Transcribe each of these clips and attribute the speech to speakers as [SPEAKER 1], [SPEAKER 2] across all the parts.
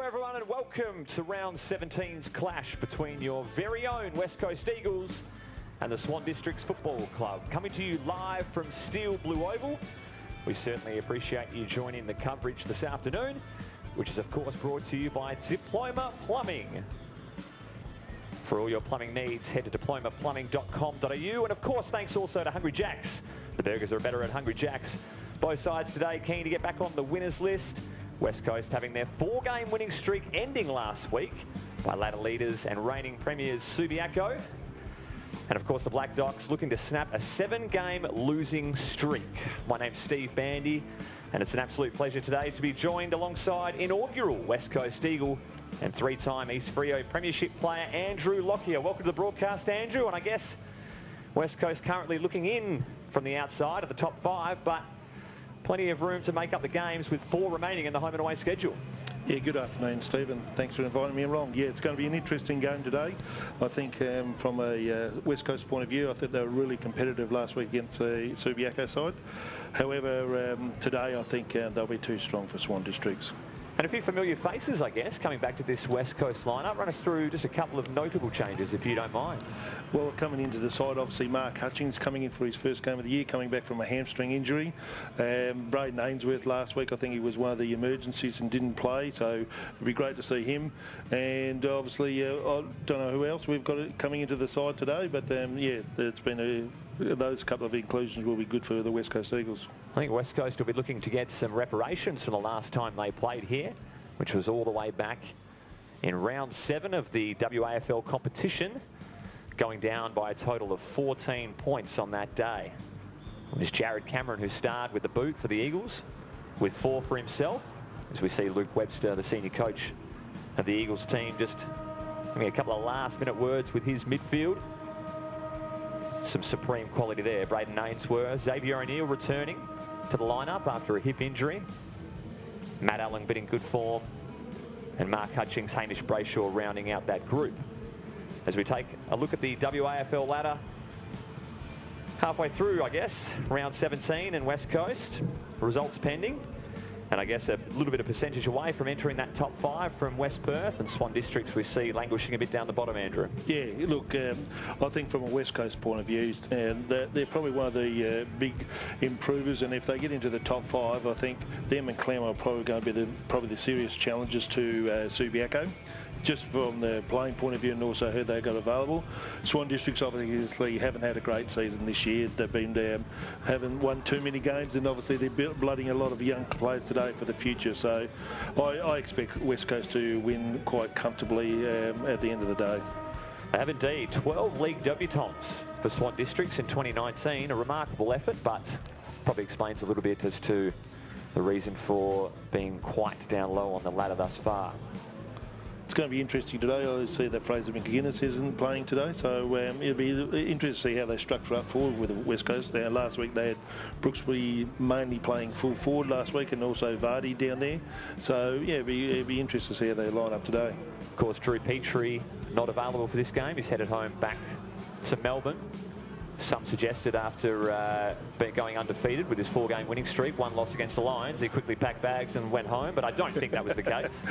[SPEAKER 1] everyone, and welcome to round 17's clash between your very own West Coast Eagles and the Swan Districts Football Club. Coming to you live from Steel Blue Oval. We certainly appreciate you joining the coverage this afternoon, which is of course brought to you by Diploma Plumbing. For all your plumbing needs, head to diplomaplumbing.com.au, and of course thanks also to Hungry Jack's. The burgers are better at Hungry Jack's. Both sides today keen to get back on the winners list. West Coast having their 4-game winning streak ending last week by ladder leaders and reigning premiers Subiaco. And of course the Black Docs looking to snap a 7-game losing streak. My name's Steve Bandy, and it's an absolute pleasure today to be joined alongside inaugural West Coast Eagle and 3-time East Freo Premiership player Andrew Lockyer. Welcome to the broadcast, Andrew. And I guess West Coast currently looking in from the outside of the top 5, but plenty of room to make up the games with 4 remaining in the home and away schedule.
[SPEAKER 2] Yeah, good afternoon, Stephen. Thanks for inviting me along. Yeah, it's going to be an interesting game today. I think from a West Coast point of view, I think they were really competitive last week against the Subiaco side. However, today I think they'll be too strong for Swan Districts.
[SPEAKER 1] And a few familiar faces, I guess, coming back to this West Coast lineup. Run us through just a couple of notable changes, if you don't mind.
[SPEAKER 2] Well, coming into the side, obviously Mark Hutchings coming in for his first game of the year, coming back from a hamstring injury. Braden Ainsworth last week, I think he was one of the emergencies and didn't play, so it'd be great to see him. And obviously, I don't know who else we've got coming into the side today, but yeah, it's been those couple of inclusions will be good for the West Coast Eagles.
[SPEAKER 1] I think West Coast will be looking to get some reparations from the last time they played here, which was all the way back in round 7 of the WAFL competition, going down by a total of 14 points on that day. It was Jared Cameron who starred with the boot for the Eagles, with 4 for himself, as we see Luke Webster, the senior coach of the Eagles team, just having a couple of last-minute words with his midfield. Some supreme quality there. Braden Ainsworth, Xavier O'Neill returning to the lineup after a hip injury. Matt Allen been in good form, and Mark Hutchings, Hamish Brayshaw rounding out that group. As we take a look at the WAFL ladder, halfway through, I guess, round 17 in West Coast, results pending. And I guess a little bit of percentage away from entering that top 5 from West Perth, and Swan Districts we see languishing a bit down the bottom, Andrew.
[SPEAKER 2] Yeah, look, I think from a West Coast point of view, they're probably one of the big improvers, and if they get into the top 5, I think them and Clem are probably going to be probably the serious challenges to Subiaco, just from the playing point of view and also who they got available. Swan Districts obviously haven't had a great season this year. They've been haven't won too many games, and obviously they're blooding a lot of young players today for the future. So I expect West Coast to win quite comfortably at the end of the day.
[SPEAKER 1] They have indeed 12 league debutants for Swan Districts in 2019. A remarkable effort, but probably explains a little bit as to the reason for being quite down low on the ladder thus far.
[SPEAKER 2] It's going to be interesting today. I see that Fraser McGuinness isn't playing today, so it'll be interesting to see how they structure up forward with the West Coast. Last week they had Brooksby mainly playing full forward last week, and also Vardy down there. So yeah, it'll be interesting to see how they line up today.
[SPEAKER 1] Of course, Drew Petrie not available for this game. He's headed home back to Melbourne. Some suggested after going undefeated with his 4-game winning streak, 1 loss against the Lions, he quickly packed bags and went home, but I don't think that was the case.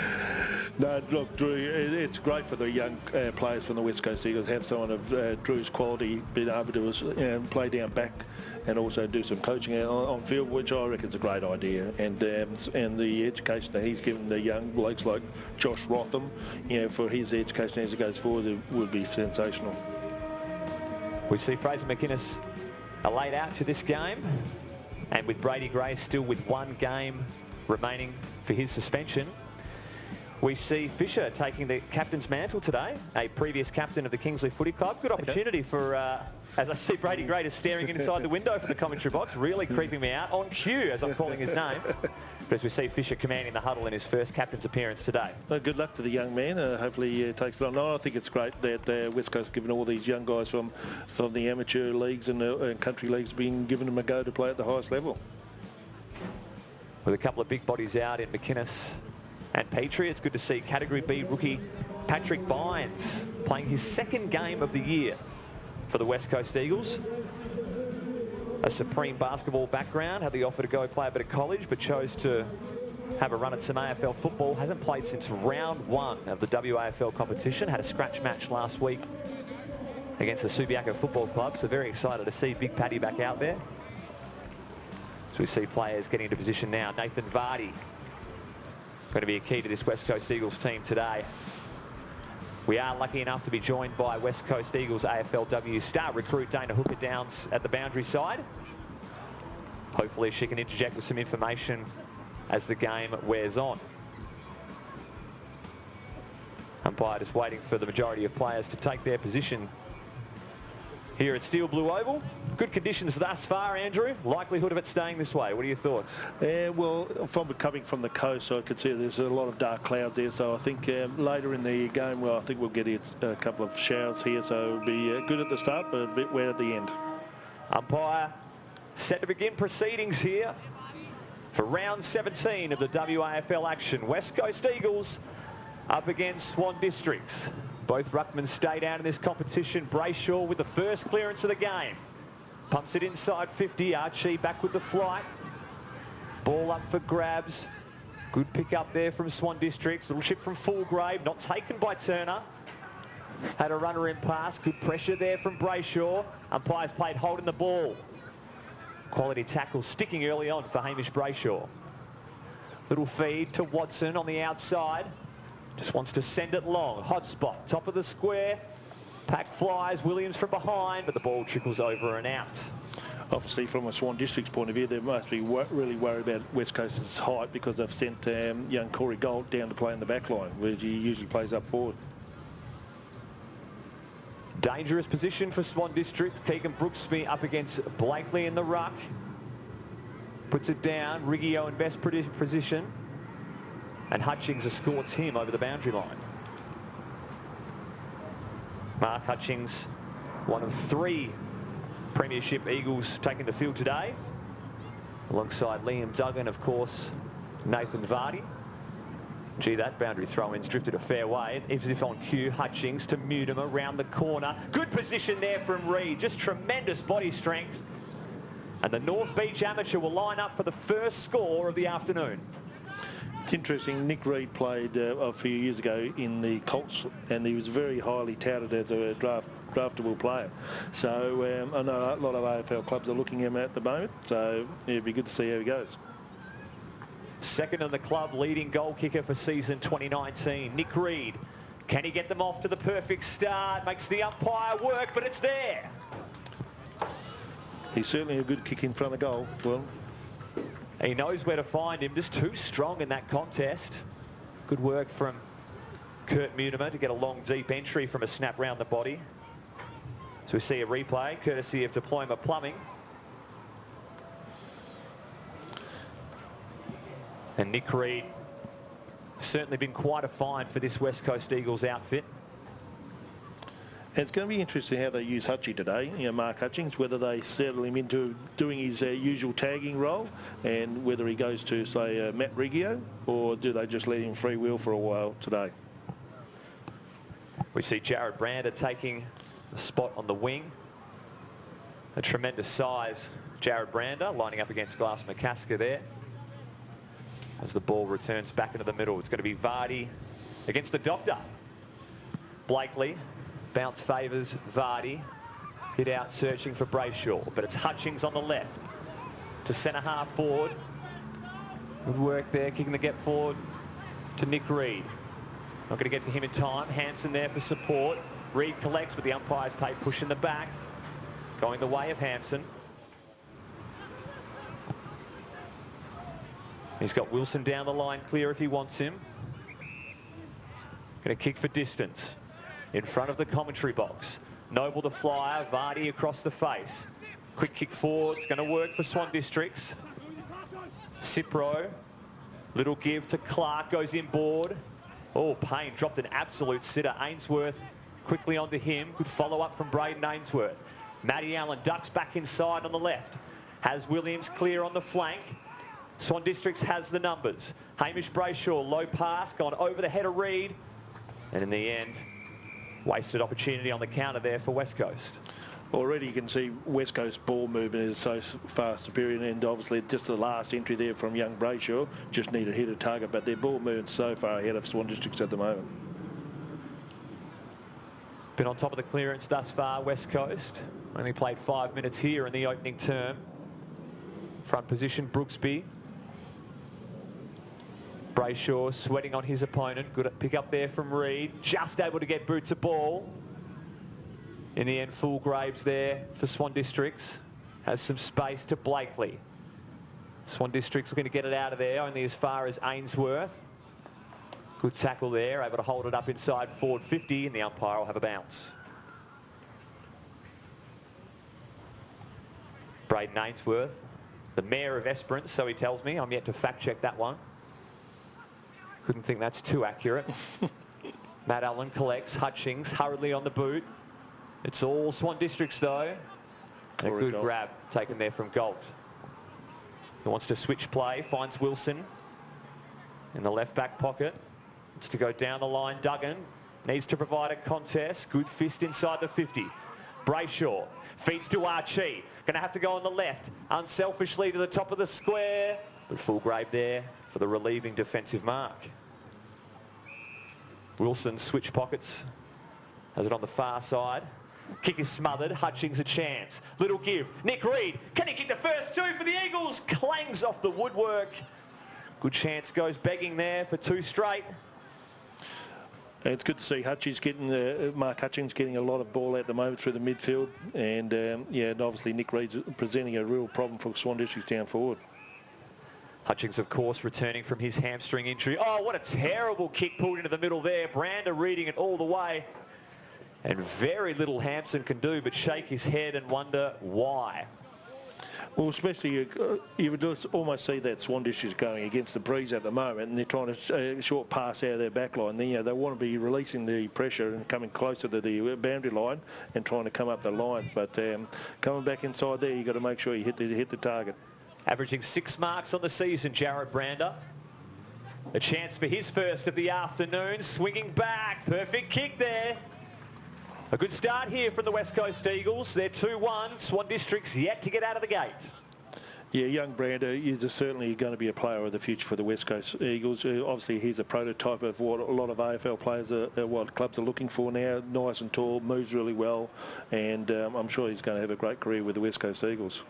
[SPEAKER 2] No, look, Drew, it's great for the young players from the West Coast Eagles to have someone of Drew's quality being able to play down back and also do some coaching on field, which I reckon is a great idea. And the education that he's given the young blokes like Josh Rotham, for his education as he goes forward, would be sensational.
[SPEAKER 1] We see Fraser McInnes laid out to this game, and with Brady Gray still with 1 game remaining for his suspension, we see Fisher taking the captain's mantle today, a previous captain of the Kingsley Footy Club. Good opportunity for, as I see Brady Gray just staring inside the window from the commentary box, really creeping me out, on cue as I'm calling his name. But as we see Fisher commanding the huddle in his first captain's appearance today. Well,
[SPEAKER 2] good luck to the young man. Hopefully he takes it on. No, I think it's great that West Coast given all these young guys from the amateur leagues and country leagues being given them a go to play at the highest level.
[SPEAKER 1] With a couple of big bodies out in McInnes and Petrie, it's good to see Category B rookie Patrick Bynes playing his 2nd game of the year for the West Coast Eagles. A supreme basketball background, had the offer to go play a bit of college, but chose to have a run at some AFL football. Hasn't played since round 1 of the WAFL competition. Had a scratch match last week against the Subiaco Football Club. So very excited to see Big Paddy back out there. So we see players getting into position now. Nathan Vardy going to be a key to this West Coast Eagles team today. We are lucky enough to be joined by West Coast Eagles AFLW star recruit Dana Hooker-Downs at the boundary side. Hopefully she can interject with some information as the game wears on. Umpire just waiting for the majority of players to take their position here at Steel Blue Oval. Good conditions thus far, Andrew. Likelihood of it staying this way. What are your thoughts?
[SPEAKER 2] Well, coming from the coast, I could see there's a lot of dark clouds there. So I think later in the game, well, I think we'll get a couple of showers here. So it'll be good at the start, but a bit wet at the end.
[SPEAKER 1] Umpire set to begin proceedings here for round 17 of the WAFL action. West Coast Eagles up against Swan Districts. Both ruckmen stay down in this competition. Brayshaw with the first clearance of the game. Pumps it inside 50. Archie back with the flight. Ball up for grabs. Good pick up there from Swan Districts. Little chip from Fulgrave. Not taken by Turner. Had a runner in pass. Good pressure there from Brayshaw. Umpires played holding the ball. Quality tackle sticking early on for Hamish Brayshaw. Little feed to Watson on the outside. Just wants to send it long. Hot spot, top of the square. Pack flies, Williams from behind, but the ball trickles over and out.
[SPEAKER 2] Obviously, from a Swan District's point of view, they must be really worried about West Coast's height because they've sent young Corey Gold down to play in the back line, where he usually plays up forward.
[SPEAKER 1] Dangerous position for Swan District. Keegan Brooksby up against Blakely in the ruck. Puts it down. Riggio in best position. And Hutchings escorts him over the boundary line. Mark Hutchings, one of 3 Premiership Eagles taking the field today. Alongside Liam Duggan, of course, Nathan Vardy. Gee, that boundary throw-in's drifted a fair way. As if on cue, Hutchings to Mutimer around the corner. Good position there from Reid. Just tremendous body strength. And the North Beach amateur will line up for the first score of the afternoon.
[SPEAKER 2] It's interesting, Nick Reid played a few years ago in the Colts and he was very highly touted as a draftable player. So I know a lot of AFL clubs are looking at him at the moment, so it'd be good to see how he goes.
[SPEAKER 1] Second in the club, leading goal kicker for season 2019, Nick Reid. Can he get them off to the perfect start? Makes the umpire work, but it's there.
[SPEAKER 2] He's certainly a good kick in front of goal. Well,
[SPEAKER 1] he knows where to find him, just too strong in that contest. Good work from Kurt Mutimer to get a long, deep entry from a snap round the body. So we see a replay, courtesy of Diploma Plumbing. And Nick Reid certainly been quite a find for this West Coast Eagles outfit.
[SPEAKER 2] It's going to be interesting how they use Hutchie today, Mark Hutchings, whether they settle him into doing his usual tagging role and whether he goes to, say, Matt Riggio, or do they just let him free wheel for a while today?
[SPEAKER 1] We see Jared Brander taking a spot on the wing. A tremendous size, Jared Brander, lining up against Glass McCasker there. As the ball returns back into the middle, it's going to be Vardy against the Doctor. Blakely. Bounce favours Vardy. Hit out searching for Brayshaw, but it's Hutchings on the left to centre half forward. Good work there, kicking the gap forward to Nick Reid. Not going to get to him in time. Hanson there for support. Reid collects, but the umpires play push in the back. Going the way of Hampson. He's got Wilson down the line clear if he wants him. Going to kick for distance. In front of the commentary box. Noble the flyer, Vardy across the face. Quick kick forward, it's going to work for Swan Districts. Cipro, little give to Clark, goes inboard. Oh, Payne dropped an absolute sitter. Ainsworth quickly onto him. Good follow-up from Braden Ainsworth. Matty Allen ducks back inside on the left. Has Williams clear on the flank. Swan Districts has the numbers. Hamish Brayshaw, low pass, gone over the head of Reid. And in the end, wasted opportunity on the counter there for West Coast.
[SPEAKER 2] already you can see West Coast ball movement is so far superior, and obviously just the last entry there from young Brayshaw just need to hit a target, but their ball movement's so far ahead of Swan Districts at the moment.
[SPEAKER 1] Been on top of the clearance thus far, West Coast. Only played 5 minutes here in the opening term. Front position, Brooksby. Brayshaw sweating on his opponent. Good pick up there from Reid. Just able to get Boots a ball. In the end, Full Graves there for Swan Districts. Has some space to Blakely. Swan Districts looking to get it out of there, only as far as Ainsworth. Good tackle there, able to hold it up inside forward 50, and the umpire will have a bounce. Braden Ainsworth, the mayor of Esperance, so he tells me. I'm yet to fact check that one. Couldn't think that's too accurate. Matt Allen collects. Hutchings hurriedly on the boot. It's all Swan Districts though. And a good grab taken there from Galt. He wants to switch play, finds Wilson in the left back pocket. Wants to go down the line. Duggan needs to provide a contest. Good fist inside the 50. Brayshaw feeds to Archie. Going to have to go on the left. Unselfishly to the top of the square. But Full Grave there for the relieving defensive mark. Wilson switch pockets. Has it on the far side. Kick is smothered. Hutchings a chance. Little give. Nick Reid. Can he kick the first two for the Eagles? Clangs off the woodwork. Good chance goes begging there for two straight.
[SPEAKER 2] It's good to see Mark Hutchings getting a lot of ball at the moment through the midfield, and and obviously Nick Reid's presenting a real problem for Swan Districts down forward.
[SPEAKER 1] Hutchings, of course, returning from his hamstring injury. Oh, what a terrible kick pulled into the middle there. Brander reading it all the way. And very little Hampson can do but shake his head and wonder why.
[SPEAKER 2] Well, especially you would just almost see that Swan Districts going against the breeze at the moment, and they're trying to short pass out of their back line. They want to be releasing the pressure and coming closer to the boundary line and trying to come up the line. But coming back inside there, you've got to make sure you hit the target.
[SPEAKER 1] Averaging 6 marks on the season, Jared Brander. A chance for his first of the afternoon. Swinging back. Perfect kick there. A good start here from the West Coast Eagles. They're 2-1. Swan Districts yet to get out of the gate.
[SPEAKER 2] Yeah, young Brander is certainly going to be a player of the future for the West Coast Eagles. Obviously, he's a prototype of what a lot of AFL players, what clubs are looking for now. Nice and tall, moves really well, and I'm sure he's going to have a great career with the West Coast Eagles.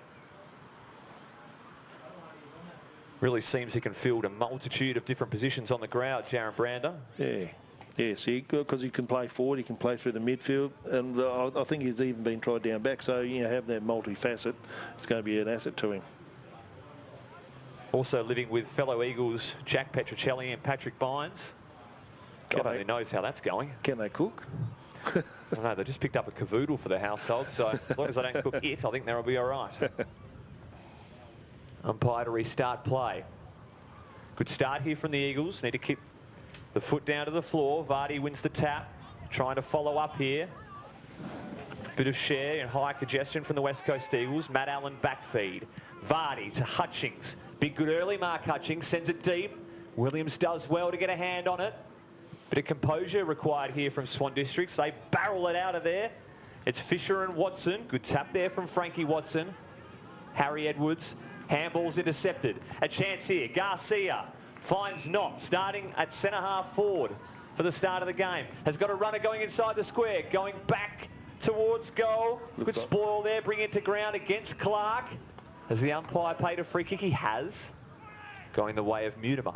[SPEAKER 1] Really seems he can field a multitude of different positions on the ground, Jared Brander.
[SPEAKER 2] Yeah. Yes, because he can play forward, he can play through the midfield, and I think he's even been tried down back. So having that multi-facet, it's going to be an asset to him.
[SPEAKER 1] Also living with fellow Eagles Jack Petrocelli and Patrick Bynes. God only knows how that's going.
[SPEAKER 2] Can they cook?
[SPEAKER 1] I don't know, they just picked up a cavoodle for the household, so as long as they don't cook it, I think they'll be all right. Umpire to restart play. Good start here from the Eagles. Need to keep the foot down to the floor. Vardy wins the tap. Trying to follow up here. Bit of share and high congestion from the West Coast Eagles. Matt Allen back feed. Vardy to Hutchings. Big good early mark. Hutchings sends it deep. Williams does well to get a hand on it. Bit of composure required here from Swan Districts. They barrel it out of there. It's Fisher and Watson. Good tap there from Frankie Watson. Harry Edwards. Handball's intercepted. A chance here. Garcia finds Knott starting at centre-half forward for the start of the game. Has got a runner going inside the square. Going back towards goal. Good spoil there. Bring it to ground against Clark. Has the umpire paid a free kick? He has. Going the way of Mutimer.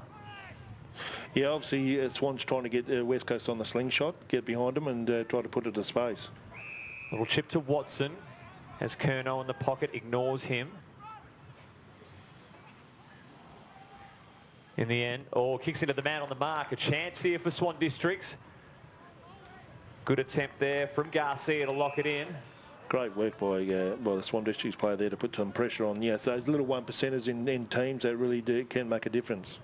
[SPEAKER 2] Yeah, obviously Swan's trying to get West Coast on the slingshot, get behind him and try to put it to space.
[SPEAKER 1] Little chip to Watson as Curnow in the pocket ignores him. In the end, kicks into the man on the mark. A chance here for Swan Districts. Good attempt there from Garcia to lock it in.
[SPEAKER 2] Great work by the Swan Districts player there to put some pressure on. Yes, those little 1%ers in teams that really can make a difference.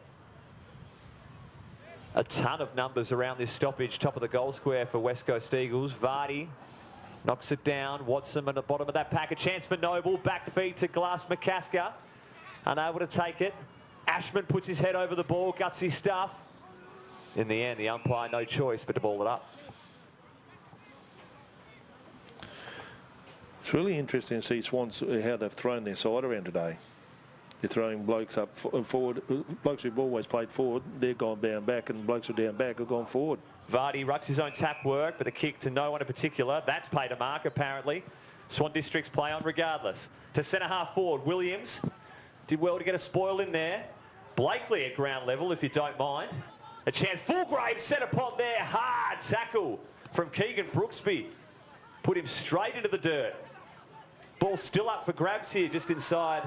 [SPEAKER 1] A ton of numbers around this stoppage, top of the goal square for West Coast Eagles. Vardy knocks it down. Watson at the bottom of that pack. A chance for Noble. Back feed to Glass McCasker. Unable to take it. Ashman puts his head over the ball, gutsy stuff. In the end, the umpire, no choice but to ball it up.
[SPEAKER 2] It's really interesting to see Swans how they've thrown their side around today. They're throwing blokes up forward. Blokes who've always played forward, they've gone down back, and blokes who are down back have gone forward.
[SPEAKER 1] Vardy rucks his own tap work, but the kick to no one in particular. That's paid a mark, apparently. Swan Districts play on regardless. To centre half forward, Williams did well to get a spoil in there. Blakely at ground level, if you don't mind. A chance. Fulgrave set upon there. Hard tackle from Keegan Brooksby. Put him straight into the dirt. Ball still up for grabs here, just inside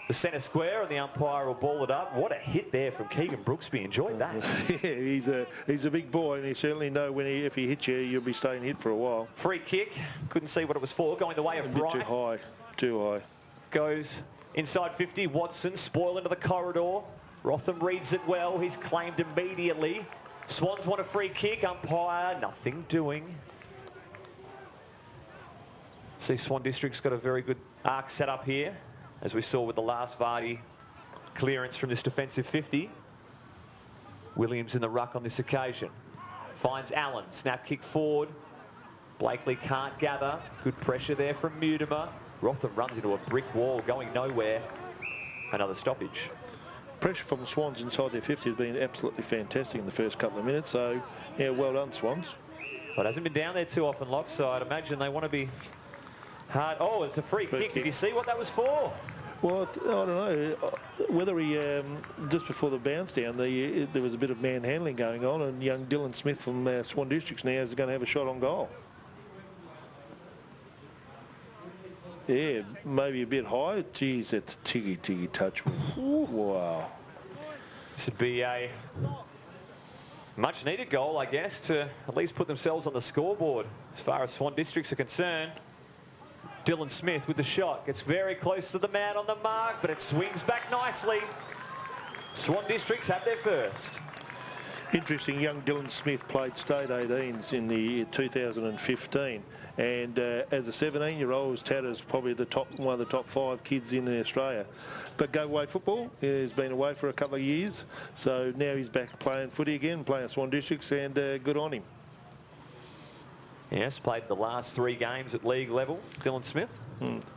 [SPEAKER 1] the centre square, and the umpire will ball it up. What a hit there from Keegan Brooksby. Enjoyed that.
[SPEAKER 2] Yeah, he's a big boy, and he certainly know if he hits you, you'll be staying hit for a while.
[SPEAKER 1] Free kick. Couldn't see what it was for. Going the way of Bright.
[SPEAKER 2] Too high.
[SPEAKER 1] Goes inside 50. Watson, spoil into the corridor. Rotham reads it well. He's claimed immediately. Swans want a free kick. Umpire, nothing doing. See, Swan District's got a very good arc set up here, as we saw with the last Vardy clearance from this defensive 50. Williams in the ruck on this occasion. Finds Allen. Snap kick forward. Blakely can't gather. Good pressure there from Mutimer. Rotham runs into a brick wall, going nowhere. Another stoppage.
[SPEAKER 2] Pressure from the Swans inside their 50 has been absolutely fantastic in the first couple of minutes. So, yeah, well done, Swans.
[SPEAKER 1] Well, it hasn't been down there too often, Locke, so I'd imagine they want to be hard. Oh, it's a free kick. Did you see what that was for?
[SPEAKER 2] Well, I don't know whether he just before the bounce down, there was a bit of manhandling going on, and young Dylan Smith from Swan Districts now is going to have a shot on goal. Yeah, maybe a bit high. Geez, that's a tiggy touch. Wow.
[SPEAKER 1] This would be a much needed goal, I guess, to at least put themselves on the scoreboard as far as Swan Districts are concerned. Dylan Smith with the shot. Gets very close to the man on the mark, but it swings back nicely. Swan Districts have their first.
[SPEAKER 2] Interesting, young Dylan Smith played state 18s in the 2015, and as a 17-year-old was touted as probably one of the top 5 kids in Australia. But go away football, he's been away for a couple of years, so now he's back playing footy again, playing Swan Districts, and good on him.
[SPEAKER 1] Yes, played the last 3 games at league level, Dylan Smith.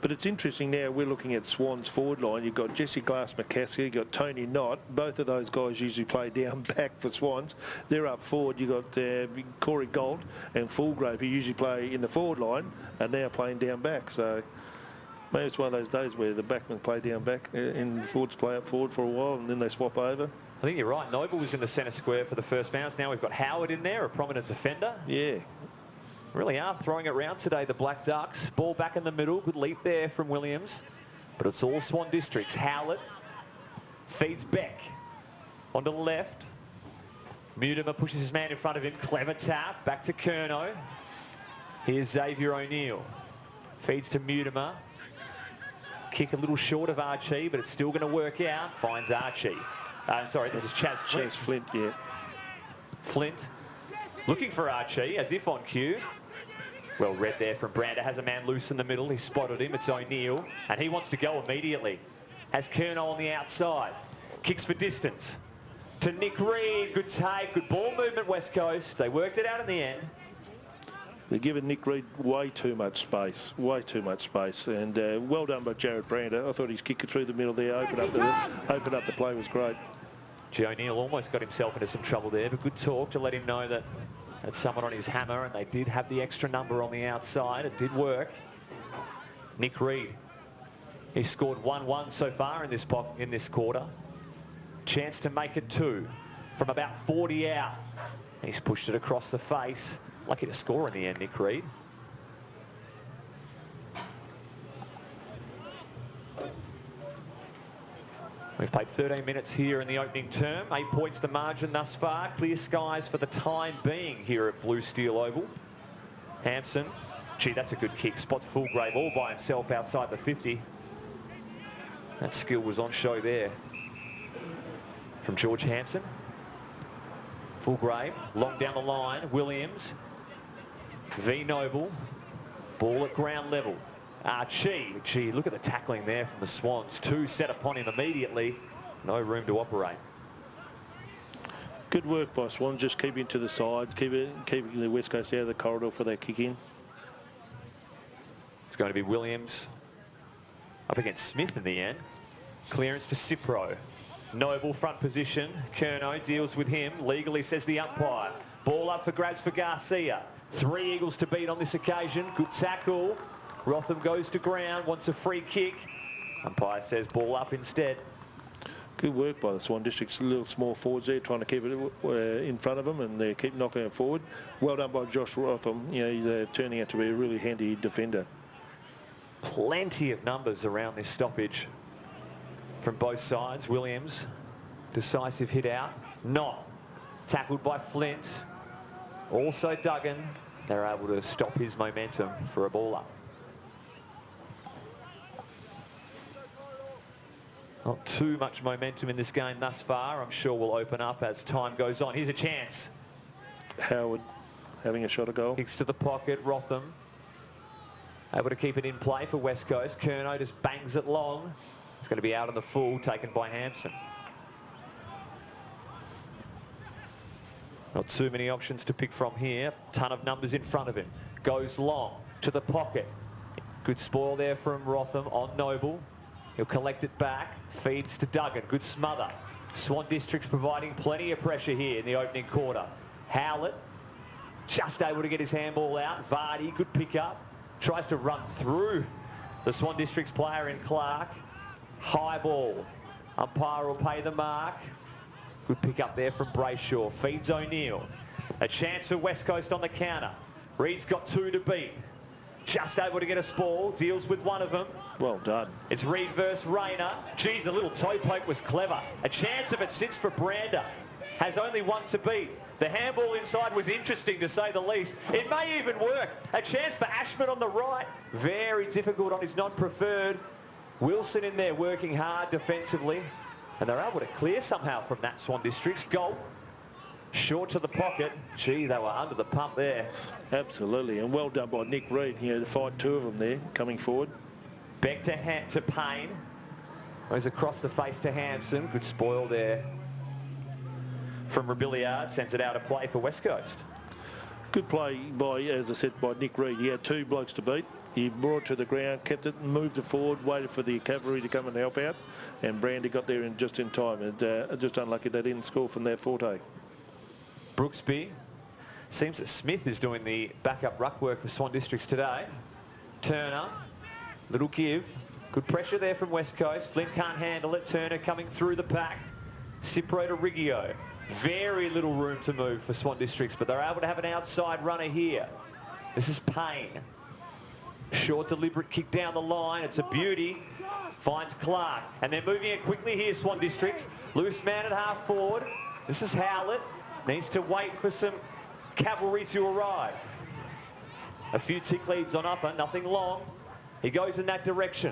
[SPEAKER 2] But it's interesting now, we're looking at Swan's forward line. You've got Jesse Glass-McCaskey, you've got Tony Knott. Both of those guys usually play down back for Swans. They're up forward. You've got Corey Gold and Fulgrave, who usually play in the forward line, and now playing down back. So maybe it's one of those days where the backmen play down back and the forwards play up forward for a while, and then they swap over.
[SPEAKER 1] I think you're right. Noble was in the centre square for the first bounce. Now we've got Howard in there, a prominent defender.
[SPEAKER 2] Yeah.
[SPEAKER 1] Really are throwing it around today, the Black Ducks. Ball back in the middle. Good leap there from Williams. But it's all Swan Districts. Howlett feeds Beck onto the left. Mutimer pushes his man in front of him. Clever tap. Back to Curnow. Here's Xavier O'Neill. Feeds to Mutimer. Kick a little short of Archie, but it's still going to work out. Finds Archie. Sorry, this is Chaz Flint.
[SPEAKER 2] Chaz Flint, yeah.
[SPEAKER 1] Flint looking for Archie, as if on cue. Well read there from Brander. Has a man loose in the middle. He spotted him. It's O'Neill. And he wants to go immediately. Has Curnow on the outside. Kicks for distance. To Nick Reed. Good take. Good ball movement, West Coast. They worked it out in the end.
[SPEAKER 2] They're giving Nick Reed way too much space. Way too much space. And well done by Jared Brander. I thought his kick through the middle there. Open up the play was great.
[SPEAKER 1] Joe O'Neill almost got himself into some trouble there, but good talk to let him know that had someone on his hammer, and they did have the extra number on the outside. It did work. Nick Reed. He's scored 1-1 so far in this quarter. Chance to make it 2 from about 40 out. He's pushed it across the face. Lucky to score in the end, Nick Reed. We've played 13 minutes here in the opening term. 8 points the margin thus far. Clear skies for the time being here at Blue Steel Oval. Hampson. Gee, that's a good kick. Spots Fulgrave all by himself outside the 50. That skill was on show there from George Hampson. Fulgrave, long down the line. Williams. V Noble. Ball at ground level. Archie, gee, look at the tackling there from the Swans. 2 set upon him immediately. No room to operate.
[SPEAKER 2] Good work by Swan, just keeping to the side, keeping the West Coast out of the corridor for that kick in.
[SPEAKER 1] It's going to be Williams up against Smith in the end. Clearance to Cipro. Noble front position. Curnow deals with him. Legally, says the umpire. Ball up for grabs for Garcia. 3 Eagles to beat on this occasion. Good tackle. Rotham goes to ground, wants a free kick. Umpire says ball up instead.
[SPEAKER 2] Good work by the Swan Districts. Little small forwards there trying to keep it in front of them, and they keep knocking it forward. Well done by Josh Rotham. You know, he's turning out to be a really handy defender.
[SPEAKER 1] Plenty of numbers around this stoppage from both sides. Williams, decisive hit out. Not tackled by Flint. Also Duggan. They're able to stop his momentum for a ball up. Not too much momentum in this game thus far. I'm sure we'll open up as time goes on. Here's a chance.
[SPEAKER 2] Howard having a shot at goal.
[SPEAKER 1] Kicks to the pocket. Rotham able to keep it in play for West Coast. Curnow just bangs it long. It's going to be out on the full, taken by Hampson. Not too many options to pick from here. Ton of numbers in front of him. Goes long to the pocket. Good spoil there from Rotham on Noble. He'll collect it back. Feeds to Duggan. Good smother. Swan Districts providing plenty of pressure here in the opening quarter. Howlett just able to get his handball out. Vardy, good pick up. Tries to run through the Swan Districts player in Clark. High ball. Umpire will pay the mark. Good pick up there from Brayshaw. Feeds O'Neill. A chance for West Coast on the counter. Reed's got 2 to beat. Just able to get a spoil. Deals with one of them.
[SPEAKER 2] Well done.
[SPEAKER 1] It's Reed versus Rayner. Geez, the little toe poke was clever. A chance if it sits for Brander. Has only 1 to beat. The handball inside was interesting, to say the least. It may even work. A chance for Ashman on the right. Very difficult on his non-preferred. Wilson in there working hard defensively. And they're able to clear somehow from that Swan Districts. Goal. Short to the pocket. Gee, they were under the pump there.
[SPEAKER 2] Absolutely. And well done by Nick Reed. You know, to fight 2 of them there coming forward.
[SPEAKER 1] Beck to Payne. Goes across the face to Hampson. Good spoil there from Rebillard. Sends it out of play for West Coast.
[SPEAKER 2] Good play by, as I said, by Nick Reed. He had 2 blokes to beat. He brought it to the ground, kept it, moved it forward, waited for the cavalry to come and help out, and Brandy got there just in time. And just unlucky they didn't score from that forte.
[SPEAKER 1] Brooksby. Seems that Smith is doing the backup ruck work for Swan Districts today. Turner. Little give. Good pressure there from West Coast. Flint can't handle it. Turner coming through the pack. Cipro to Riggio. Very little room to move for Swan Districts, but they're able to have an outside runner here. This is Payne. Short deliberate kick down the line. It's a beauty. Finds Clark. And they're moving it quickly here, Swan Districts. Loose man at half forward. This is Howlett. Needs to wait for some cavalry to arrive. A few tick leads on offer. Nothing long. He goes in that direction.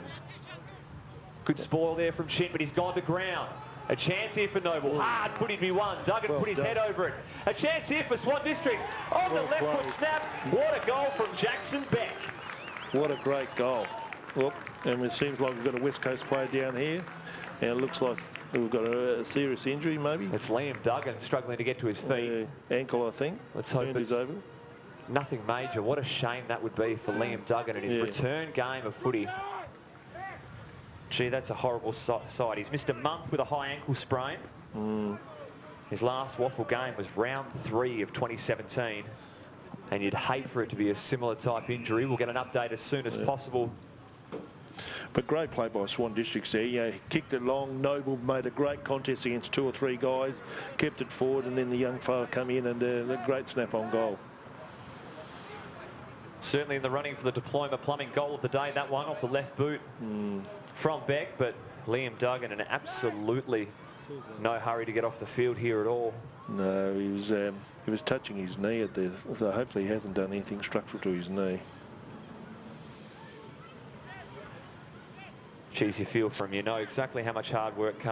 [SPEAKER 1] Good spoil there from Shin, but he's gone to ground. A chance here for Noble. Hard footed be one. Duggan put his head over it. A chance here for Swan Districts. On the left foot snap. What a goal from Jackson Beck.
[SPEAKER 2] What a great goal. Well, and it seems like we've got a West Coast player down here. And it looks like we've got a serious injury, maybe.
[SPEAKER 1] It's Liam Duggan struggling to get to his feet.
[SPEAKER 2] Ankle, I think.
[SPEAKER 1] Let's hope it's
[SPEAKER 2] over.
[SPEAKER 1] Nothing major. What a shame that would be for Liam Duggan in his return game of footy. Gee, that's a horrible sight. He's missed a month with a high ankle sprain. His last waffle game was round 3 of 2017. And you'd hate for it to be a similar type injury. We'll get an update as soon as possible.
[SPEAKER 2] But great play by Swan Districts there. You know, he kicked it long. Noble made a great contest against 2 or 3 guys. Kept it forward, and then the young fella come in and a great snap on goal.
[SPEAKER 1] Certainly in the running for the Diploma Plumbing goal of the day, that one off the left boot from Beck, but Liam Duggan in absolutely no hurry to get off the field here at all.
[SPEAKER 2] No, he was touching his knee at this, so hopefully he hasn't done anything structural to his knee.
[SPEAKER 1] Geez, you feel for him. You know exactly how much hard work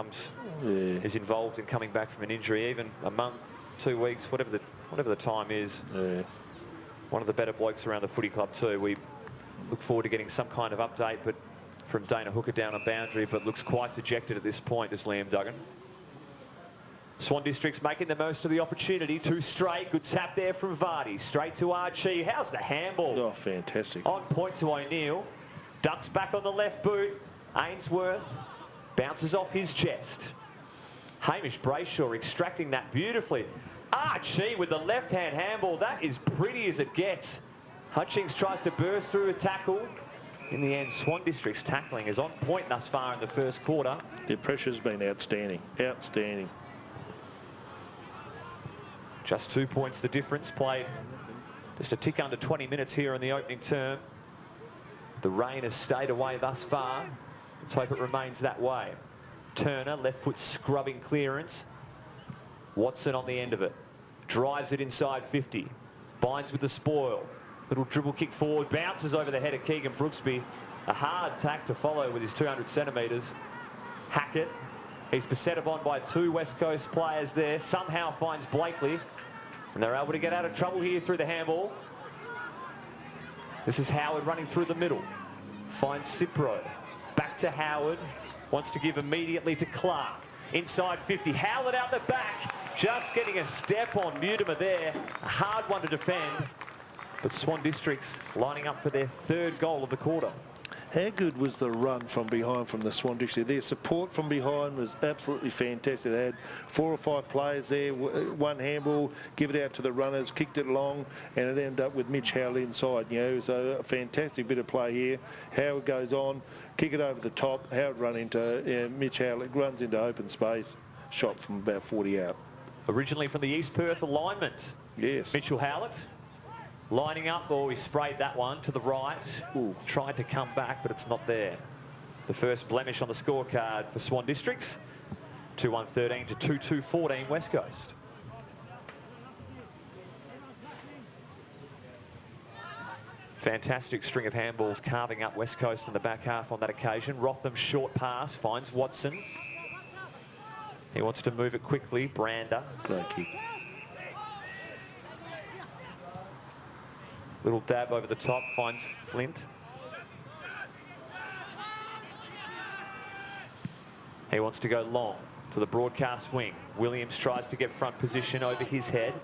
[SPEAKER 1] is involved in coming back from an injury, even a month, 2 weeks, whatever the time is.
[SPEAKER 2] Yeah.
[SPEAKER 1] One of the better blokes around the footy club too. We look forward to getting some kind of update, but from Dana Hooker down on boundary, but looks quite dejected at this point, is Liam Duggan. Swan Districts making the most of the opportunity. 2 straight. Good tap there from Vardy. Straight to Archie. How's the handball?
[SPEAKER 2] Oh, fantastic.
[SPEAKER 1] On point to O'Neill. Ducks back on the left boot. Ainsworth bounces off his chest. Hamish Brayshaw extracting that beautifully. Archie with the left-hand handball. That is pretty as it gets. Hutchings tries to burst through a tackle. In the end, Swan District's tackling is on point thus far in the first quarter.
[SPEAKER 2] Their pressure's been outstanding. Outstanding.
[SPEAKER 1] Just 2 points the difference. Played just a tick under 20 minutes here in the opening term. The rain has stayed away thus far. Let's hope it remains that way. Turner, left foot scrubbing clearance. Watson on the end of it. Drives it inside 50. Binds with the spoil. Little dribble kick forward. Bounces over the head of Keegan Brooksby. A hard tack to follow with his 200 centimetres. Hackett. He's beset upon by 2 West Coast players there. Somehow finds Blakely. And they're able to get out of trouble here through the handball. This is Howard running through the middle. Finds Cipro. Back to Howard. Wants to give immediately to Clark. Inside 50. Howlett out the back. Just getting a step on Mutimer there. A hard one to defend. But Swan Districts lining up for their 3rd goal of the quarter.
[SPEAKER 2] How good was the run from behind from the Swan Districts? Their support from behind was absolutely fantastic. They had 4 or 5 players there, one handball, give it out to the runners, kicked it long, and it ended up with Mitch Howell inside. You know, it was a fantastic bit of play here. Howard goes on, kick it over the top. Howard run into Mitch Howell. It runs into open space. Shot from about 40 out.
[SPEAKER 1] Originally from the East Perth alignment.
[SPEAKER 2] Yes.
[SPEAKER 1] Mitchell Howlett. Lining up, he sprayed that one to the right.
[SPEAKER 2] Ooh.
[SPEAKER 1] Tried to come back, but it's not there. The first blemish on the scorecard for Swan Districts. 2-1-13 to 2-2-14 West Coast. Fantastic string of handballs carving up West Coast in the back half on that occasion. Rotham's short pass finds Watson. He wants to move it quickly. Brander.
[SPEAKER 2] Great kick.
[SPEAKER 1] Little dab over the top, finds Flint. He wants to go long to the broadcast wing. Williams tries to get front position over his head.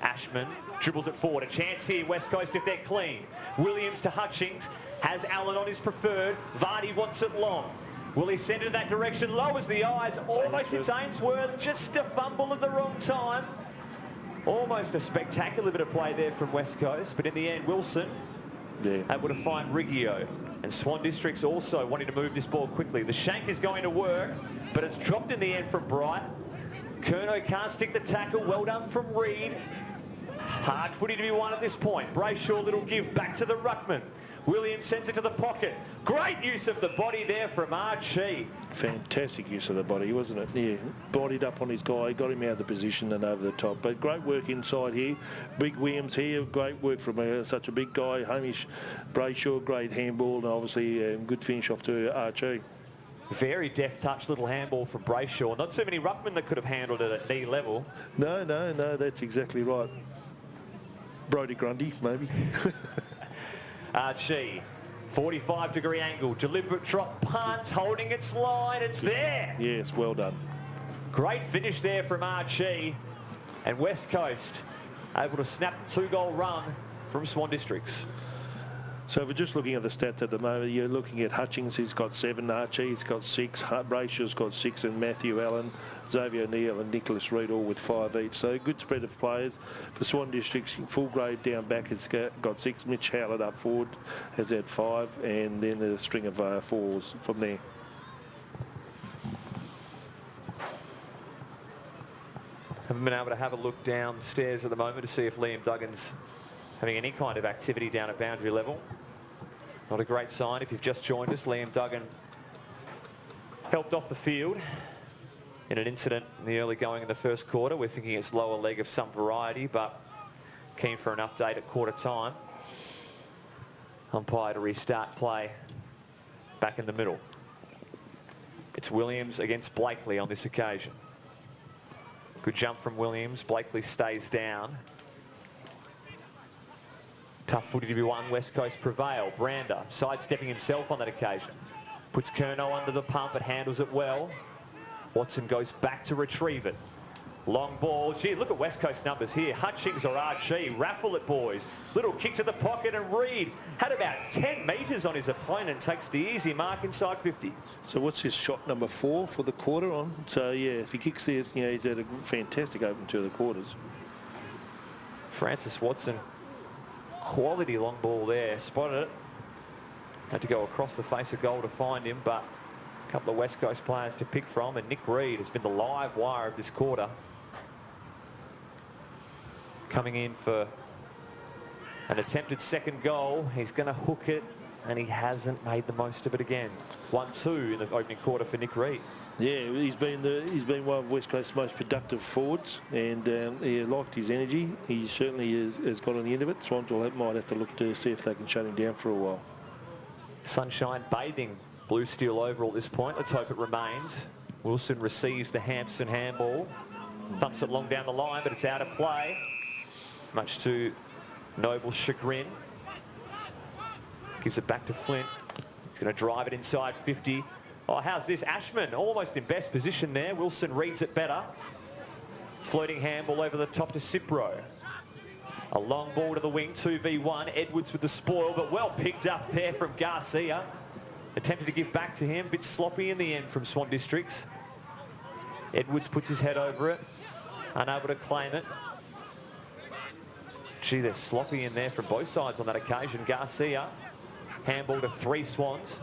[SPEAKER 1] Ashman dribbles it forward. A chance here, West Coast, if they're clean. Williams to Hutchings. Has Allen on his preferred. Vardy wants it long. Will he send it in that direction? Lowers the eyes. Almost hits Ainsworth. Just a fumble at the wrong time. Almost a spectacular bit of play there from West Coast, but in the end, Wilson able to find Riggio. And Swan Districts also wanting to move this ball quickly. The shank is going to work, but it's dropped in the end from Bright. Curnow can't stick the tackle. Well done from Reed. Hard footy to be won at this point. Brayshaw, little give back to the ruckman. Williams sends it to the pocket. Great use of the body there from Archie.
[SPEAKER 2] Fantastic use of the body, wasn't it? Yeah, bodied up on his guy, got him out of the position and over the top. But great work inside here. Big Williams here, great work from such a big guy. Hamish Brayshaw, great handball, and obviously good finish off to Archie.
[SPEAKER 1] Very deft touch little handball from Brayshaw. Not too many ruckmen that could have handled it at knee level.
[SPEAKER 2] No, that's exactly right. Brodie Grundy, maybe.
[SPEAKER 1] Archie, 45-degree angle, deliberate drop punt, holding its line, it's there.
[SPEAKER 2] Yes, well done.
[SPEAKER 1] Great finish there from Archie, and West Coast able to snap the 2-goal run from Swan Districts.
[SPEAKER 2] So if we're just looking at the stats at the moment, you're looking at Hutchings, he's got 7, Archie's got 6, Brayshaw's got 6, and Matthew Allen, Xavier Neal and Nicholas Reid all with 5 each. So a good spread of players. For Swan Districts, full grade down back has got 6, Mitch Howlett up forward has had 5, and then a string of 4s from there.
[SPEAKER 1] Haven't been able to have a look downstairs at the moment to see if Liam Duggan's having any kind of activity down at boundary level. Not a great sign if you've just joined us. Liam Duggan helped off the field in an incident in the early going in the first quarter. We're thinking it's lower leg of some variety, but keen for an update at quarter time. Umpire to restart play back in the middle. It's Williams against Blakely on this occasion. Good jump from Williams. Blakely stays down. Tough footy to be won. West Coast prevail. Brander sidestepping himself on that occasion. Puts Curnow under the pump, but handles it well. Watson goes back to retrieve it. Long ball. Gee, look at West Coast numbers here. Hutchings or Archie, raffle it, boys. Little kick to the pocket, and Reid had about 10 metres on his opponent. Takes the easy mark inside 50.
[SPEAKER 2] So what's his shot number 4 for the quarter on? So, yeah, if he kicks this, he's had a fantastic open 2 of the quarters.
[SPEAKER 1] Francis Watson, quality long ball there. Spotted it. Had to go across the face of goal to find him, but a couple of West Coast players to pick from, and Nick Reid has been the live wire of this quarter. Coming in for an attempted second goal. He's going to hook it, and he hasn't made the most of it again. 1-2 in the opening quarter for Nick Reid.
[SPEAKER 2] Yeah, he's been one of West Coast's most productive forwards, and he liked his energy. He certainly has got on the end of it. Swans might have to look to see if they can shut him down for a while.
[SPEAKER 1] Sunshine bathing Blue Steel overall at this point. Let's hope it remains. Wilson receives the Hampson handball. Thumps it long down the line, but it's out of play. Much to Noble's chagrin. Gives it back to Flint. He's going to drive it inside 50. Oh, how's this? Ashman almost in best position there. Wilson reads it better. Floating handball over the top to Cipro. A long ball to the wing, 2v1. Edwards with the spoil, but well picked up there from Garcia. Attempted to give back to him. Bit sloppy in the end from Swan Districts. Edwards puts his head over it. Unable to claim it. Gee, they're sloppy in there from both sides on that occasion. Garcia, handball to 3 Swans.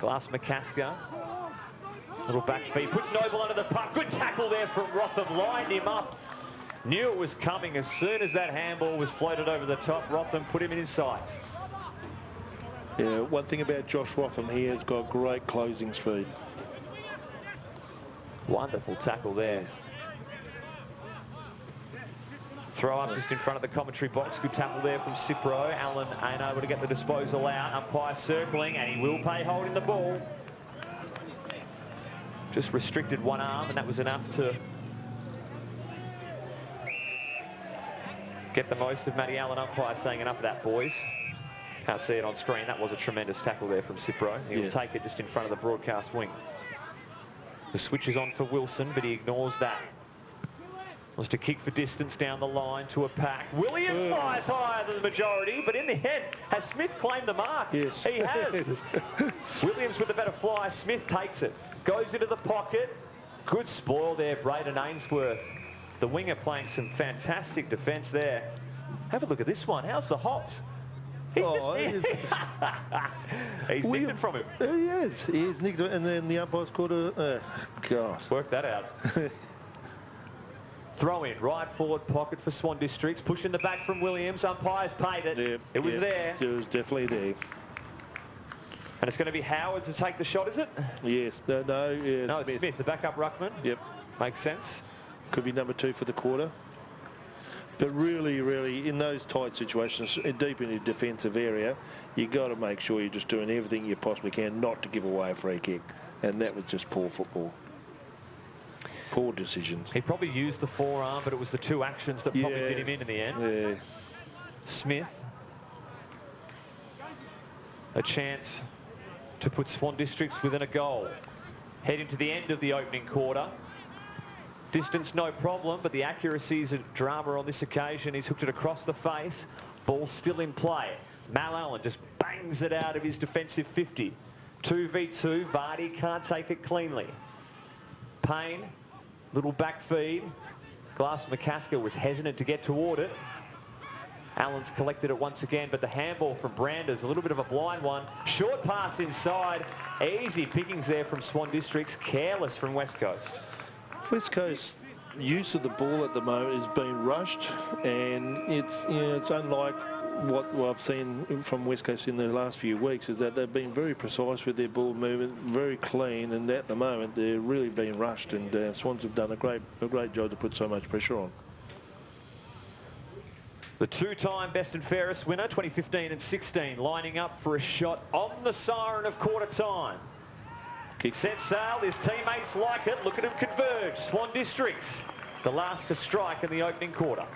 [SPEAKER 1] Glass McCasker. Little back feed. Puts Noble under the puck. Good tackle there from Rotham. Lined him up. Knew it was coming as soon as that handball was floated over the top. Rotham put him in his sights.
[SPEAKER 2] Yeah, one thing about Josh Rotham, he has got great closing speed.
[SPEAKER 1] Wonderful tackle there. Throw up just in front of the commentary box. Good tackle there from Cipro. Allen ain't able to get the disposal out. Umpire circling, and he will pay holding the ball. Just restricted one arm, and that was enough to get the most of Matty Allen. Umpire saying enough of that, boys. Can't see it on screen. That was a tremendous tackle there from Cipro. He'll take it just in front of the broadcast wing. The switch is on for Wilson, but he ignores that. Was to kick for distance down the line to a pack. Williams flies higher than the majority, but in the end, has Smith claimed the mark?
[SPEAKER 2] Yes.
[SPEAKER 1] He has. Williams with the better fly. Smith takes it. Goes into the pocket. Good spoil there, Braden Ainsworth. The winger playing some fantastic defence there. Have a look at this one. How's the hops? He's he's nicked it from him.
[SPEAKER 2] He is nicked it, and then the umpire's caught a... God.
[SPEAKER 1] Work that out. Throw in, right forward pocket for Swan Districts. Pushing the back from Williams. Umpires paid it.
[SPEAKER 2] Yep,
[SPEAKER 1] it was there.
[SPEAKER 2] It was definitely there.
[SPEAKER 1] And it's going to be Howard to take the shot, is it?
[SPEAKER 2] Yes. No,
[SPEAKER 1] it's Smith, the backup ruckman.
[SPEAKER 2] Yep.
[SPEAKER 1] Makes sense.
[SPEAKER 2] Could be number 2 for the quarter. But really, really, in those tight situations, deep in the defensive area, you got to make sure you're just doing everything you possibly can not to give away a free kick. And that was just poor football. Poor decisions.
[SPEAKER 1] He probably used the forearm, but it was the 2 actions that probably did him in the end.
[SPEAKER 2] Yeah.
[SPEAKER 1] Smith. A chance to put Swan Districts within a goal. Heading to the end of the opening quarter. Distance no problem, but the accuracy is a drama on this occasion. He's hooked it across the face. Ball still in play. Mal Allen just bangs it out of his defensive 50. 2v2. Vardy can't take it cleanly. Payne, little back feed. Glass McCasker was hesitant to get toward it. Allen's collected it once again, but the handball from Branders, a little bit of a blind one. Short pass inside. Easy pickings there from Swan Districts. Careless from West Coast.
[SPEAKER 2] West Coast use of the ball at the moment is being rushed, and it's unlike what I've seen from West Coast in the last few weeks, is that they've been very precise with their ball movement, very clean, and at the moment they're really being rushed, and Swans have done a great job to put so much pressure on.
[SPEAKER 1] The 2-time best and fairest winner, 2015 and 16, lining up for a shot on the siren of quarter time. Kick, set, sail. His teammates like it. Look at him converge. Swan Districts, the last to strike in the opening quarter.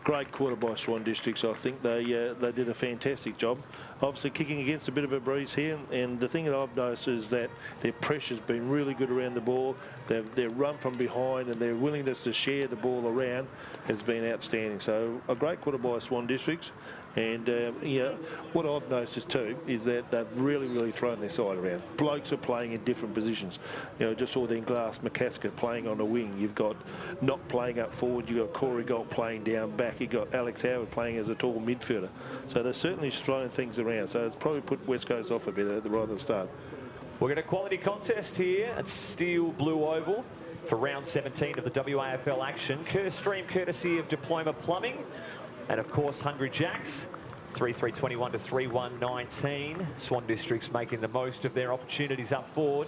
[SPEAKER 2] great quarter by Swan Districts. I think they did a fantastic job. Obviously kicking against a bit of a breeze here, and the thing that I've noticed is that their pressure's been really good around the ball. Their run from behind and their willingness to share the ball around has been outstanding. So a great quarter by Swan Districts. And what I've noticed too is that they've really thrown their side around. Blokes are playing in different positions. Just saw then Glass McCasker playing on the wing. You've got Knock playing up forward. You've got Corey Galt playing down back. You've got Alex Howard playing as a tall midfielder. So they're certainly throwing things around. So it's probably put West Coast off a bit right at the start.
[SPEAKER 1] We're going to quality contest here at Steel Blue Oval for round 17 of the WAFL action. Stream courtesy of Diploma Plumbing. And of course, Hungry Jacks, 3-3-21 to 3-1-19. Swan Districts making the most of their opportunities up forward.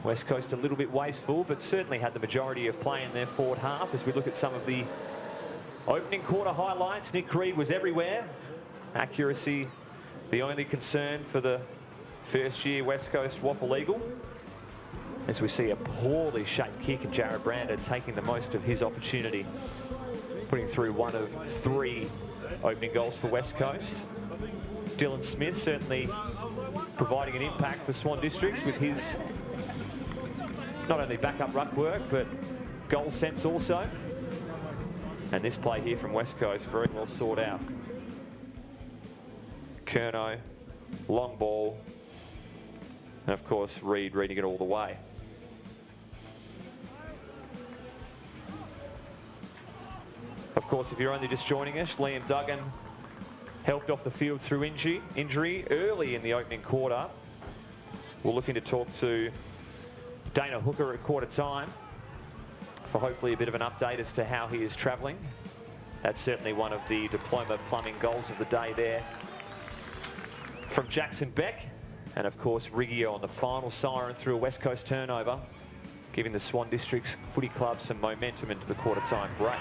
[SPEAKER 1] West Coast a little bit wasteful, but certainly had the majority of play in their forward half. As we look at some of the opening quarter highlights, Nick Reid was everywhere. Accuracy, the only concern for the first-year West Coast Waffle Eagle. As we see a poorly shaped kick and Jared Brander taking the most of his opportunity, putting through one of 3 opening goals for West Coast. Dylan Smith certainly providing an impact for Swan Districts with his not only backup ruck work but goal sense also. And this play here from West Coast very well sorted out. Curnow, long ball, and of course Reid reading it all the way. Of course, if you're only just joining us, Liam Duggan helped off the field through injury early in the opening quarter. We're looking to talk to Dana Hooker at quarter time for hopefully a bit of an update as to how he is travelling. That's certainly one of the Diploma Plumbing goals of the day there from Jackson Beck. And of course, Riggio on the final siren through a West Coast turnover, giving the Swan Districts Footy Club some momentum into the quarter time break.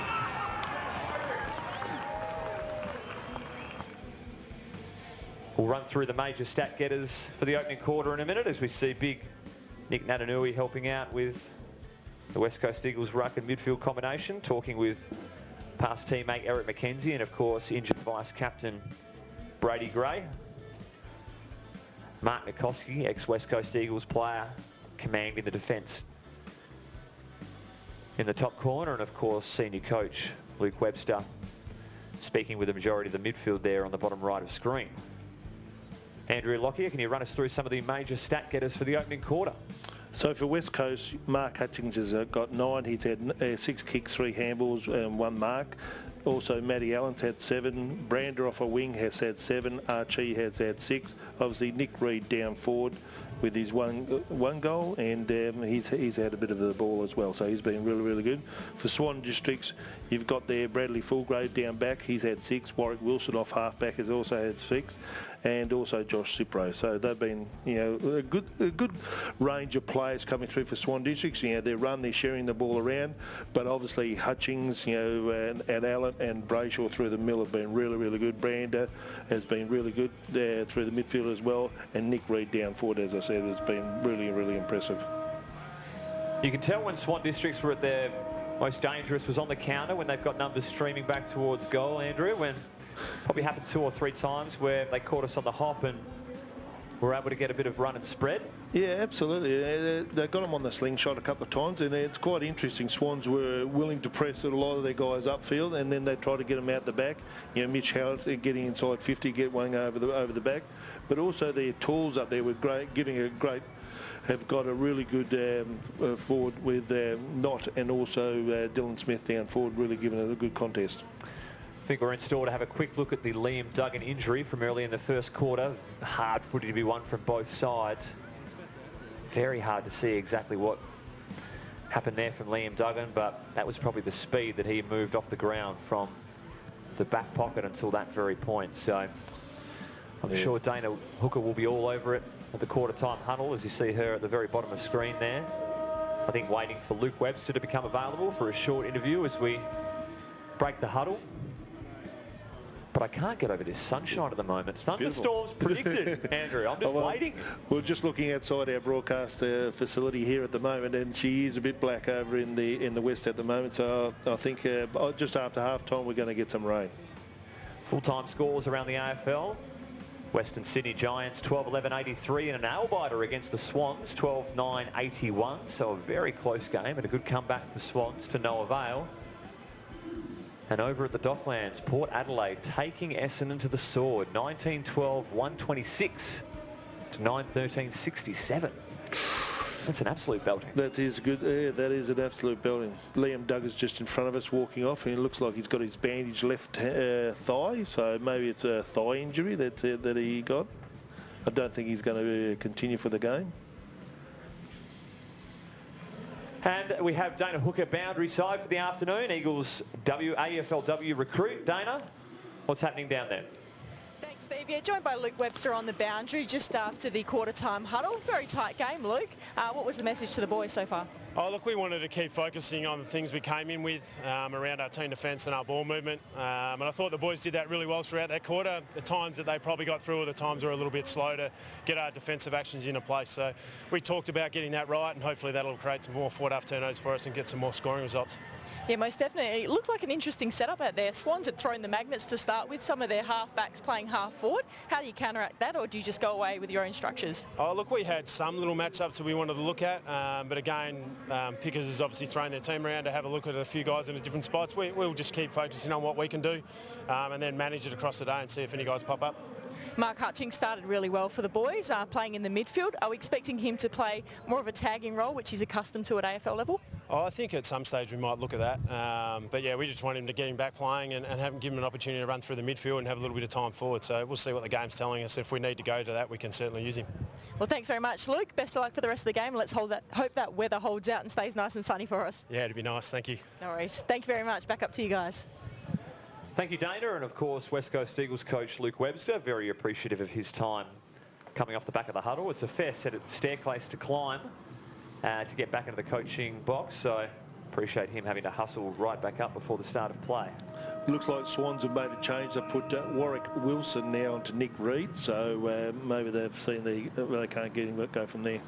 [SPEAKER 1] We'll run through the major stat getters for the opening quarter in a minute as we see big Nick Natanui helping out with the West Coast Eagles ruck and midfield combination, talking with past teammate Eric McKenzie and of course injured vice-captain Brady Gray. Mark Nikoski, ex-West Coast Eagles player, commanding the defence in the top corner, and of course senior coach Luke Webster speaking with the majority of the midfield there on the bottom right of screen. Andrew Lockyer, can you run us through some of the major stat getters for the opening quarter?
[SPEAKER 2] So for West Coast, Mark Hutchings has got 9. He's had 6 kicks, 3 handballs, 1 mark. Also, Matty Allen's had 7. Brander off a wing has had 7. Archie has had 6. Obviously, Nick Reid down forward with his one goal, and he's had a bit of the ball as well. So he's been really good. For Swan Districts, you've got there Bradley Fulgrave down back. He's had 6. Warwick Wilson off half-back has also had 6. And also Josh Cipro. So they've been, a good range of players coming through for Swan Districts. They run, they're sharing the ball around, but obviously Hutchings, and Allen and Brayshaw through the middle have been really good. Brander has been really good through the midfield as well, and Nick Reid down forward, as I said, has been really impressive.
[SPEAKER 1] You can tell when Swan Districts were at their most dangerous was on the counter when they've got numbers streaming back towards goal, Andrew, when probably happened 2 or 3 times where they caught us on the hop and were able to get a bit of run and spread.
[SPEAKER 2] Yeah, absolutely. They got them on the slingshot a couple of times, and it's quite interesting. Swans were willing to press a lot of their guys upfield, and then they try to get them out the back. Mitch Howard getting inside 50, get one over the back. But also their tools up there were great, have got a really good forward with Knott and also Dylan Smith down forward, really giving it a good contest.
[SPEAKER 1] I think we're in store to have a quick look at the Liam Duggan injury from early in the first quarter. Hard footy to be won from both sides. Very hard to see exactly what happened there from Liam Duggan, but that was probably the speed that he moved off the ground from the back pocket until that very point. So I'm sure Dana Hooker will be all over it at the quarter time huddle, as you see her at the very bottom of screen there. I think waiting for Luke Webster to become available for a short interview as we break the huddle. But I can't get over this sunshine at the moment. Thunderstorms predicted, Andrew. I'm just waiting.
[SPEAKER 2] We're just looking outside our broadcast facility here at the moment, and she is a bit black over in the west at the moment. So I think just after half-time we're going to get some rain.
[SPEAKER 1] Full-time scores around the AFL. Western Sydney Giants 12-11-83 and an nail-biter against the Swans 12-9-81. So a very close game and a good comeback for Swans to no avail. And over at the Docklands, Port Adelaide taking Essendon to the sword, 19-12-126 to 9-13-67. That's an absolute belting.
[SPEAKER 2] That is good. Yeah, that is an absolute belting. Liam Duggar's just in front of us walking off, and it looks like he's got his bandaged left thigh, so maybe it's a thigh injury that he got. I don't think he's going to continue for the game.
[SPEAKER 1] And we have Dana Hooker boundary side for the afternoon. Eagles AFLW recruit. Dana, what's happening down there?
[SPEAKER 3] Thanks, Steve. Yeah, joined by Luke Webster on the boundary just after the quarter-time huddle. Very tight game, Luke. What was the message to the boys so far?
[SPEAKER 4] Oh, look, we wanted to keep focusing on the things we came in with around our team defence and our ball movement. And I thought the boys did that really well throughout that quarter. The times that they probably got through, or the times were a little bit slow to get our defensive actions into place. So we talked about getting that right, and hopefully that'll create some more forward-half turnovers for us and get some more scoring results.
[SPEAKER 3] Yeah, most definitely. It looked like an interesting setup out there. Swans had thrown the magnets to start with, some of their half-backs playing half-forward. How do you counteract that, or do you just go away with your own structures?
[SPEAKER 4] Oh, look, we had some little matchups that we wanted to look at, but again, Pickers has obviously thrown their team around to have a look at a few guys in different spots. We'll just keep focusing on what we can do and then manage it across the day and see if any guys pop up.
[SPEAKER 3] Mark Hutchings started really well for the boys, playing in the midfield. Are we expecting him to play more of a tagging role, which he's accustomed to at AFL level?
[SPEAKER 4] Oh, I think at some stage we might look at that. But yeah, we just want him to get him back playing and give him an opportunity to run through the midfield and have a little bit of time forward. So we'll see what the game's telling us. If we need to go to that, we can certainly use him.
[SPEAKER 3] Well, thanks very much, Luke. Best of luck for the rest of the game. Let's hope that weather holds out and stays nice and sunny for us.
[SPEAKER 4] Yeah, it'd be nice. Thank you.
[SPEAKER 3] No worries. Thank you very much. Back up to you guys.
[SPEAKER 1] Thank you, Dana, and of course West Coast Eagles coach Luke Webster, very appreciative of his time coming off the back of the huddle. It's a fair set of staircase to climb to get back into the coaching box, so appreciate him having to hustle right back up before the start of play.
[SPEAKER 2] Looks like Swans have made a change. They've put Warwick Wilson now onto Nick Reed, so maybe they've seen they can't get him, but go from there.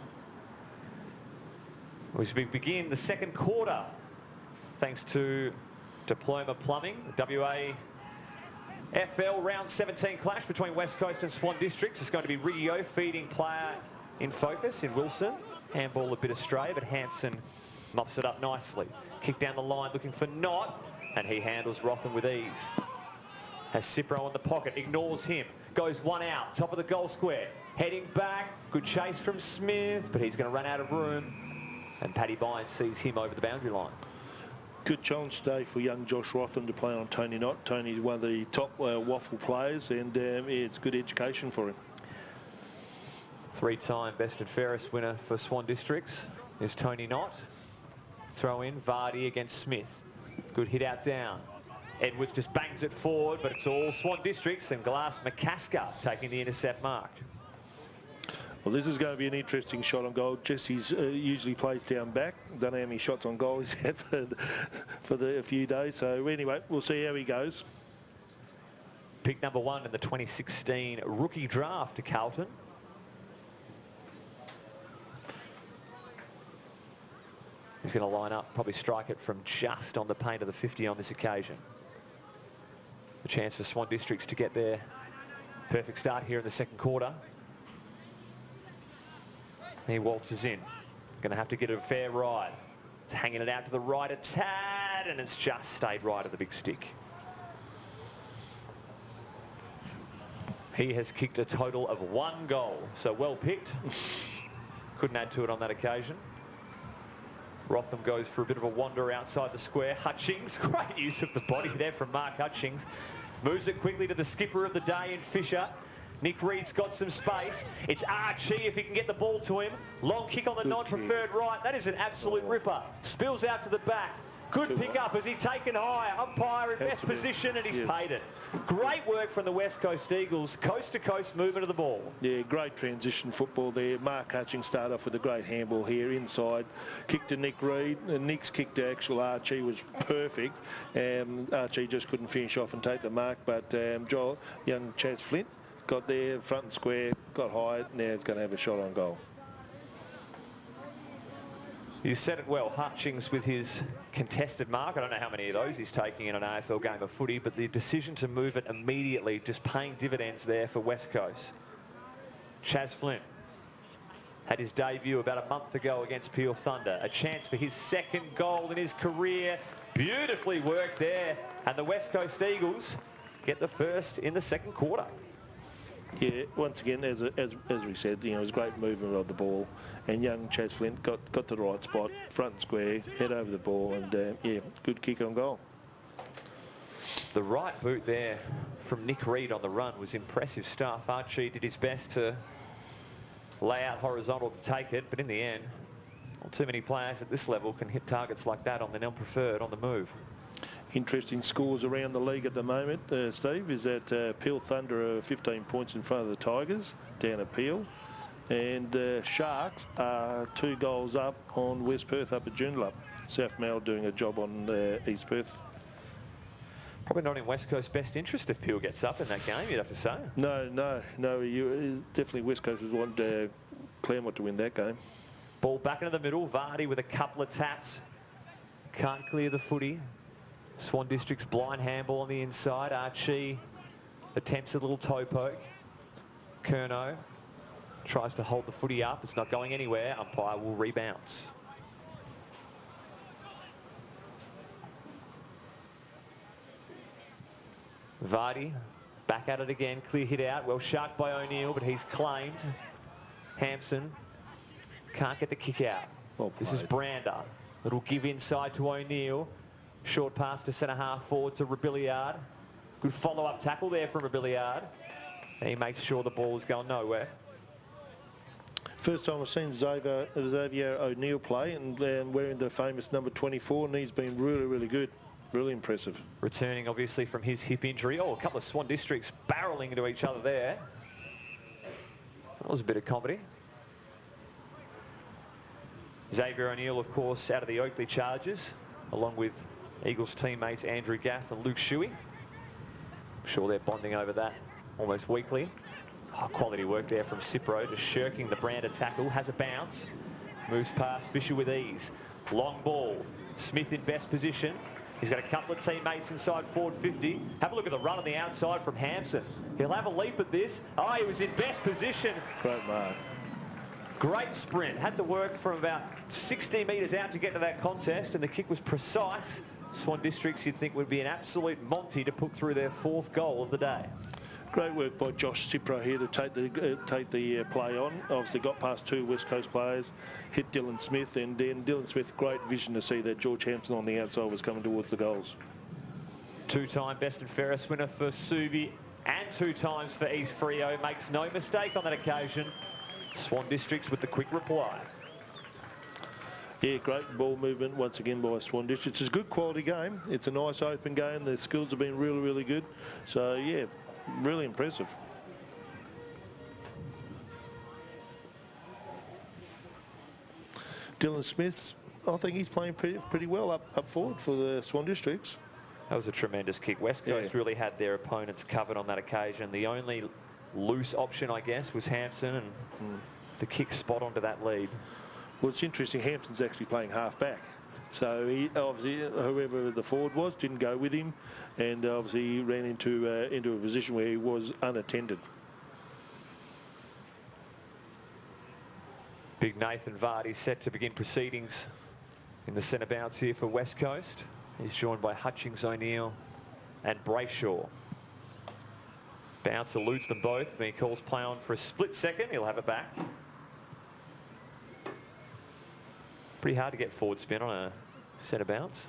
[SPEAKER 1] As we begin the second quarter, thanks to Diploma Plumbing, the WAFL round 17 clash between West Coast and Swan Districts. It's going to be Rio feeding player in focus in Wilson. Handball a bit astray, but Hansen mops it up nicely. Kick down the line looking for Knott, and he handles Rotham with ease. Has Cipro in the pocket, ignores him, goes one out, top of the goal square, heading back, good chase from Smith, but he's going to run out of room, and Paddy Bynes sees him over the boundary line.
[SPEAKER 2] Good challenge today for young Josh Rotham to play on Tony Knott. Tony's one of the top waffle players, and it's good education for him.
[SPEAKER 1] Three-time best and fairest winner for Swan Districts is Tony Knott. Throw in, Vardy against Smith. Good hit out down. Edwards just bangs it forward, but it's all Swan Districts, and Glass McCasker taking the intercept mark.
[SPEAKER 2] Well, this is going to be an interesting shot on goal. Jesse's usually plays down back. Don't know how many shots on goal he's had for a few days. So anyway, we'll see how he goes.
[SPEAKER 1] Pick number 1 in the 2016 rookie draft to Carlton. He's going to line up, probably strike it from just on the paint of the 50 on this occasion. A chance for Swan Districts to get their perfect start here in the second quarter. He waltzes in. Going to have to get a fair ride. It's hanging it out to the right a tad, and it's just stayed right at the big stick. He has kicked a total of 1 goal, so well picked. Couldn't add to it on that occasion. Rotham goes for a bit of a wander outside the square. Hutchings, great use of the body there from Mark Hutchings. Moves it quickly to the skipper of the day in Fisher. Nick Reed's got some space. It's Archie if he can get the ball to him. Long kick on the non-preferred right. That is an absolute ripper. Spills out to the back. Good pick up. Has he taken high? Umpire in best position, and he's paid it. Great work from the West Coast Eagles. Coast-to-coast movement of the ball.
[SPEAKER 2] Yeah, great transition football there. Mark Hutchings started off with a great handball here inside. Kick to Nick Reid. Nick's kick to actual Archie was perfect. Archie just couldn't finish off and take the mark, but young Chaz Flint got there, front and square, got high. Now he's going to have a shot on goal.
[SPEAKER 1] You said it well, Hutchings with his contested mark. I don't know how many of those he's taking in an AFL game of footy, but the decision to move it immediately, just paying dividends there for West Coast. Chaz Flint had his debut about a month ago against Peel Thunder. A chance for his second goal in his career. Beautifully worked there. And the West Coast Eagles get the first in the second quarter.
[SPEAKER 2] Yeah, once again, as we said, it was great movement of the ball, and young Chaz Flint got to the right spot, front and square, head over the ball, and good kick on goal.
[SPEAKER 1] The right boot there from Nick Reid on the run was impressive stuff. Archie did his best to lay out horizontal to take it, but in the end, not too many players at this level can hit targets like that on the non-preferred on the move.
[SPEAKER 2] Interesting scores around the league at the moment, Steve, is that Peel Thunder are 15 points in front of the Tigers down at Peel, and Sharks are 2 goals up on West Perth up at Joondalup. South Mal doing a job on East Perth.
[SPEAKER 1] Probably not in West Coast's best interest if Peel gets up in that game, you'd have to say.
[SPEAKER 2] No. Definitely West Coast would want Claremont to win that game.
[SPEAKER 1] Ball back into the middle. Vardy with a couple of taps. Can't clear the footy. Swan District's blind handball on the inside. Archie attempts a little toe poke. Curnow tries to hold the footy up. It's not going anywhere. Umpire will rebounce. Vardy back at it again. Clear hit out. Well sharked by O'Neill, but he's claimed. Hampson can't get the kick out.
[SPEAKER 2] Well
[SPEAKER 1] this is Brander. Little give inside to O'Neill. Short pass to centre half forward to Rebillard. Good follow-up tackle there from Rebillard. And he makes sure the ball is going nowhere.
[SPEAKER 2] First time I've seen Xavier O'Neill play, and wearing the famous number 24, and he's been really, really good. Really impressive.
[SPEAKER 1] Returning obviously from his hip injury. Oh, a couple of Swan Districts barrelling into each other there. That was a bit of comedy. Xavier O'Neill, of course, out of the Oakley Chargers, along with Eagles teammates Andrew Gaff and Luke Shuey. I'm sure they're bonding over that almost weekly. Oh, quality work there from Cipro, just shirking the Brander tackle. Has a bounce. Moves past Fisher with ease. Long ball. Smith in best position. He's got a couple of teammates inside forward 50. Have a look at the run on the outside from Hampson. He'll have a leap at this. Oh, he was in best position.
[SPEAKER 2] Great mark.
[SPEAKER 1] Great sprint. Had to work from about 60 metres out to get to that contest, and the kick was precise. Swan Districts, you'd think, would be an absolute Monty to put through their 4th goal of the day.
[SPEAKER 2] Great work by Josh Cipro here to take the play on. Obviously got past 2 West Coast players, hit Dylan Smith, and then Dylan Smith, great vision to see that George Hampson on the outside was coming towards the goals.
[SPEAKER 1] 2-time best and fairest winner for Subi and 2 times for East Freo. Makes no mistake on that occasion. Swan Districts with the quick reply.
[SPEAKER 2] Yeah, great ball movement once again by Swan Districts. It's a good quality game. It's a nice open game. The skills have been really, really good. So, yeah, really impressive. Dylan Smith, I think he's playing pretty well up forward for the Swan Districts.
[SPEAKER 1] That was a tremendous kick. West Coast really had their opponents covered on that occasion. The only loose option, I guess, was Hampson, and the kick spot onto that lead.
[SPEAKER 2] Well, it's interesting. Hampton's actually playing half-back. So he, obviously, whoever the forward was didn't go with him, and obviously he ran into a position where he was unattended.
[SPEAKER 1] Big Nathan Vardy set to begin proceedings in the centre bounce here for West Coast. He's joined by Hutchings, O'Neill and Brayshaw. Bounce eludes them both, but he calls play on for a split second. He'll have it back. Pretty hard to get forward spin on a centre bounce.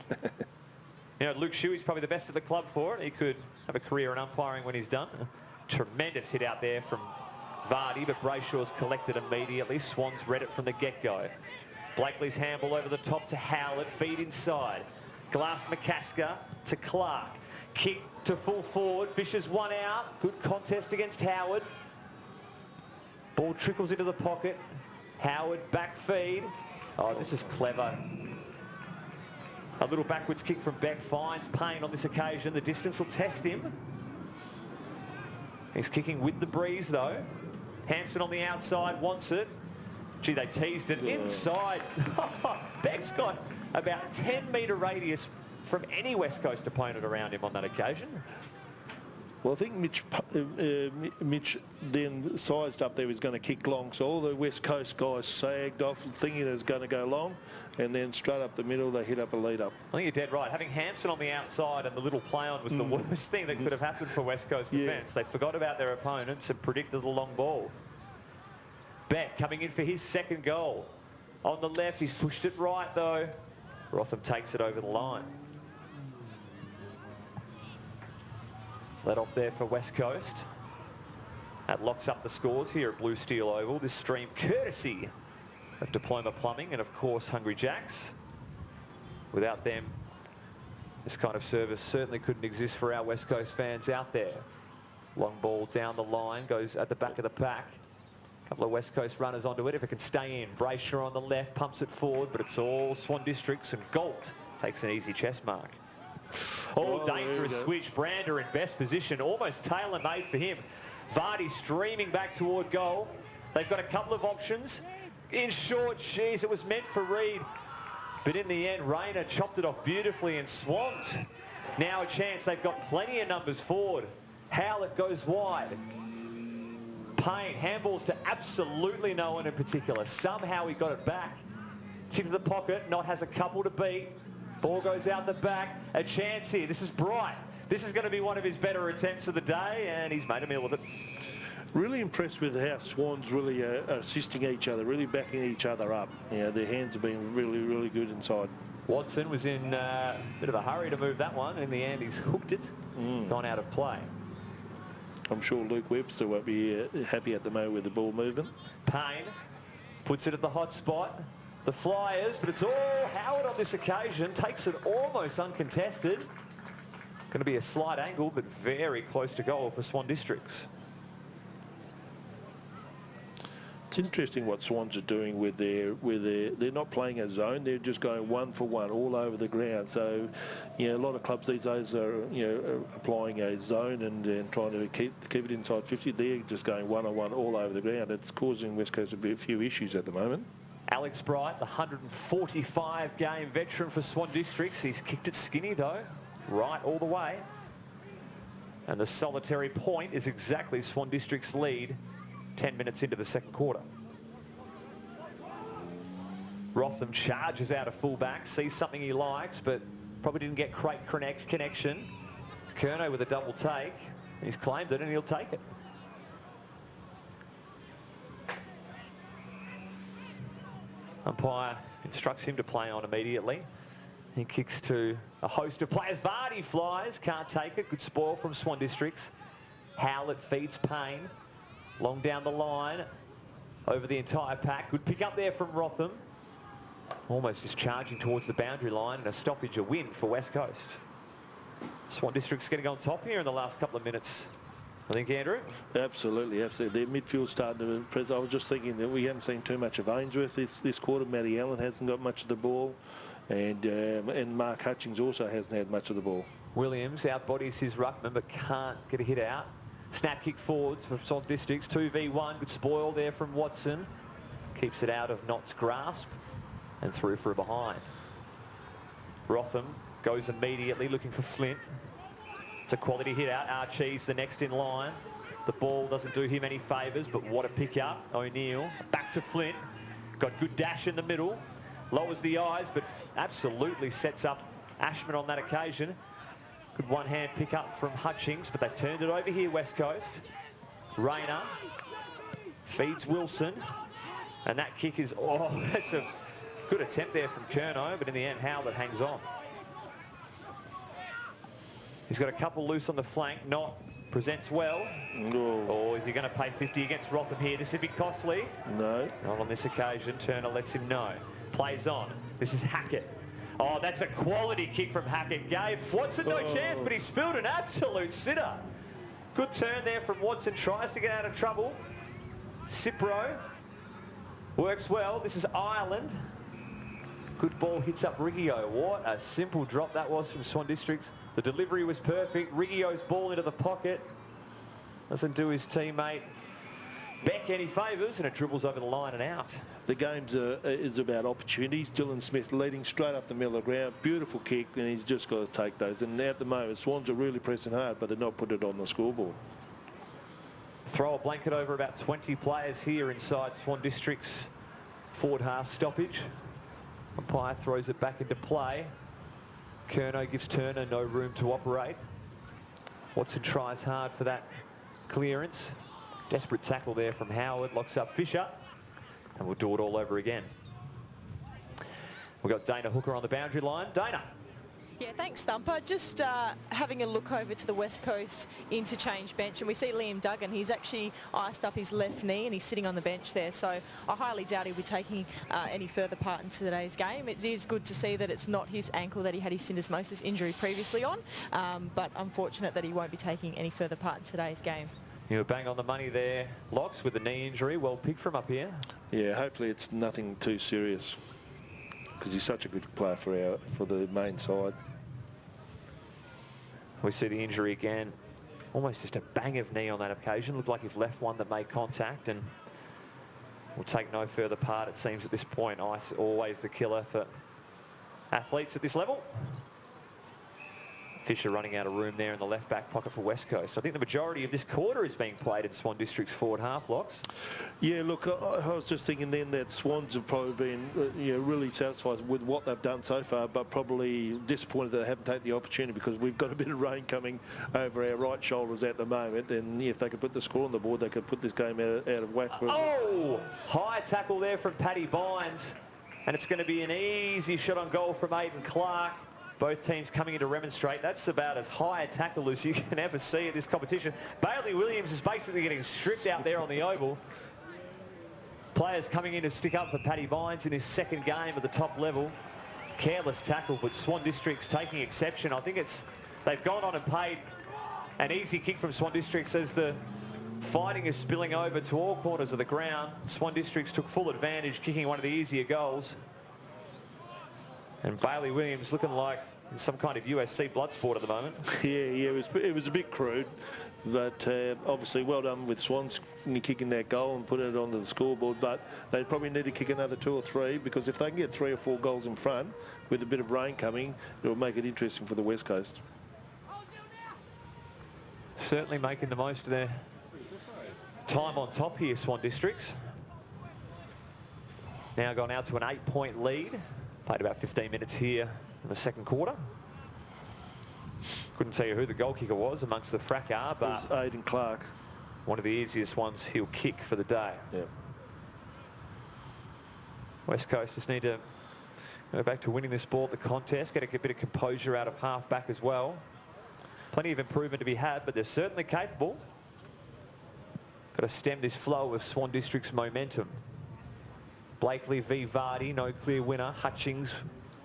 [SPEAKER 1] You know, Luke Shuey's probably the best at the club for it. He could have a career in umpiring when he's done. A tremendous hit out there from Vardy, but Brayshaw's collected immediately. Swans read it from the get-go. Blakely's handball over the top to Howlett. Feed inside. Glass McCasker to Clark. Kick to full forward. Fisher's one out. Good contest against Howard. Ball trickles into the pocket. Howard back feed. Oh, this is clever. A little backwards kick from Beck finds Payne on this occasion. The distance will test him. He's kicking with the breeze though. Hampson on the outside wants it. Gee, they teased it inside. Beck's got about 10-metre radius from any West Coast opponent around him on that occasion.
[SPEAKER 2] Well, I think Mitch then sized up there he was going to kick long, so all the West Coast guys sagged off thinking it was going to go long, and then straight up the middle they hit up a lead up.
[SPEAKER 1] I think you're dead right. Having Hampson on the outside and the little play on was the worst thing that could have happened for West Coast defence. They forgot about their opponents and predicted the long ball. Beck coming in for his second goal. On the left, he's pushed it right though. Rotham takes it over the line. Let off there for West Coast. That locks up the scores here at Blue Steel Oval. This stream courtesy of Diploma Plumbing and of course Hungry Jacks. Without them, this kind of service certainly couldn't exist for our West Coast fans out there. Long ball down the line, goes at the back of the pack. A couple of West Coast runners onto it if it can stay in. Brayshaw on the left, pumps it forward, but it's all Swan Districts, and Galt takes an easy chest mark. Oh, dangerous switch. Brander in best position, almost tailor-made for him. Vardy streaming back toward goal. They've got a couple of options. In short, geez, it was meant for Reid. But in the end, Rayner chopped it off beautifully, and Swans now a chance. They've got plenty of numbers forward. Howlett goes wide. Payne handballs to absolutely no one in particular. Somehow he got it back. Into the pocket, Knott has a couple to beat. Ball goes out the back. A chance here. This is Bright. This is going to be one of his better attempts of the day, and he's made a meal of it.
[SPEAKER 2] Really impressed with how Swans really are assisting each other, really backing each other up. You know, their hands have been really, really good inside.
[SPEAKER 1] Watson was in a bit of a hurry to move that one. In the end, he's hooked it, gone out of play.
[SPEAKER 2] I'm sure Luke Webster won't be happy at the moment with the ball movement.
[SPEAKER 1] Payne puts it at the hot spot. The Flyers, but it's all Howard on this occasion. Takes it almost uncontested. Going to be a slight angle, but very close to goal for Swan Districts.
[SPEAKER 2] It's interesting what Swans are doing with their they're not playing a zone, they're just going one for one all over the ground. So, you know, a lot of clubs these days are, you know, applying a zone and trying to keep it inside 50. They're just going one-on-one all over the ground. It's causing West Coast a few issues at the moment.
[SPEAKER 1] Alex Bright, the 145-game veteran for Swan Districts. He's kicked it skinny though, right all the way. And the solitary point is exactly Swan Districts' lead 10 minutes into the second quarter. Rotham charges out of fullback, sees something he likes, but probably didn't get great connection. Curnow with a double take. He's claimed it and he'll take it. Umpire instructs him to play on immediately. He kicks to a host of players. Vardy flies, can't take it. Good spoil from Swan Districts. Howlett feeds Payne. Long down the line, over the entire pack. Good pick up there from Rotham. Almost just charging towards the boundary line, and a stoppage, a win for West Coast. Swan District's getting on top here in the last couple of minutes. I think, Andrew?
[SPEAKER 2] Absolutely, absolutely. Their midfield's starting to impress. I was just thinking that we haven't seen too much of Ainsworth this quarter. Matty Allen hasn't got much of the ball, and Mark Hutchings also hasn't had much of the ball.
[SPEAKER 1] Williams outbodies his ruckman, but can't get a hit out. Snap kick forwards for Swan Districts, 2v1. Good spoil there from Watson. Keeps it out of Knott's grasp and through for a behind. Rotham goes immediately looking for Flint. It's a quality hit out. Archie's the next in line. The ball doesn't do him any favours, but what a pick up. O'Neill back to Flint. Got good dash in the middle. Lowers the eyes, but absolutely sets up Ashman on that occasion. Good one-hand pick up from Hutchings, but they've turned it over here, West Coast. Rayner feeds Wilson, and that kick is, oh, that's a good attempt there from Curnow, but in the end, Howlett hangs on. He's got a couple loose on the flank. Knott presents well. Or is he going to pay 50 against Rotham here? This would be costly.
[SPEAKER 2] No.
[SPEAKER 1] Not on this occasion. Turner lets him know. Plays on. This is Hackett. Oh, that's a quality kick from Hackett. Gave Watson no chance, but he spilled an absolute sitter. Good turn there from Watson. Tries to get out of trouble. Cipro works well. This is Ireland. Good ball hits up Riggio. What a simple drop that was from Swan Districts. The delivery was perfect. Riggio's ball into the pocket. Doesn't do his teammate Beck any favours, and it dribbles over the line and out.
[SPEAKER 2] The game is about opportunities. Dylan Smith leading straight up the middle of the ground. Beautiful kick, and he's just got to take those. And at the moment, Swans are really pressing hard, but they're not putting it on the scoreboard.
[SPEAKER 1] Throw a blanket over about 20 players here inside Swan Districts' forward half stoppage. Umpire throws it back into play. Curnow gives Turner no room to operate. Watson tries hard for that clearance. Desperate tackle there from Howard. Locks up Fisher. And we'll do it all over again. We've got Dana Hooker on the boundary line. Dana.
[SPEAKER 3] Yeah, thanks, Thumper. Just having a look over to the West Coast interchange bench, and we see Liam Duggan. He's actually iced up his left knee and he's sitting on the bench there, so I highly doubt he'll be taking any further part in today's game. It is good to see that it's not his ankle that he had his syndesmosis injury previously on, but unfortunate that he won't be taking any further part in today's game.
[SPEAKER 1] You were bang on the money there, Locks, with the knee injury. Well picked from up here.
[SPEAKER 2] Yeah, hopefully it's nothing too serious, because he's such a good player for the main side.
[SPEAKER 1] We see the injury again. Almost just a bang of knee on that occasion. Looked like he'd left one that made contact and will take no further part, it seems, at this point. Ice always the killer for athletes at this level. Fisher running out of room there in the left back pocket for West Coast. I think the majority of this quarter is being played in Swan District's forward half, Locks.
[SPEAKER 2] Yeah, look, I was just thinking then that Swans have probably been really satisfied with what they've done so far, but probably disappointed that they haven't taken the opportunity, because we've got a bit of rain coming over our right shoulders at the moment, and if they could put the score on the board, they could put this game out of whack.
[SPEAKER 1] Oh, high tackle there from Paddy Bynes, and it's going to be an easy shot on goal from Aidan Clark. Both teams coming in to remonstrate. That's about as high a tackle as you can ever see at this competition. Bailey Williams is basically getting stripped out there on the oval. Players coming in to stick up for Paddy Bynes in his second game at the top level. Careless tackle, but Swan Districts taking exception. I think they've gone on and paid an easy kick from Swan Districts as the fighting is spilling over to all corners of the ground. Swan Districts took full advantage, kicking one of the easier goals. And Bailey Williams looking like some kind of USC blood sport at the moment.
[SPEAKER 2] Yeah, it was a bit crude, but obviously well done with Swans kicking that goal and putting it onto the scoreboard, but they probably need to kick another 2 or 3, because if they can get 3 or 4 goals in front with a bit of rain coming, it will make it interesting for the West Coast.
[SPEAKER 1] Certainly making the most of their time on top here, Swan Districts. Now gone out to an 8-point lead. Played about 15 minutes here in the second quarter. Couldn't tell you who the goal kicker was amongst the fracas, but
[SPEAKER 2] it was Aidan Clark.
[SPEAKER 1] One of the easiest ones he'll kick for the day.
[SPEAKER 2] Yeah.
[SPEAKER 1] West Coast just need to go back to winning this ball at the contest, get a bit of composure out of half-back as well. Plenty of improvement to be had, but they're certainly capable. Got to stem this flow of Swan District's momentum. Blakely v Vardy, no clear winner. Hutchings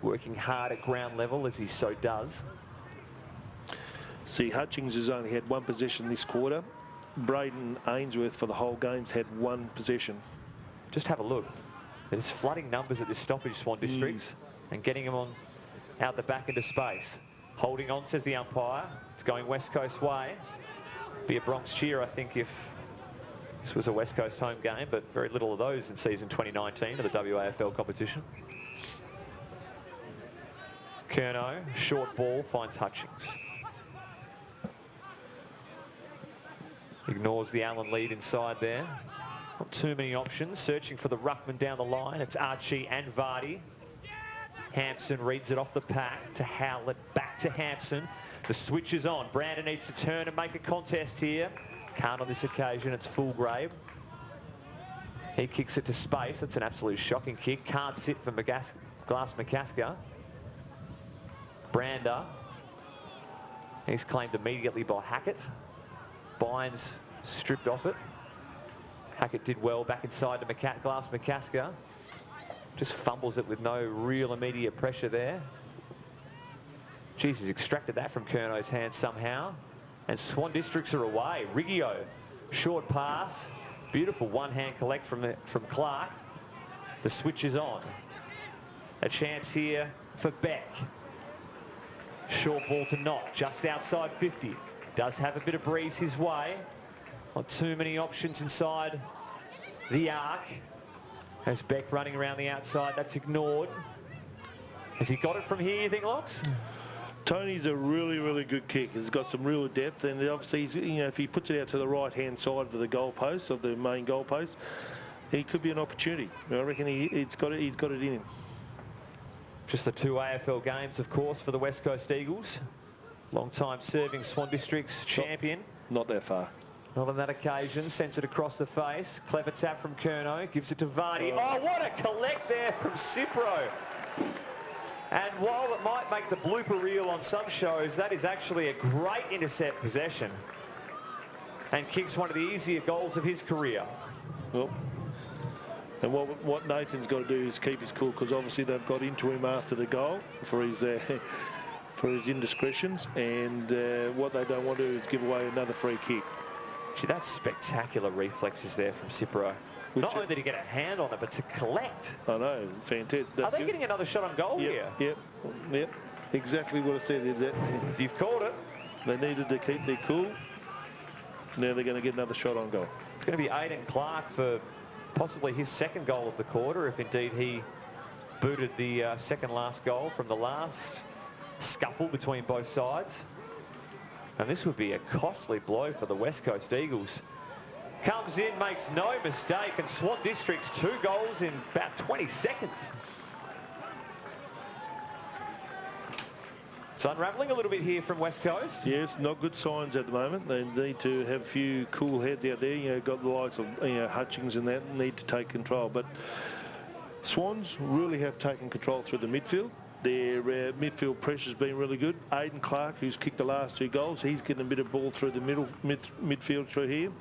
[SPEAKER 1] working hard at ground level, as he so does.
[SPEAKER 2] See, Hutchings has only had 1 possession this quarter. Braden Ainsworth for the whole game's had 1 possession.
[SPEAKER 1] Just have a look. There's flooding numbers at this stoppage, Swan Districts, and getting them on out the back into space. Holding on, says the umpire. It's going West Coast way. Be a Bronx cheer, I think, if this was a West Coast home game, but very little of those in season 2019 of the WAFL competition. Curnow, short ball, finds Hutchings. Ignores the Allen lead inside there. Not too many options. Searching for the ruckman down the line. It's Archie and Vardy. Hampson reads it off the pack to Howlett. Back to Hampson. The switch is on. Brandon needs to turn and make a contest here. Can't on this occasion. It's Fulgrave. He kicks it to space. It's an absolute shocking kick. Can't sit for Glass McCasker. Brander. He's claimed immediately by Hackett. Bynes stripped off it. Hackett did well back inside to Glass McCasker. Just fumbles it with no real immediate pressure there. Jeez, he's extracted that from Curno's hand somehow. And Swan Districts are away. Riggio, short pass. Beautiful one-hand collect from Clark. The switch is on. A chance here for Beck. Short ball to Knott, just outside 50. Does have a bit of breeze his way. Not too many options inside the arc. As Beck running around the outside, that's ignored. Has he got it from here, you think, Locks?
[SPEAKER 2] Tony's a really, really good kick. He's got some real depth, and obviously, if he puts it out to the right-hand side of the goalpost, of the main goalpost, he could be an opportunity. I reckon he's got it in him.
[SPEAKER 1] Just the 2 AFL games, of course, for the West Coast Eagles. Long-time serving Swan Districts champion.
[SPEAKER 2] Not that far.
[SPEAKER 1] Not on that occasion. Sends it across the face. Clever tap from Curnow. Gives it to Vardy. Oh, what a collect there from Cipro. And while it might make the blooper reel on some shows, that is actually a great intercept possession. And kicks one of the easier goals of his career.
[SPEAKER 2] Well, and what Nathan's got to do is keep his cool, because obviously they've got into him after the goal for his indiscretions, and what they don't want to do is give away another free kick.
[SPEAKER 1] Gee, that's spectacular reflexes there from Cipro. Not only did he get a hand on it, but to collect.
[SPEAKER 2] I know, fantastic.
[SPEAKER 1] Are they getting another shot on goal here?
[SPEAKER 2] Yep. Exactly what I said.
[SPEAKER 1] You've called it.
[SPEAKER 2] They needed to keep their cool. Now they're going to get another shot on goal.
[SPEAKER 1] It's going to be Aidan Clark for possibly his second goal of the quarter, if indeed he booted the second last goal from the last scuffle between both sides. And this would be a costly blow for the West Coast Eagles. Comes in, makes no mistake, and Swan Districts 2 goals in about 20 seconds. It's unravelling a little bit here from West Coast.
[SPEAKER 2] Yes, not good signs at the moment. They need to have a few cool heads out there. Got the likes of Hutchings and that need to take control. But Swans really have taken control through the midfield. Their midfield pressure's been really good. Aidan Clark, who's kicked the last 2 goals, he's getting a bit of ball through the midfield through here.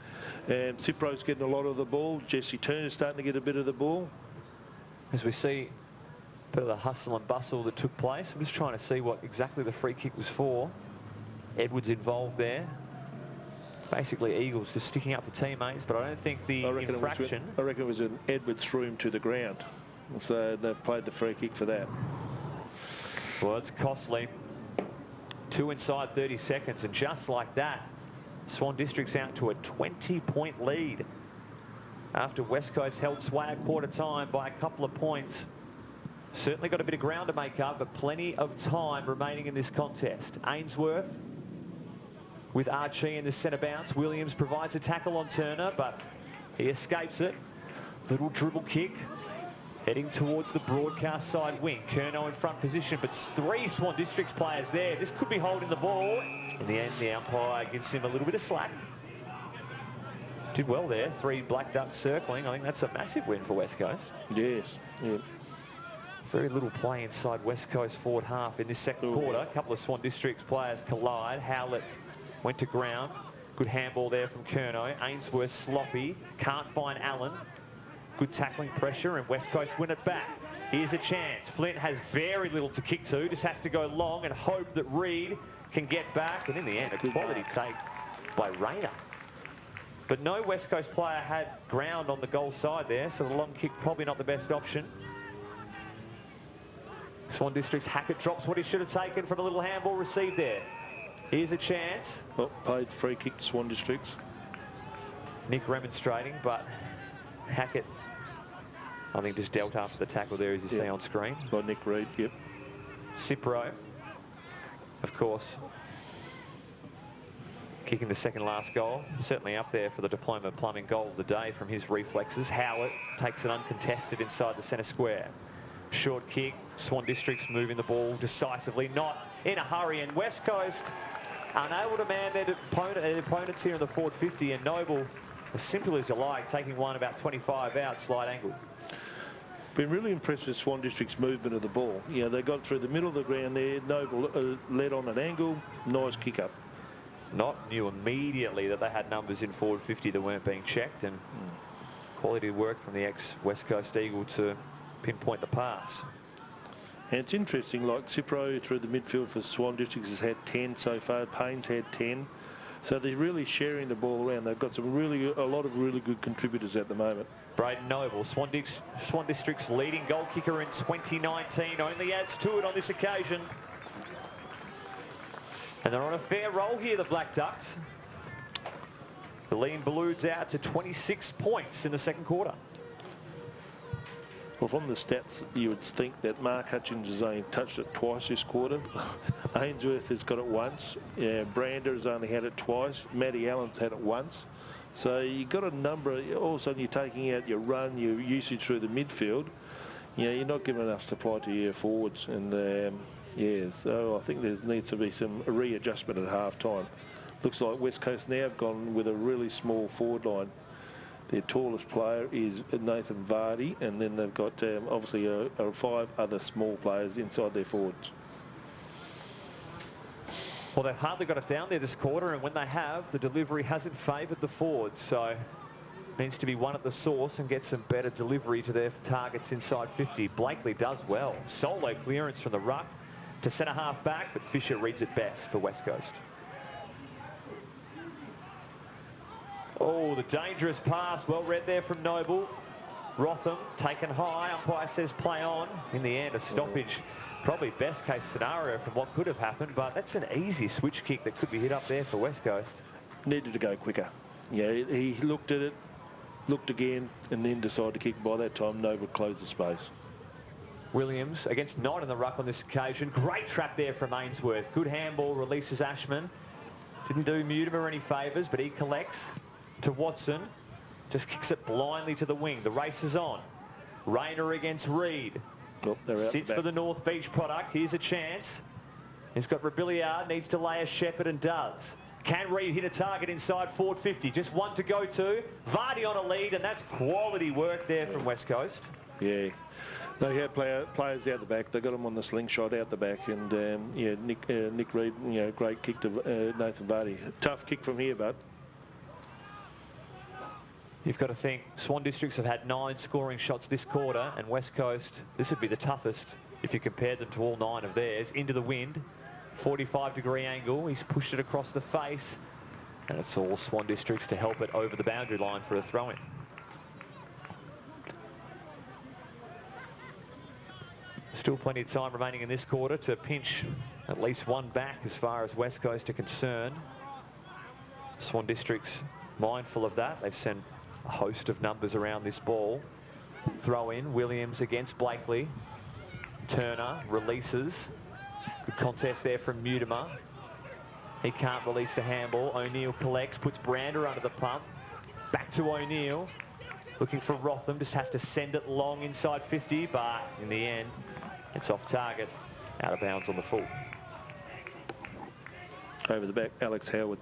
[SPEAKER 2] And Cipro's getting a lot of the ball. Jesse Turner's starting to get a bit of the ball.
[SPEAKER 1] As we see a bit of the hustle and bustle that took place. I'm just trying to see what exactly the free kick was for. Edwards involved there. Basically, Eagles just sticking up for teammates, but I don't think the infraction...
[SPEAKER 2] I reckon it was an Edwards threw him to the ground. So they've played the free kick for that.
[SPEAKER 1] Well, it's costly. 2 inside 30 seconds, and just like that, Swan Districts out to a 20-point lead after West Coast held sway at quarter time by a couple of points. Certainly got a bit of ground to make up, but plenty of time remaining in this contest. Ainsworth with Archie in the centre bounce. Williams provides a tackle on Turner, but he escapes it. Little dribble kick. Heading towards the broadcast side wing. Curnow in front position, but 3 Swan Districts players there. This could be holding the ball. In the end, the umpire gives him a little bit of slack. Did well there. 3 Black Ducks circling. I think that's a massive win for West Coast.
[SPEAKER 2] Yes. Yep.
[SPEAKER 1] Very little play inside West Coast forward half in this second quarter. A couple of Swan Districts players collide. Howlett went to ground. Good handball there from Curnow. Ainsworth sloppy. Can't find Allen. Good tackling pressure, and West Coast win it back. Here's a chance. Flint has very little to kick to. Just has to go long and hope that Reed can get back. And in the end, a quality take by Rayner. But no West Coast player had ground on the goal side there, so the long kick probably not the best option. Swan Districts, Hackett drops what he should have taken from a little handball received there. Here's a chance.
[SPEAKER 2] Well, played free kick to Swan Districts.
[SPEAKER 1] Nick remonstrating, but Hackett, I think, just dealt after the tackle there, as you see on screen.
[SPEAKER 2] By Nick Reed, yep.
[SPEAKER 1] Cipro, of course, kicking the second last goal. Certainly up there for the Diploma Plumbing goal of the day from his reflexes. Howlett takes it uncontested inside the centre square. Short kick, Swan Districts moving the ball decisively, not in a hurry. And West Coast unable to man their opponents here in the forward 50, and Noble, as simple as you like, taking one about 25 out, slight angle.
[SPEAKER 2] Been really impressed with Swan District's movement of the ball. They got through the middle of the ground there. Noble led on an angle. Nice kick up.
[SPEAKER 1] Not knew immediately that they had numbers in forward 50 that weren't being checked, and quality work from the ex-West Coast Eagle to pinpoint the pass.
[SPEAKER 2] And it's interesting, like Cipro through the midfield for Swan Districts has had 10 so far. Payne's had 10. So they're really sharing the ball around. They've got a lot of really good contributors at the moment.
[SPEAKER 1] Braden Noble, Swan District's leading goal kicker in 2019, only adds to it on this occasion. And they're on a fair roll here, the Black Ducks. The Liam Balloons out to 26 points in the second quarter.
[SPEAKER 2] Well, from the stats, you would think that Mark Hutchins has only touched it twice this quarter. Ainsworth has got it once. Brander has only had it twice. Matty Allen's had it once. So you've got a number. All of a sudden, you're taking out your run, your usage through the midfield. You're not giving enough supply to your forwards. And, so I think there needs to be some readjustment at half-time. Looks like West Coast now have gone with a really small forward line. Their tallest player is Nathan Vardy, and then they've got obviously 5 other small players inside their forwards.
[SPEAKER 1] Well, they've hardly got it down there this quarter, and when they have, the delivery hasn't favoured the forwards, so needs to be one at the source and get some better delivery to their targets inside 50. Blakely does well. Solo clearance from the ruck to centre-half back, but Fisher reads it best for West Coast. Oh, the dangerous pass. Well read there from Noble. Rotham taken high. Umpire says play on. In the end, a stoppage. Probably best case scenario from what could have happened, but that's an easy switch kick that could be hit up there for West Coast.
[SPEAKER 2] Needed to go quicker. Yeah, he looked at it, looked again, and then decided to kick. By that time, Noble closed the space.
[SPEAKER 1] Williams against Knight in the ruck on this occasion. Great trap there from Ainsworth. Good handball, releases Ashman. Didn't do Mutimer any favours, but he collects to Watson. Just kicks it blindly to the wing. The race is on. Rayner against Reed.
[SPEAKER 2] Oh,
[SPEAKER 1] sits for the North Beach product. Here's a chance. He's got Rebillard. Needs to lay a Shepherd and does. Can Reed hit a target inside forward 50? Just one to go to. Vardy on a lead, and that's quality work there from West Coast.
[SPEAKER 2] Yeah. They had players out the back. They got them on the slingshot out the back, and Nick Reed, great kick to Nathan Vardy. Tough kick from here, but
[SPEAKER 1] you've got to think Swan Districts have had 9 scoring shots this quarter, and West Coast, this would be the toughest if you compared them to all 9 of theirs. Into the wind, 45-degree angle. He's pushed it across the face, and it's all Swan Districts to help it over the boundary line for a throw-in. Still plenty of time remaining in this quarter to pinch at least one back as far as West Coast are concerned. Swan Districts mindful of that. They've sent a host of numbers around this ball. Throw in, Williams against Blakely. Turner releases. Good contest there from Mutimer. He can't release the handball. O'Neill collects, puts Brander under the pump. Back to O'Neill. Looking for Rotham, just has to send it long inside 50, but in the end, it's off target, out of bounds on the full.
[SPEAKER 2] Over the back, Alex Howard.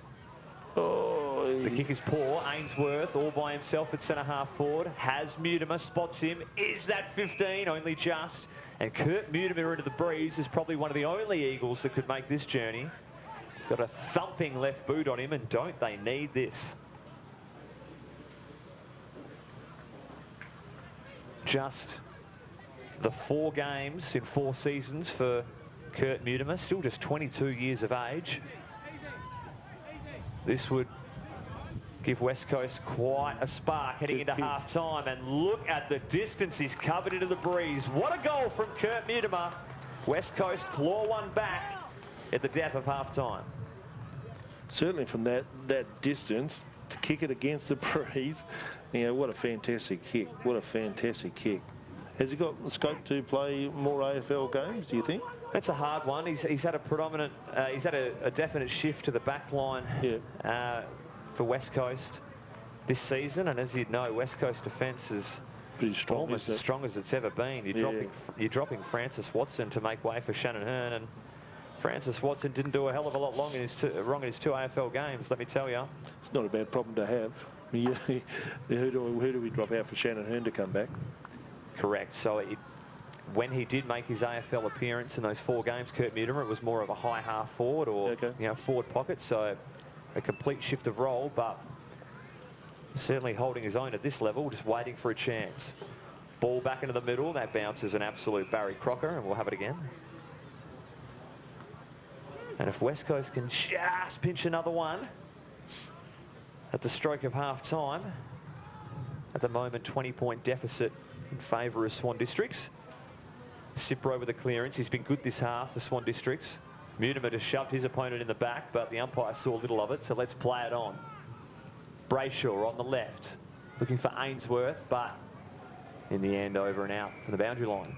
[SPEAKER 2] Oh,
[SPEAKER 1] the kick is poor. Ainsworth all by himself at centre-half forward. Has Mutimer, spots him. Is that 15? Only just. And Kurt Mutimer into the breeze is probably one of the only Eagles that could make this journey. Got a thumping left boot on him, and don't they need this? Just the 4 games in 4 seasons for Kurt Mutimer, still just 22 years of age. This would give West Coast quite a spark heading into half-time, and look at the distance he's covered into the breeze. What a goal from Kurt Mutimer. West Coast claw one back at the death of half-time.
[SPEAKER 2] Certainly from that distance, to kick it against the breeze, what a fantastic kick. What a fantastic kick. Has he got the scope to play more AFL games, do you think?
[SPEAKER 1] That's a hard one. He's had a predominant, he's had a definite shift to the back line for West Coast this season, and as you'd know, West Coast defence is
[SPEAKER 2] pretty strong,
[SPEAKER 1] almost as strong as it's ever been. You're dropping Francis Watson to make way for Shannon Hearn, and Francis Watson didn't do a hell of a lot wrong in his 2 AFL games, let me tell you.
[SPEAKER 2] It's not a bad problem to have. Who do we drop out for Shannon Hearn to come back?
[SPEAKER 1] Correct. So when he did make his AFL appearance in those 4 games, Kurt Mutimer, it was more of a high half forward or forward pocket. So a complete shift of role, but certainly holding his own at this level, just waiting for a chance. Ball back into the middle. That bounces an absolute Barry Crocker, and we'll have it again. And if West Coast can just pinch another one at the stroke of half-time, at the moment 20-point deficit in favour of Swan Districts. Cipro with a clearance. He's been good this half for Swan Districts. Mutimer just shoved his opponent in the back, but the umpire saw little of it, so let's play it on. Brayshaw on the left, looking for Ainsworth, but in the end, over and out from the boundary line.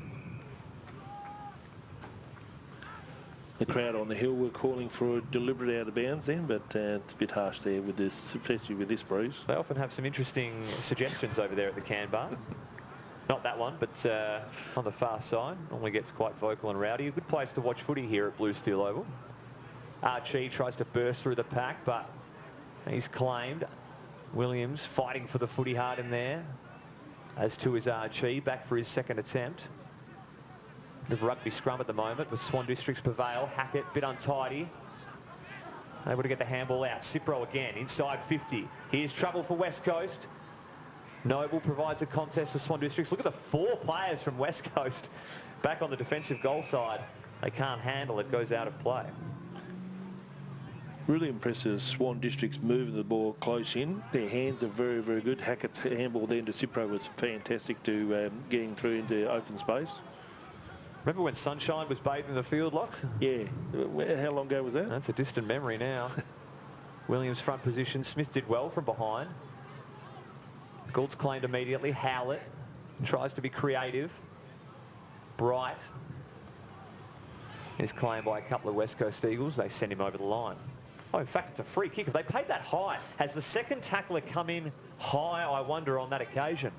[SPEAKER 2] The crowd on the hill were calling for a deliberate out of bounds then, but it's a bit harsh there with this, especially with this breeze.
[SPEAKER 1] They often have some interesting suggestions over there at the can bar. Not that one, but on the far side. Normally gets quite vocal and rowdy. A good place to watch footy here at Blue Steel Oval. Archie tries to burst through the pack, but he's claimed. Williams fighting for the footy hard in there, as to his Archie, back for his second attempt. Bit of rugby scrum at the moment with Swan Districts prevail. Hackett, bit untidy. Able to get the handball out. Cipro again, inside 50. Here's trouble for West Coast. Noble provides a contest for Swan Districts. Look at the 4 players from West Coast back on the defensive goal side. They can't handle it, goes out of play.
[SPEAKER 2] Really impressive. Swan Districts moving the ball close in. Their hands are very, very good. Hackett's handball then to Cipro was fantastic to getting through into open space.
[SPEAKER 1] Remember when Sunshine was bathed in the field, Locks?
[SPEAKER 2] Yeah. How long ago was that?
[SPEAKER 1] That's a distant memory now. Williams front position. Smith did well from behind. Gould's claimed immediately. Howlett tries to be creative. Bright is claimed by a couple of West Coast Eagles. They send him over the line. Oh, in fact, it's a free kick. If they paid that high, has the second tackler come in high, I wonder, on that occasion?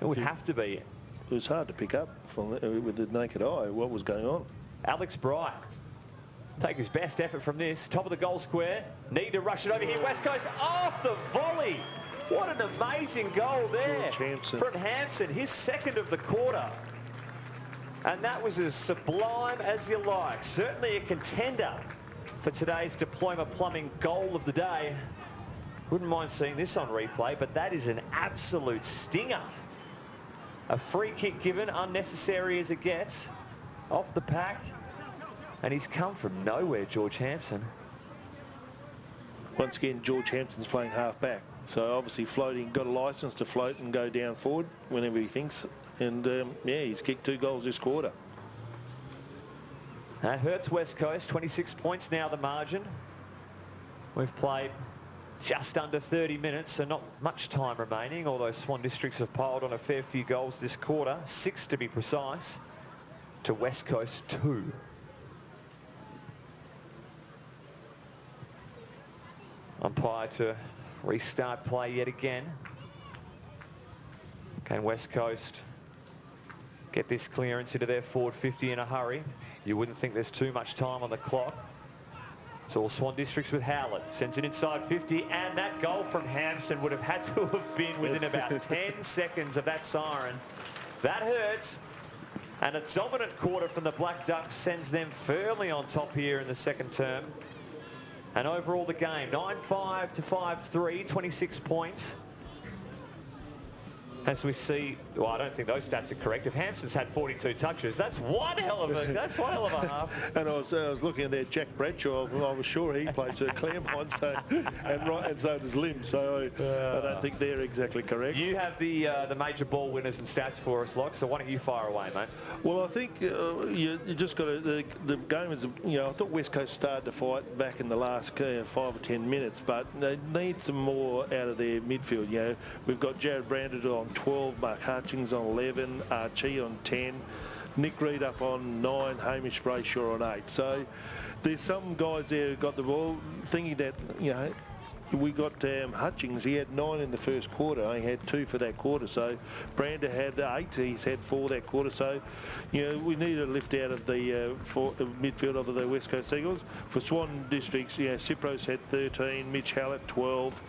[SPEAKER 1] It would have to be.
[SPEAKER 2] It was hard to pick up from with the naked eye what was going on.
[SPEAKER 1] Alex Bright take his best effort from this. Top of the goal square. Need to rush it over here. West Coast off the volley. What an amazing goal there from Hampson. His second of the quarter. And that was as sublime as you like. Certainly a contender for today's Diploma Plumbing goal of the day. Wouldn't mind seeing this on replay, but that is an absolute stinger. A free kick given, unnecessary as it gets, off the pack. And he's come from nowhere, George Hampson.
[SPEAKER 2] Once again, George Hampson's playing half back. So obviously floating, got a licence to float and go down forward whenever he thinks. And yeah, he's kicked 2 goals this quarter.
[SPEAKER 1] That hurts West Coast. 26 points now the margin. We've played just under 30 minutes, so not much time remaining, although Swan Districts have piled on a fair few goals this quarter, 6 to be precise, to West Coast 2. Umpire to restart play yet again. Can West Coast get this clearance into their forward 50 in a hurry? You wouldn't think there's too much time on the clock. It's all Swan Districts with Howlett. Sends it inside 50, and that goal from Hampson would have had to have been within about 10 seconds of that siren. That hurts. And a dominant quarter from the Black Ducks sends them firmly on top here in the second term. And overall the game, 9-5 to 5-3, 26 points. As we see, well, I don't think those stats are correct. If Hampson's had 42 touches, that's one hell of a half.
[SPEAKER 2] And I was looking at that Jack Bradshaw. I was sure he plays at Claremont, so and so does Lim. So I don't think they're exactly correct.
[SPEAKER 1] You have the major ball winners and stats for us, Locke. So why don't you fire away, mate?
[SPEAKER 2] Well, I think you just got to. The game is, I thought West Coast started to fight back in the last 5 or 10 minutes, but they need some more out of their midfield. We've got Jared Brandon on 12, Mark Hutchings on 11, Archie on 10, Nick Reed up on 9, Hamish Brayshaw on 8. So there's some guys there who got the ball thinking that, we got Hutchings, he had 9 in the first quarter, he had 2 for that quarter, so Brander had 8, he's had 4 that quarter, so we need a lift out of the midfield of the West Coast Eagles. For Swan Districts, Cipro's had 13, Mitch Hallett 12,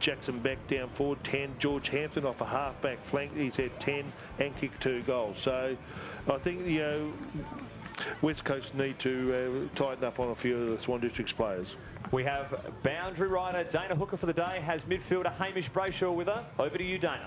[SPEAKER 2] Jackson back down forward 10, George Hampton off a half-back flank, he's had 10 and kicked 2 goals. So I think West Coast need to tighten up on a few of the Swan Districts players.
[SPEAKER 1] We have boundary rider Dana Hooker for the day, has midfielder Hamish Brayshaw with her. Over to you, Dana.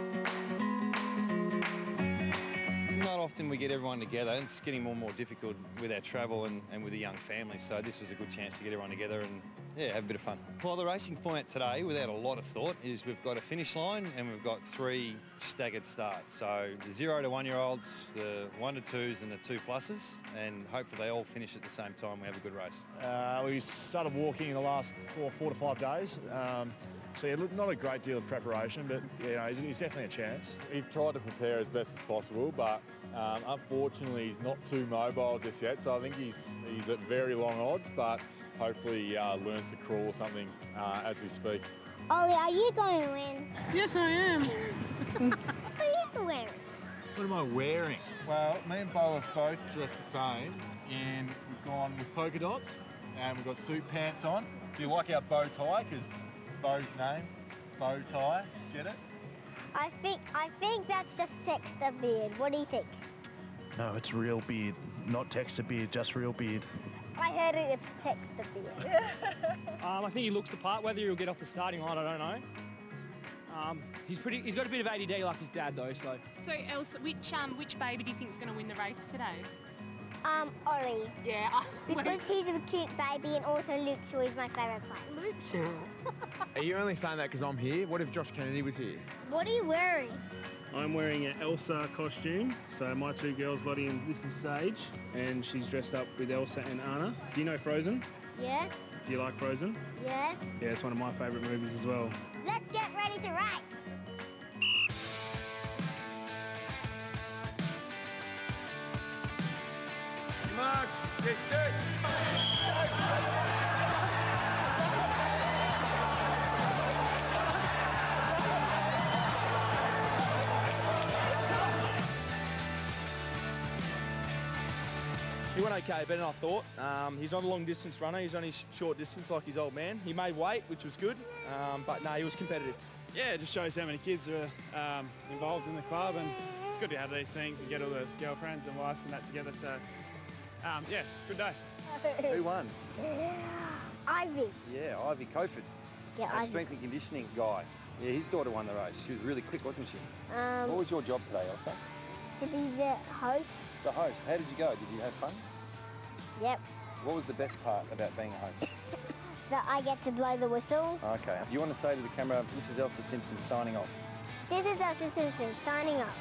[SPEAKER 1] Bye.
[SPEAKER 5] often we get everyone together, and it's getting more and more difficult with our travel and with the young families. So this was a good chance to get everyone together and have a bit of fun. Well, the racing format today, without a lot of thought, is we've got a finish line and we've got 3 staggered starts. So the 0 to 1 year olds, the 1 to 2s and the 2 pluses, and hopefully they all finish at the same time. We have a good race.
[SPEAKER 6] We started walking in the last 4 to 5 days. So yeah, not a great deal of preparation, but he's definitely a chance.
[SPEAKER 7] We've tried to prepare as best as possible, but unfortunately he's not too mobile just yet. So I think he's at very long odds, but hopefully he learns to crawl or something as we speak.
[SPEAKER 8] Ollie, are you going to win?
[SPEAKER 6] Yes, I am.
[SPEAKER 8] What are you wearing?
[SPEAKER 6] What am I wearing? Well, me and Bo have both dressed the same, and we've gone with polka dots, and we've got suit pants on. Do you like our bow tie? Because Bo's name, bow tie. Get it?
[SPEAKER 8] I think that's just Texter beard. What do you think?
[SPEAKER 6] No, it's real beard, not Texter beard, just real beard.
[SPEAKER 8] I heard it's Texter beard.
[SPEAKER 9] I think he looks the part. Whether he'll get off the starting line, I don't know. He's got a bit of ADD like his dad though. So
[SPEAKER 10] Elsa, which baby do you think is going to win the race today?
[SPEAKER 8] Ollie.
[SPEAKER 10] Yeah.
[SPEAKER 8] Because he's a cute baby, and also Luke Shaw is my favourite player.
[SPEAKER 10] Luke Shaw.
[SPEAKER 11] Are you only saying that because I'm here? What if Josh Kennedy was here?
[SPEAKER 8] What are you wearing?
[SPEAKER 12] I'm wearing an Elsa costume. So my 2 girls, Lottie and this is Sage, and she's dressed up with Elsa and Anna. Do you know Frozen?
[SPEAKER 8] Yeah.
[SPEAKER 12] Do you like Frozen?
[SPEAKER 8] Yeah.
[SPEAKER 12] Yeah, it's one of my favourite movies as well.
[SPEAKER 8] Let's get ready to ride.
[SPEAKER 11] Marks, get set.
[SPEAKER 9] He went okay, better than I thought. He's not a long distance runner. He's only short distance like his old man. He made weight, which was good, but no, he was competitive.
[SPEAKER 12] Yeah, it just shows how many kids are involved in the club, and it's good to have these things and get all the girlfriends and wives and that together. So, yeah, good day.
[SPEAKER 13] Who won?
[SPEAKER 8] Ivy.
[SPEAKER 13] Yeah, Ivy Coford.
[SPEAKER 8] Yeah,
[SPEAKER 13] Our
[SPEAKER 8] Ivy.
[SPEAKER 13] strength and conditioning guy. Yeah, his daughter won the race. She was really quick, wasn't she? What was your job today, Elsa?
[SPEAKER 8] To be the host.
[SPEAKER 13] The host. How did you go? Did you have fun?
[SPEAKER 8] Yep.
[SPEAKER 13] What was the best part about being a host?
[SPEAKER 8] That I get to blow the whistle.
[SPEAKER 13] Okay. You want to say to the camera, this is Elsa Simpson signing off.
[SPEAKER 8] This is Elsa Simpson signing off.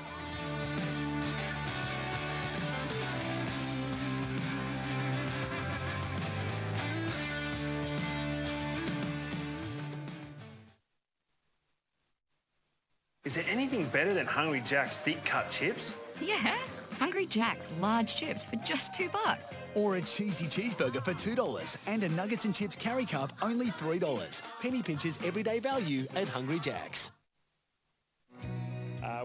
[SPEAKER 14] Is there anything better than Hungry Jack's thick cut chips?
[SPEAKER 15] Yeah, Hungry Jack's large chips for just $2.
[SPEAKER 16] Or a cheesy cheeseburger for $2 and a nuggets and chips carry cup only $3. Penny pinchers everyday value at Hungry Jack's.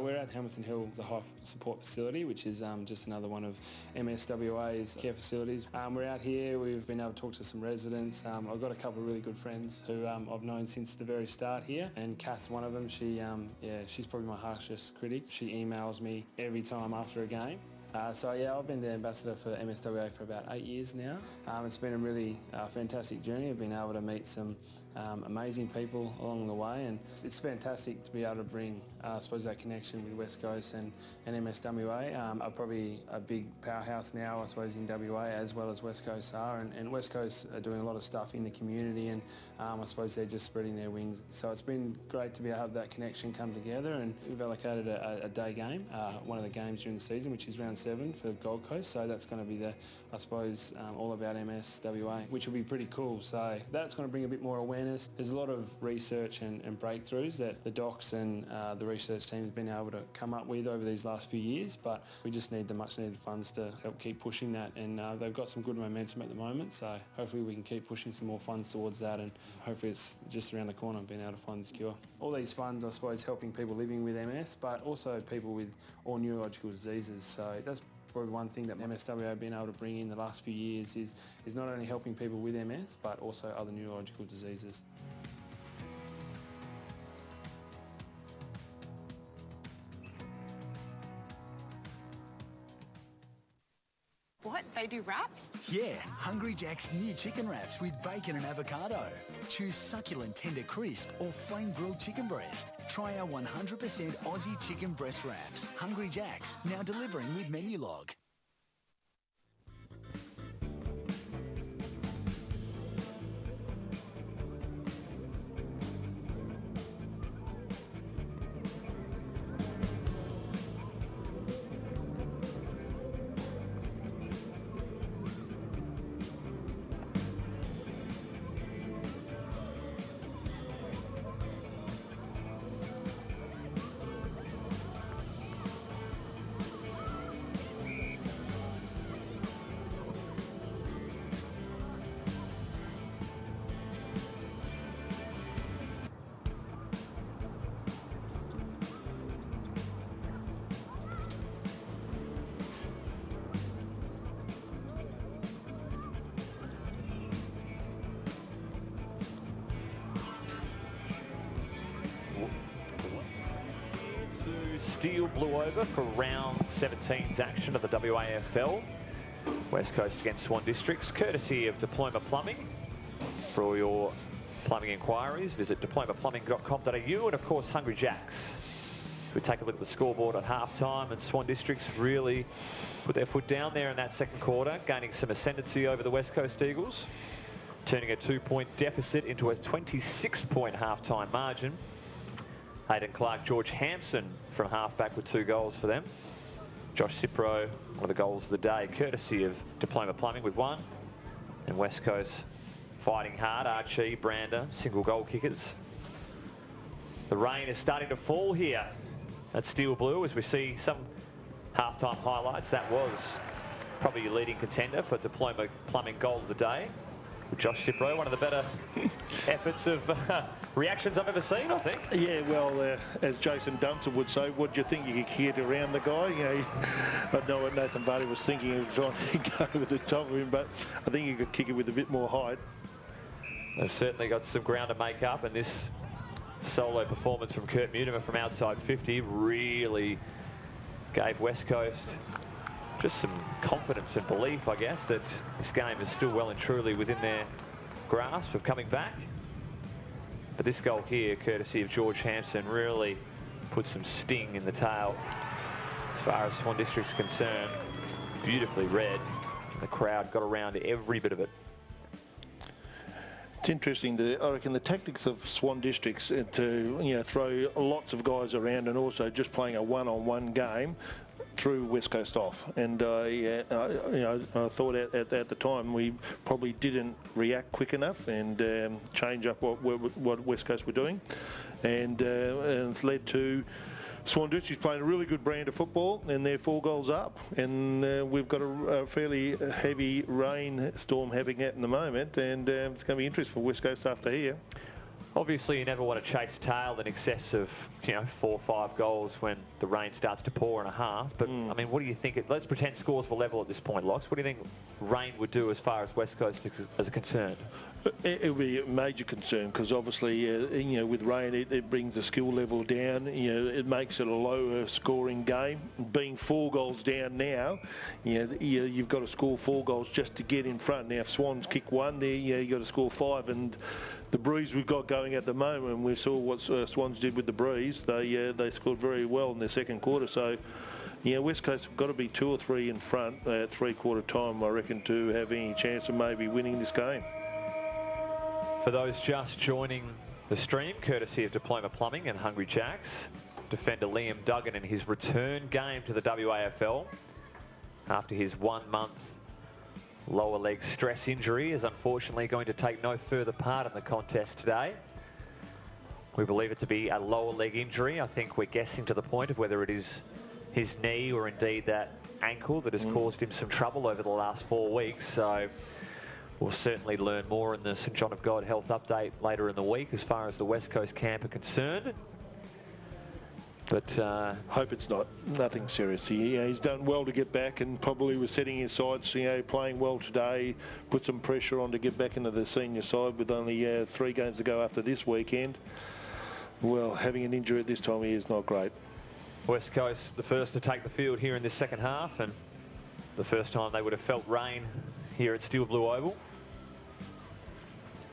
[SPEAKER 17] We're at Hamilton Hill. It's a high support facility, which is just another one of MSWA's care facilities. We're out here. We've been able to talk to some residents. I've got a couple of really good friends who I've known since the very start here, and Kath's one of them. She's probably my harshest critic. She emails me every time after a game. I've been the ambassador for MSWA for about 8 years now. It's been a really fantastic journey. I've been able to meet some amazing people along the way, and it's fantastic to be able to bring, that connection with West Coast and MSWA. Are probably a big powerhouse now, I suppose, in WA as well as West Coast are, and West Coast are doing a lot of stuff in the community, and I suppose they're just spreading their wings. So it's been great to be able to have that connection come together, and we've allocated a day game, one of the games during the season, which is round 7 for Gold Coast. So that's going to be all about MSWA, which will be pretty cool. So that's going to bring a bit more awareness. There's a lot of research and breakthroughs that the docs and the research team has been able to come up with over these last few years, but we just need the much needed funds to help keep pushing that, and they've got some good momentum at the moment, so hopefully we can keep pushing some more funds towards that, and hopefully it's just around the corner being able to find this cure. All these funds, I suppose, helping people living with MS, but also people with all neurological diseases, so that's probably one thing that MSWA have been able to bring in the last few years is not only helping people with MS, but also other neurological diseases.
[SPEAKER 10] What? They do wraps?
[SPEAKER 16] Yeah, Hungry Jack's new chicken wraps with bacon and avocado. Choose succulent tender crisp or flame grilled chicken breast. Try our 100% Aussie chicken breast wraps. Hungry Jack's, now delivering with Menulog.
[SPEAKER 1] Steel Blue Over for round 17's action of the WAFL. West Coast against Swan Districts, courtesy of Diploma Plumbing. For all your plumbing inquiries, visit diplomaplumbing.com.au, and of course Hungry Jacks. We take a look at the scoreboard at half-time, and Swan Districts really put their foot down there in that second quarter, gaining some ascendancy over the West Coast Eagles, turning a 2-point deficit into a 26-point half-time margin. Hayden Clark, George Hampson from halfback with 2 goals for them. Josh Cipro, one of the goals of the day, courtesy of Diploma Plumbing with 1. And West Coast fighting hard. Archie, Brander, single goal kickers. The rain is starting to fall here at Steel Blue as we see some halftime highlights. That was probably your leading contender for Diploma Plumbing goal of the day. With Josh Cipro, one of the better efforts of reactions I've ever seen, I think.
[SPEAKER 2] Yeah, well, as Jason Dunson would say, what do you think? You could hit around the guy? You know, I know what Nathan Vardy was thinking of trying to go over the top of him, but I think you could kick it with a bit more height.
[SPEAKER 1] They've certainly got some ground to make up, and this solo performance from Kurt Mutimer from outside 50 really gave West Coast just some confidence and belief, I guess, that this game is still well and truly within their grasp of coming back. But this goal here, courtesy of George Hampson, really put some sting in the tail as far as Swan District's concerned. Beautifully read, and the crowd got around every bit of it.
[SPEAKER 2] It's interesting, I reckon the tactics of Swan Districts to throw lots of guys around and also just playing a one-on-one game threw West Coast off, and I thought at the time we probably didn't react quick enough and change up what West Coast were doing, and it's led to Swan Districts playing a really good brand of football, and they're 4 goals up, and we've got a fairly heavy rainstorm happening at the moment, and it's going to be interesting for West Coast after here.
[SPEAKER 1] Obviously, you never want to chase tail in excess of 4 or 5 goals when the rain starts to pour in a half. But I mean, what do you think? Let's pretend scores were level at this point, Locks. What do you think rain would do as far as West Coast is concerned?
[SPEAKER 2] It would be a major concern because obviously, with rain, it brings the skill level down. It makes it a lower scoring game. Being 4 goals down now, you've got to score 4 goals just to get in front. Now, if Swans kick 1 there, you've got to score 5. And the breeze we've got going at the moment, we saw what Swans did with the breeze. They scored very well in their second quarter. So, West Coast have got to be 2 or 3 in front at 3/4 time, I reckon, to have any chance of maybe winning this game.
[SPEAKER 1] For those just joining the stream, courtesy of Diploma Plumbing and Hungry Jacks, defender Liam Duggan in his return game to the WAFL after his 1-month lower leg stress injury is unfortunately going to take no further part in the contest today. We believe it to be a lower leg injury. I think we're guessing to the point of whether it is his knee or indeed that ankle that has caused him some trouble over the last 4 weeks. So we'll certainly learn more in the St John of God Health Update later in the week as far as the West Coast camp are concerned. But
[SPEAKER 2] hope it's nothing serious. He's done well to get back and probably was setting his sights, playing well today, put some pressure on to get back into the senior side with only 3 games to go after this weekend. Well, having an injury at this time of year is not great.
[SPEAKER 1] West Coast the first to take the field here in this second half, and the first time they would have felt rain here at Steel Blue Oval.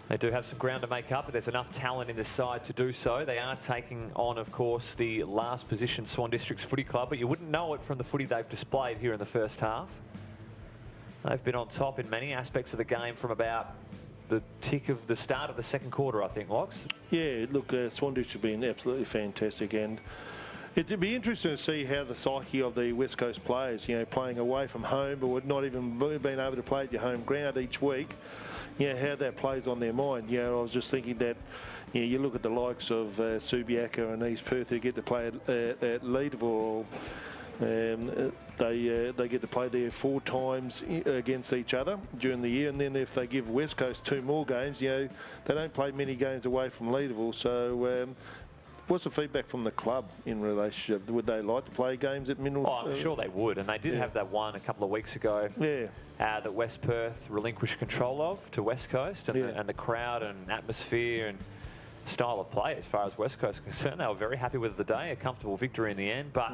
[SPEAKER 1] They do have some ground to make up, but there's enough talent in this side to do so. They are taking on, of course, the last position Swan Districts Footy Club, but you wouldn't know it from the footy they've displayed here in the first half. They've been on top in many aspects of the game from about the tick of the start of the second quarter, I think, Locks.
[SPEAKER 2] Yeah, look, Swan Districts have been absolutely fantastic, and it'd be interesting to see how the psyche of the West Coast players, you know, playing away from home, but not even being able to play at your home ground each week, you know, how that plays on their mind. You know, I was just thinking that, you know, you look at the likes of Subiaco and East Perth who get to play at Leederville. They get to play there 4 times against each other during the year, and then if they give West Coast 2 more games, you know, they don't play many games away from Leederville. So what's the feedback from the club in relationship? Would they like to play games at Minerals?
[SPEAKER 1] Oh, I'm sure they would, and they did have that one a couple of weeks ago.
[SPEAKER 2] Yeah.
[SPEAKER 1] That West Perth relinquished control of to West Coast, and the crowd and atmosphere and style of play as far as West Coast is concerned, they were very happy with the day, a comfortable victory in the end, but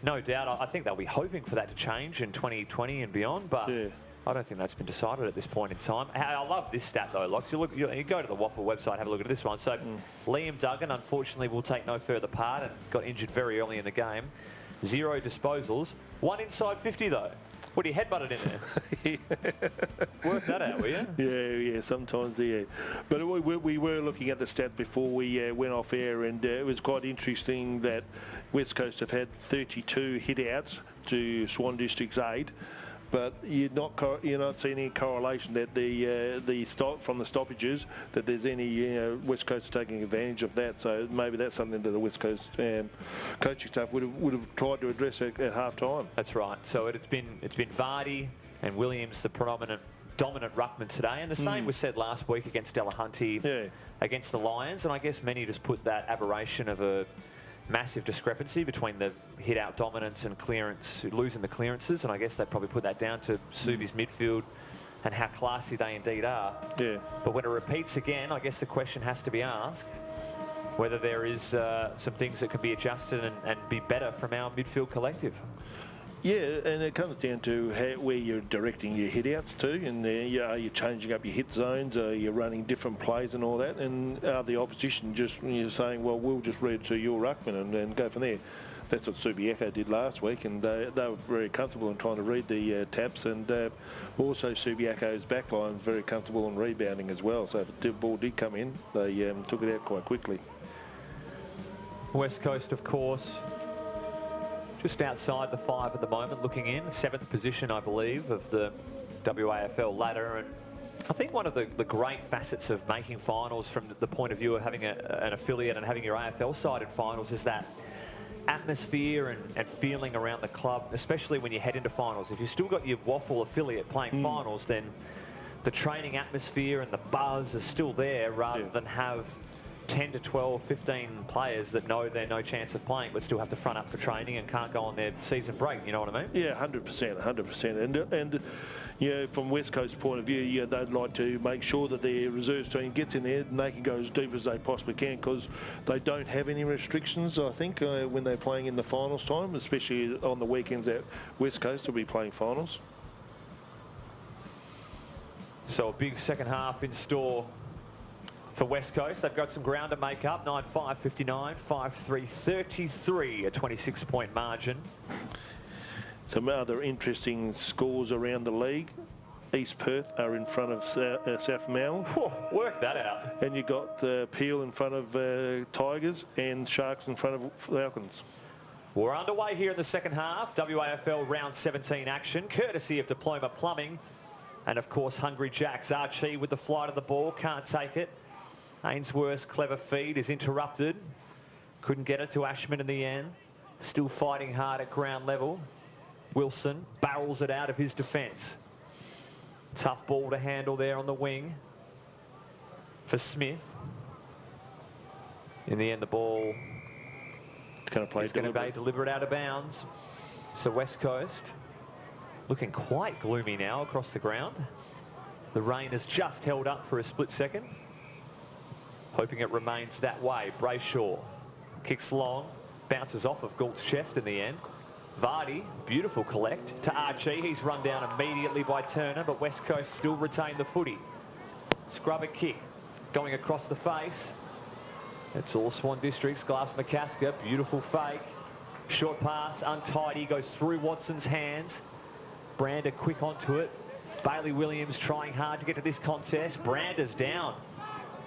[SPEAKER 1] no doubt, I think they'll be hoping for that to change in 2020 and beyond, but I don't think that's been decided at this point in time. I love this stat though, Locks. You go to the Waffle website, have a look at this one. So Liam Duggan, unfortunately, will take no further part and got injured very early in the game. 0 disposals, 1 inside 50 though. What, do you headbutt it in there? Work that out, will you?
[SPEAKER 2] Yeah, sometimes, yeah. But we were looking at the stat before we went off air, and it was quite interesting that West Coast have had 32 hit-outs to Swan District's 8. But you're not seeing any correlation that from the stoppages that there's any West Coast taking advantage of that. So maybe that's something that the West Coast coaching staff would have tried to address at half time.
[SPEAKER 1] That's right. So it's been Vardy and Williams the dominant ruckman today, and the same was said last week against Delahunty against the Lions. And I guess many just put that aberration of a massive discrepancy between the hit-out dominance and clearance, losing the clearances, and I guess they probably put that down to Subi's midfield and how classy they indeed are.
[SPEAKER 2] Yeah.
[SPEAKER 1] But when it repeats again, I guess the question has to be asked whether there is some things that can be adjusted and be better from our midfield collective.
[SPEAKER 2] Yeah, and it comes down to where you're directing your hit-outs to, and are you changing up your hit zones, are you running different plays and all that, and are the opposition just saying, well, we'll just read to your ruckman and go from there. That's what Subiaco did last week, and they were very comfortable in trying to read the taps, and also Subiaco's backline was very comfortable in rebounding as well, so if the ball did come in, they took it out quite quickly.
[SPEAKER 1] West Coast, of course, just outside the 5 at the moment, looking in. 7th position, I believe, of the WAFL ladder. And I think one of the great facets of making finals from the point of view of having an affiliate and having your AFL side in finals is that atmosphere and feeling around the club, especially when you head into finals. If you've still got your Waffle affiliate playing finals, then the training atmosphere and the buzz is still there rather than have 10 to 12, 15 players that know they're no chance of playing but still have to front up for training and can't go on their season break, you know what I mean?
[SPEAKER 2] Yeah, 100%. And you know, from West Coast's point of view, they'd like to make sure that their reserves team gets in there and they can go as deep as they possibly can, because they don't have any restrictions, I think, when they're playing in the finals time, especially on the weekends that West Coast will be playing finals.
[SPEAKER 1] So a big second half in store for West Coast. They've got some ground to make up. 9-5, 59, 5-3, 33, a 26-point margin.
[SPEAKER 2] Some other interesting scores around the league. East Perth are in front of South Malin.
[SPEAKER 1] Work that out.
[SPEAKER 2] And you've got Peel in front of Tigers and Sharks in front of Falcons.
[SPEAKER 1] We're underway here in the second half. WAFL round 17 action, courtesy of Diploma Plumbing. And of course, Hungry Jacks. Archie with the flight of the ball, can't take it. Ainsworth's clever feed is interrupted. Couldn't get it to Ashman in the end. Still fighting hard at ground level. Wilson barrels it out of his defence. Tough ball to handle there on the wing for Smith. In the end, the ball is going to be deliberate out of bounds. So West Coast looking quite gloomy now across the ground. The rain has just held up for a split second. Hoping it remains that way. Brayshaw kicks long, bounces off of Gault's chest in the end. Vardy, beautiful collect to Archie. He's run down immediately by Turner, but West Coast still retain the footy. Scrubber kick going across the face. It's all Swan Districts. Glass McCasker, beautiful fake. Short pass, untidy, goes through Watson's hands. Brander quick onto it. Bailey Williams trying hard to get to this contest. Brander's down.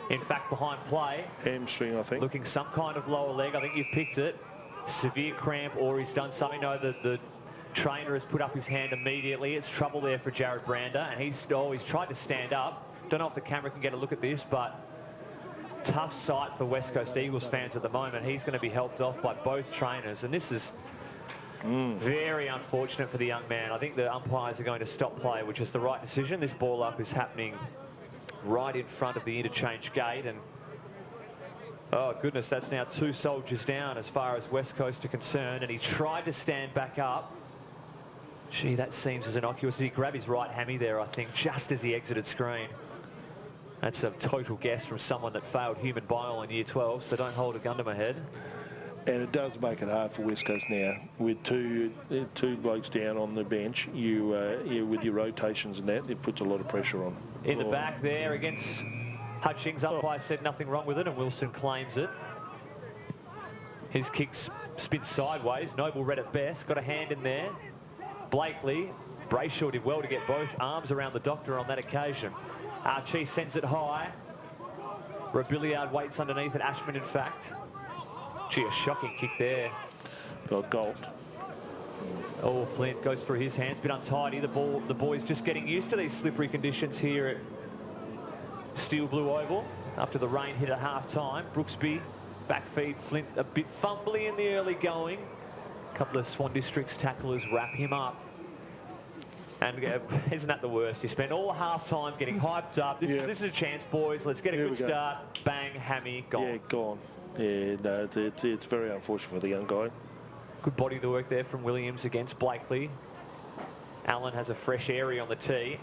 [SPEAKER 1] In fact, behind play.
[SPEAKER 2] Hamstring, I think.
[SPEAKER 1] Looking some kind of lower leg. I think you've picked it. Severe cramp, or he's done something. No, the trainer has put up his hand immediately. It's trouble there for Jared Brander, and he's tried to stand up. Don't know if the camera can get a look at this, but tough sight for West Coast Eagles fans at the moment. He's going to be helped off by both trainers, and this is very unfortunate for the young man. I think the umpires are going to stop play, which is the right decision. This ball up is happening right in front of the interchange gate, and oh goodness, that's now 2 soldiers down as far as West Coast are concerned, and he tried to stand back up. Gee, that seems as innocuous. Did he grab his right hammy there, I think, just as he exited screen? That's a total guess from someone that failed human bio in year 12, so don't hold a gun to my head.
[SPEAKER 2] And it does make it hard for West Coast now. With two blokes down on the bench, you with your rotations and that, it puts a lot of pressure on.
[SPEAKER 1] In the back there against Hutchings, umpire said nothing wrong with it, and Wilson claims it. His kick spins sideways. Noble read it best, got a hand in there. Blakely, Brayshaw did well to get both arms around the doctor on that occasion. Archie sends it high. Robilliard waits underneath it, Ashman in fact. Gee, a shocking kick there.
[SPEAKER 2] Got Galt.
[SPEAKER 1] Oh, Flint goes through his hands, bit untidy. The boys just getting used to these slippery conditions here at Steel Blue Oval after the rain hit at half-time. Brooksby, back feed, Flint a bit fumbly in the early going. A couple of Swan Districts tacklers wrap him up. And isn't that the worst? You spend all half-time getting hyped up. This is a chance, boys. Let's get a good start. Bang, hammy, gone.
[SPEAKER 2] Yeah, gone. Yeah, no, it's very unfortunate for the young guy.
[SPEAKER 1] Good body of the work there from Williams against Blakely. Allen has a fresh area on the tee.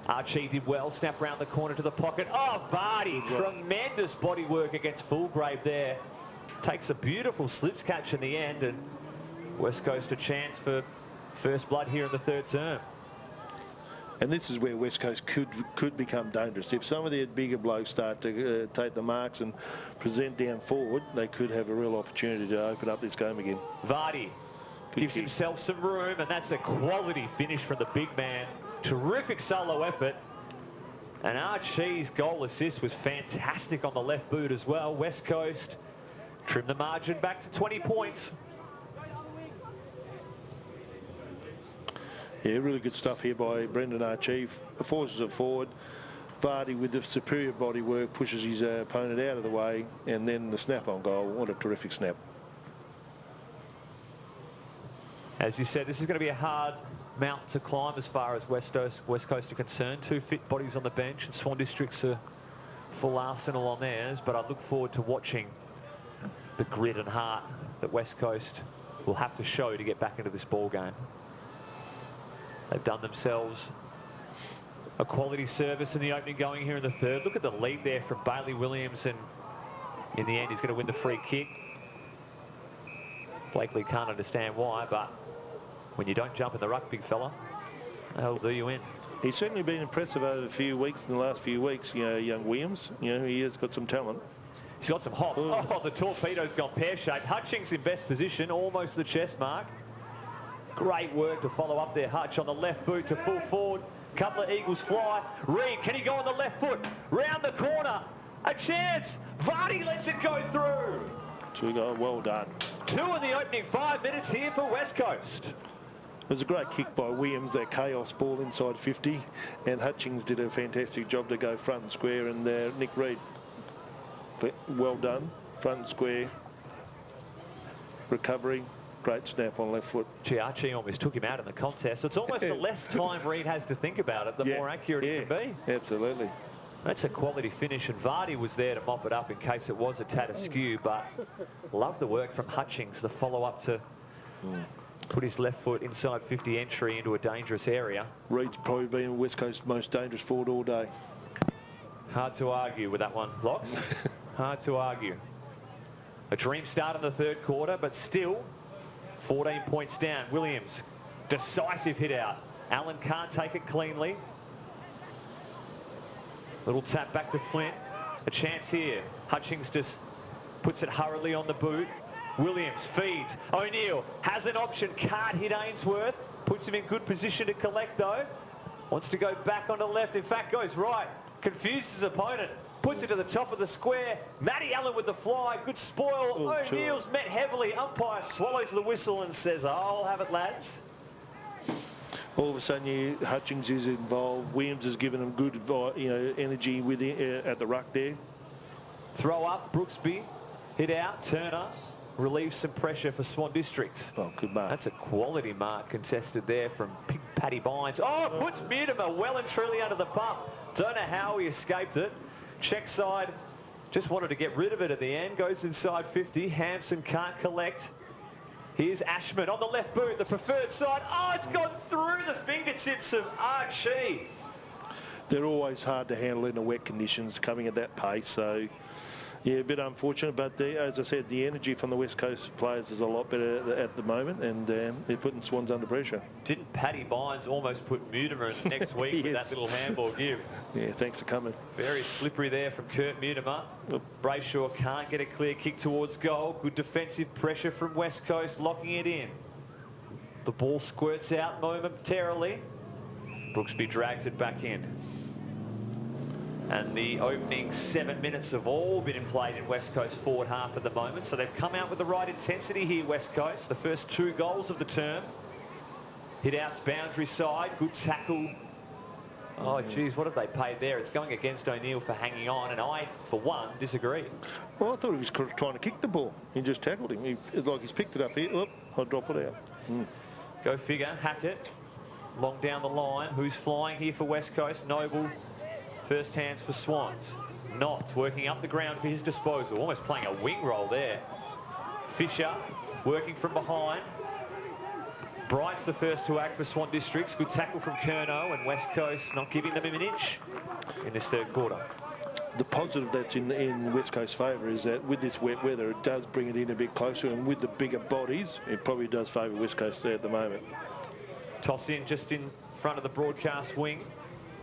[SPEAKER 1] Archie did well, snap round the corner to the pocket. Oh, Vardy, tremendous body work against Fulgrave there. Takes a beautiful slips catch in the end, and West Coast a chance for first blood here in the third term.
[SPEAKER 2] And this is where West Coast could become dangerous. If some of their bigger blokes start to take the marks and present down forward, they could have a real opportunity to open up this game again.
[SPEAKER 1] Vardy gives himself some room, and that's a quality finish from the big man. Terrific solo effort. And Archie's goal assist was fantastic on the left boot as well. West Coast trim the margin back to 20 points.
[SPEAKER 2] Yeah, really good stuff here by Brendan Archie. Forces it forward. Vardy with the superior body work pushes his opponent out of the way, and then the snap on goal. What a terrific snap.
[SPEAKER 1] As you said, this is going to be a hard mountain to climb as far as West Coast are concerned. 2 fit bodies on the bench, and Swan Districts are full arsenal on theirs, but I look forward to watching the grit and heart that West Coast will have to show to get back into this ball game. They've done themselves a quality service in the opening going here in the third. Look at the lead there from Bailey Williams, and in the end he's going to win the free kick. Blakely can't understand why, but when you don't jump in the ruck, big fella, that'll do you in.
[SPEAKER 2] He's certainly been impressive over the last few weeks, you know, young Williams. You know, he has got some talent.
[SPEAKER 1] He's got some hops. Oh, the torpedo's gone pear-shaped. Hutchings in best position, almost the chest mark. Great work to follow up there. Hutch on the left boot to full forward. Couple of Eagles fly. Reed, can he go on the left foot? Round the corner. A chance. Vardy lets it go through.
[SPEAKER 2] 2 goals, well done.
[SPEAKER 1] 2 in the opening 5 minutes here for West Coast.
[SPEAKER 2] It was a great kick by Williams, that chaos ball inside 50, and Hutchings did a fantastic job to go front and square, and Nick Reed, well done, front and square, recovery. Great snap on left foot.
[SPEAKER 1] Gee, Archie almost took him out in the contest. It's almost the less time Reed has to think about it, the more accurate it can be.
[SPEAKER 2] Absolutely.
[SPEAKER 1] That's a quality finish, and Vardy was there to mop it up in case it was a tad askew, but love the work from Hutchings, the follow-up to put his left foot inside 50 entry into a dangerous area.
[SPEAKER 2] Reed's probably been West Coast's most dangerous forward all day.
[SPEAKER 1] Hard to argue with that one, Locks. Hard to argue. A dream start in the third quarter, but still 14 points down. Williams, decisive hit out. Allen can't take it cleanly. Little tap back to Flint. A chance here. Hutchings just puts it hurriedly on the boot. Williams feeds. O'Neill has an option. Can't hit Ainsworth. Puts him in good position to collect though. Wants to go back on the left. In fact, goes right. Confuses his opponent. Puts it to the top of the square. Matty Allen with the fly. Good spoil. O'Neill's met heavily. Umpire swallows the whistle and says, I'll have it, lads.
[SPEAKER 2] All of a sudden, Hutchings is involved. Williams has given him good, energy with at the ruck there.
[SPEAKER 1] Throw up, Brooksby, hit out, Turner, relieves some pressure for Swan Districts.
[SPEAKER 2] Oh, good mark.
[SPEAKER 1] That's a quality mark contested there from Paddy Bynes. Oh, puts Mutimer well and truly under the pump. Don't know how he escaped it. Check side, just wanted to get rid of it at the end. Goes inside 50. Hampson can't collect. Here's Ashman on the left boot, the preferred side. Oh, it's gone through the fingertips of Archie.
[SPEAKER 2] They're always hard to handle in the wet conditions coming at that pace. So, yeah, a bit unfortunate. But as I said, the energy from the West Coast players is a lot better at the moment. And they're putting Swans under pressure.
[SPEAKER 1] Didn't Paddy Bynes almost put Mutimer in next week
[SPEAKER 2] Yes.
[SPEAKER 1] with that little handball give?
[SPEAKER 2] Yeah, thanks for coming.
[SPEAKER 1] Very slippery there from Kurt Mutimer. Brayshaw can't get a clear kick towards goal. Good defensive pressure from West Coast, locking it in. The ball squirts out momentarily. Brooksby drags it back in. And the opening 7 minutes have all been played in West Coast forward half at the moment. So they've come out with the right intensity here, West Coast. The first 2 goals of the term. Hit out's boundary side. Good tackle. Oh, geez, what have they paid there? It's going against O'Neill for hanging on, and I, for one, disagree.
[SPEAKER 2] Well, I thought he was trying to kick the ball. He just tackled him. He's picked it up here. Oop, I'll drop it out.
[SPEAKER 1] Go figure. Hackett, long down the line. Who's flying here for West Coast? Noble, first hands for Swans. Knott working up the ground for his disposal. Almost playing a wing roll there. Fisher working from behind. Bright's the first to act for Swan Districts. Good tackle from Curnow, and West Coast not giving them an inch in this third quarter.
[SPEAKER 2] The positive that's in West Coast's favour is that with this wet weather, it does bring it in a bit closer, and with the bigger bodies, it probably does favour West Coast there at the moment.
[SPEAKER 1] Toss in just in front of the broadcast wing.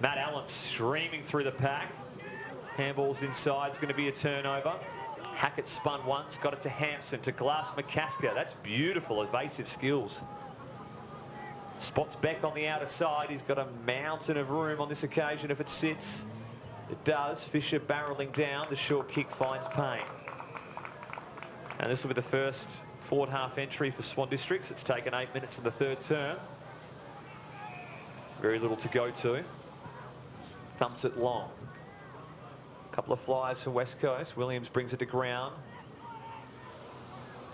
[SPEAKER 1] Matt Allen streaming through the pack. Handball's inside. It's going to be a turnover. Hackett spun once, got it to Hampson, to Glass McCasker. That's beautiful, evasive skills. Spots Beck on the outer side. He's got a mountain of room on this occasion if it sits. It does. Fisher barrelling down. The short kick finds Payne. And this will be the first forward half entry for Swan Districts. It's taken 8 minutes in the third term. Very little to go to. Thumps it long. Couple of flyers for West Coast. Williams brings it to ground.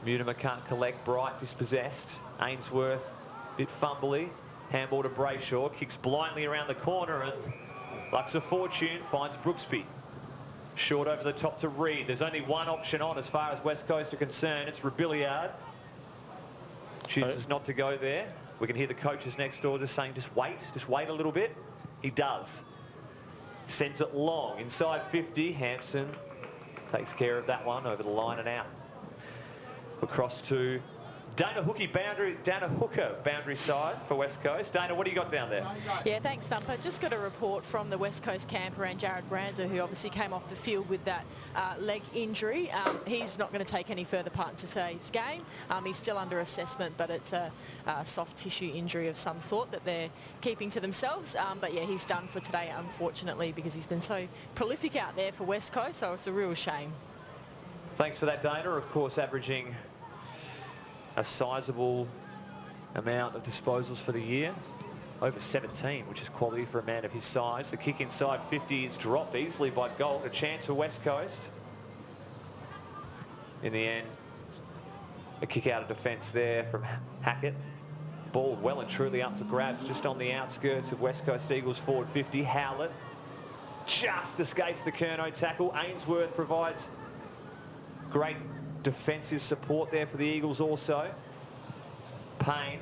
[SPEAKER 1] Mutimer can't collect. Bright dispossessed. Ainsworth bit fumbly. Handball to Brayshaw. Kicks blindly around the corner, and Lux of Fortune finds Brooksby. Short over the top to Reed. There's only one option on as far as West Coast are concerned. It's Rebillard. Chooses not to go there. We can hear the coaches next door just saying, just wait a little bit. He does. Sends it long. Inside 50, Hampson takes care of that one over the line and out. Across to Dana Hooker boundary side for West Coast. Dana, what do you got down there?
[SPEAKER 3] Yeah, thanks, Thumper. Just got a report from the West Coast camper and Jared Branzer, who obviously came off the field with that leg injury. He's not going to take any further part in today's game. He's still under assessment, but it's a soft tissue injury of some sort that they're keeping to themselves. But yeah, he's done for today, unfortunately, because he's been so prolific out there for West Coast, so it's a real shame.
[SPEAKER 1] Thanks for that, Dana. Of course, averaging a sizable amount of disposals for the year. Over 17, which is quality for a man of his size. The kick inside 50 is dropped easily by Gold. A chance for West Coast. In the end, a kick out of defence there from Hackett. Ball well and truly up for grabs just on the outskirts of West Coast Eagles forward 50. Howlett just escapes the Curnow tackle. Ainsworth provides great defensive support there for the Eagles also. Payne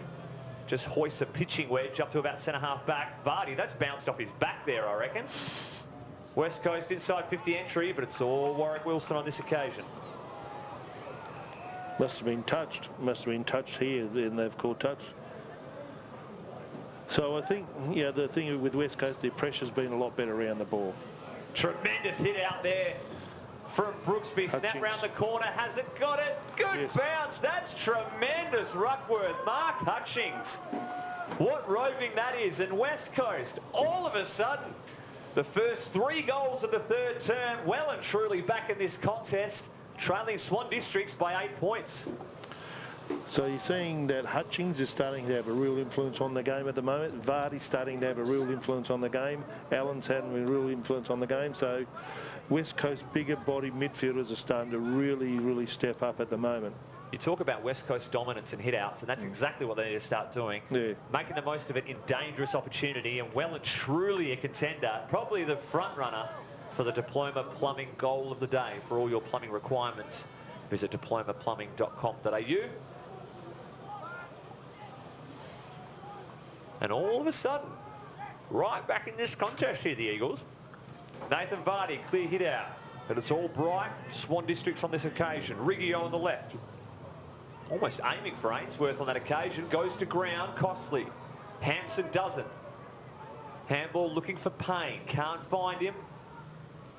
[SPEAKER 1] just hoists a pitching wedge up to about centre-half back. Vardy, that's bounced off his back there, I reckon. West Coast inside 50 entry, but it's all Warwick Wilson on this occasion.
[SPEAKER 2] Must have been touched. Must have been touched here, and they've called touch. So I think, yeah, the thing with West Coast, their pressure's been a lot better around the ball.
[SPEAKER 1] Tremendous hit out there from Brooksby. Snap round the corner. Has it got it? Good bounce. That's tremendous ruckwork. Mark Hutchings. What roving that is. And West Coast, all of a sudden, the first 3 goals of the third term, well and truly back in this contest, trailing Swan Districts by 8 points.
[SPEAKER 2] So you're seeing that Hutchings is starting to have a real influence on the game at the moment. Vardy's starting to have a real influence on the game. Allen's having a real influence on the game. So West Coast bigger body midfielders are starting to really step up at the moment.
[SPEAKER 1] You talk about West Coast dominance and hit-outs, and that's exactly what they need to start doing. Yeah. Making the most of it in dangerous opportunity, and well and truly a contender, probably the front runner for the Diploma Plumbing Goal of the Day. For all your plumbing requirements, visit diplomaplumbing.com.au. And all of a sudden, right back in this contest here, the Eagles. Nathan Vardy, clear hit out. But it's all bright. Swan Districts on this occasion. Riggio on the left. Almost aiming for Ainsworth on that occasion. Goes to ground. Costly. Hanson doesn't. Handball looking for Payne. Can't find him.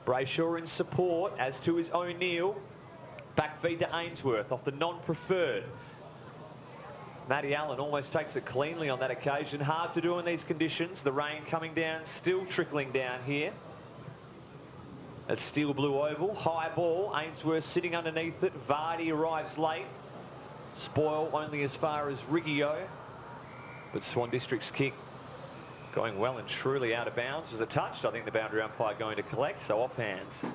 [SPEAKER 1] Brayshaw in support, as to is O'Neill. Back feed to Ainsworth off the non-preferred. Matty Allen almost takes it cleanly on that occasion. Hard to do in these conditions. The rain coming down, still trickling down here at Steel Blue Oval. High ball, Ainsworth sitting underneath it. Vardy arrives late. Spoil only as far as Riggio. But Swan District's kick going well and truly out of bounds. Was it touched? I think the boundary umpire going to collect, so off hands.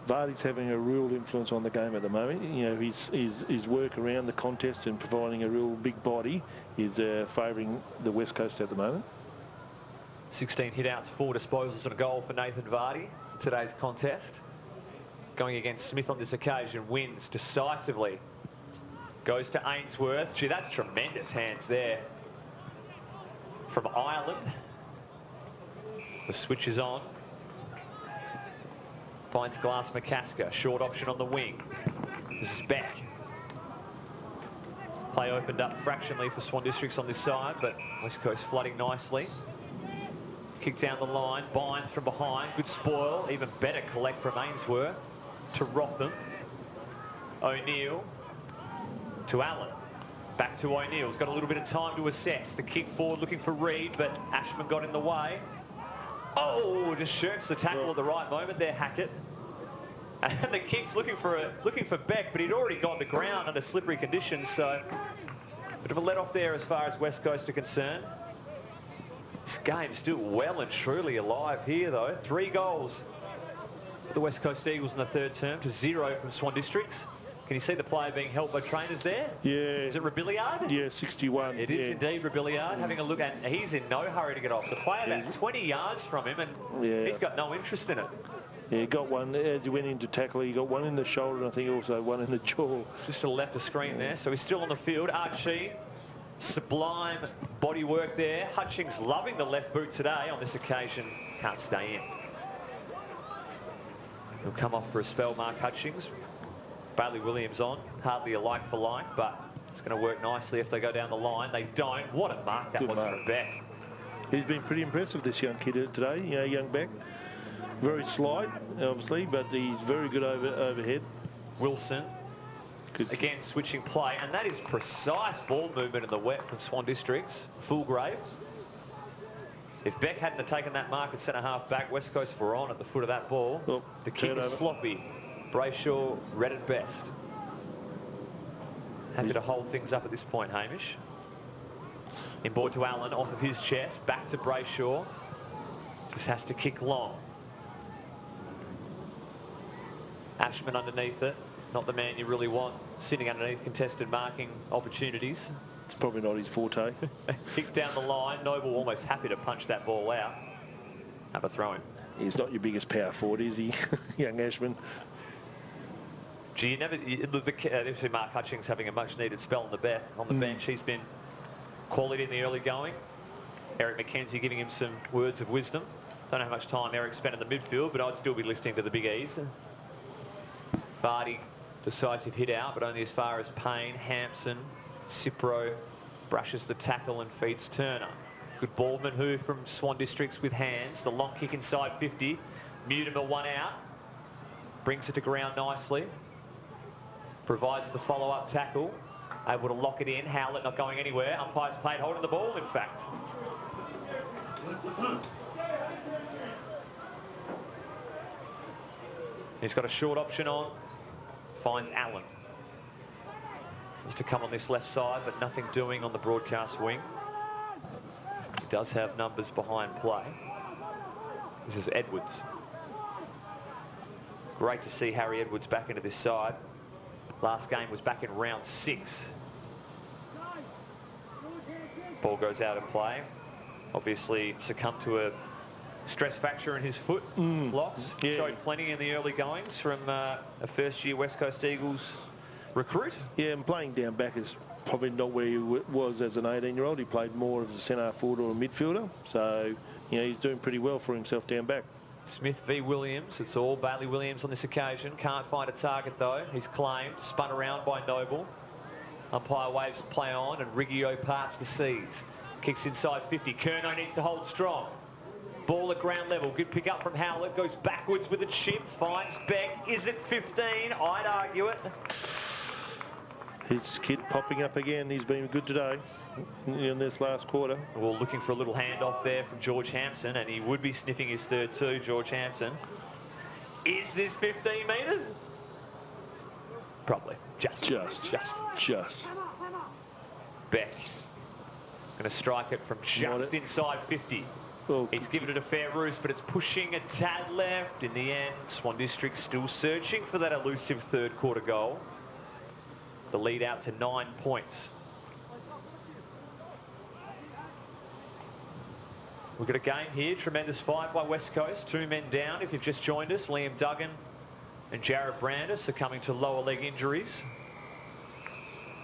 [SPEAKER 2] Vardy's having a real influence on the game at the moment. You know, his work around the contest and providing a real big body is favouring the West Coast at the moment.
[SPEAKER 1] 16 hit-outs, 4 disposals and a goal for Nathan Vardy in today's contest. Going against Smith on this occasion, wins decisively. Goes to Ainsworth. Gee, that's tremendous hands there from Ireland. The switch is on. Finds Glass McCasker. Short option on the wing. This is Beck. Play opened up fractionally for Swan Districts on this side, but West Coast flooding nicely. Kick down the line. Bynes from behind. Good spoil. Even better collect from Ainsworth to Rotham. O'Neill to Allen. Back to O'Neill. He's got a little bit of time to assess. The kick forward looking for Reed, but Ashman got in the way. Oh, just shirks the tackle at the right moment there, Hackett. And the kick's looking for Beck, but he'd already got the ground under slippery conditions, so bit of a let-off there as far as West Coast are concerned. This game's still well and truly alive here, though. 3 goals for the West Coast Eagles in the third term to 0 from Swan Districts. Can you see the player being helped by trainers there?
[SPEAKER 2] Yeah.
[SPEAKER 1] Is it Robiliard?
[SPEAKER 2] Yeah, 61.
[SPEAKER 1] It is indeed Robiliard. Having a look at, he's in no hurry to get off. The player about 20 yards from him, and he's got no interest in it.
[SPEAKER 2] Yeah, he got one as he went into tackle. He got one in the shoulder, and I think also one in the jaw.
[SPEAKER 1] Just to the left of screen there. So he's still on the field. Archie, sublime body work there. Hutchings loving the left boot today. On this occasion, can't stay in. He'll come off for a spell, Mark Hutchings. Bailey Williams on, hardly a like for like, but it's going to work nicely if they go down the line. They don't. What a mark that was from Beck.
[SPEAKER 2] He's been pretty impressive, this young kid today, you know, young Beck. Very slight, obviously, but he's very good overhead.
[SPEAKER 1] Wilson, good. Again, switching play, and that is precise ball movement in the wet from Swan Districts. Full grade. If Beck hadn't have taken that mark at centre-half back, West Coast were on at the foot of that ball. Oh, the kick was sloppy. Brayshaw read it best. Happy to hold things up at this point, Hamish. Inboard to Allen, off of his chest, back to Brayshaw. Just has to kick long. Ashman underneath it, not the man you really want, sitting underneath contested marking opportunities.
[SPEAKER 2] It's probably not his forte.
[SPEAKER 1] Kick down the line, Noble almost happy to punch that ball out. Have a throw in.
[SPEAKER 2] He's not your biggest power forward, is he, young Ashman?
[SPEAKER 1] Gee, obviously Mark Hutchings having a much-needed spell on the bench. He's been quality in the early going. Eric McKenzie giving him some words of wisdom. Don't know how much time Eric spent in the midfield, but I'd still be listening to the Big E's. Vardy Decisive hit out, but only as far as Payne. Hampson, Cipro brushes the tackle and feeds Turner. Good ball who from Swan Districts with hands. The long kick inside 50. Mutimer one out. Brings it to ground nicely. Provides the follow-up tackle. Able to lock it in. Howlett not going anywhere. Umpire's played holding the ball, in fact. He's got a short option on. Finds Allen. Is to come on this left side, but nothing doing on the broadcast wing. He does have numbers behind play. This is Edwards. Great to see Harry Edwards back into this side. Last game was back in round 6. Ball goes out of play. Obviously succumbed to a stress fracture in his foot. Locks showed plenty in the early goings from a first-year West Coast Eagles recruit.
[SPEAKER 2] Yeah, and playing down back is probably not where he was as an 18-year-old. He played more as a centre forward or a midfielder. So, you know, he's doing pretty well for himself down back.
[SPEAKER 1] Smith v Williams. It's all Bailey Williams on this occasion. Can't find a target though. He's claimed. Spun around by Noble. Umpire waves play on and Riggio parts the seas. Kicks inside 50. Curnow needs to hold strong. Ball at ground level. Good pick up from Howlett. Goes backwards with a chip. Finds Beck. Is it 15? I'd argue it.
[SPEAKER 2] His kid popping up again. He's been good today in this last quarter.
[SPEAKER 1] Well, looking for a little handoff there from George Hampson, and he would be sniffing his third too, George Hampson. Is this 15 metres? Probably. Just. Beck. Going to strike it from just inside 50. He's given it a fair roost, but it's pushing a tad left. In the end, Swan District still searching for that elusive third quarter goal. The lead out to 9 points. We've got a game here. Tremendous fight by West Coast. 2 men down. If you've just joined us, Liam Duggan and Jared Brander succumbing to lower leg injuries.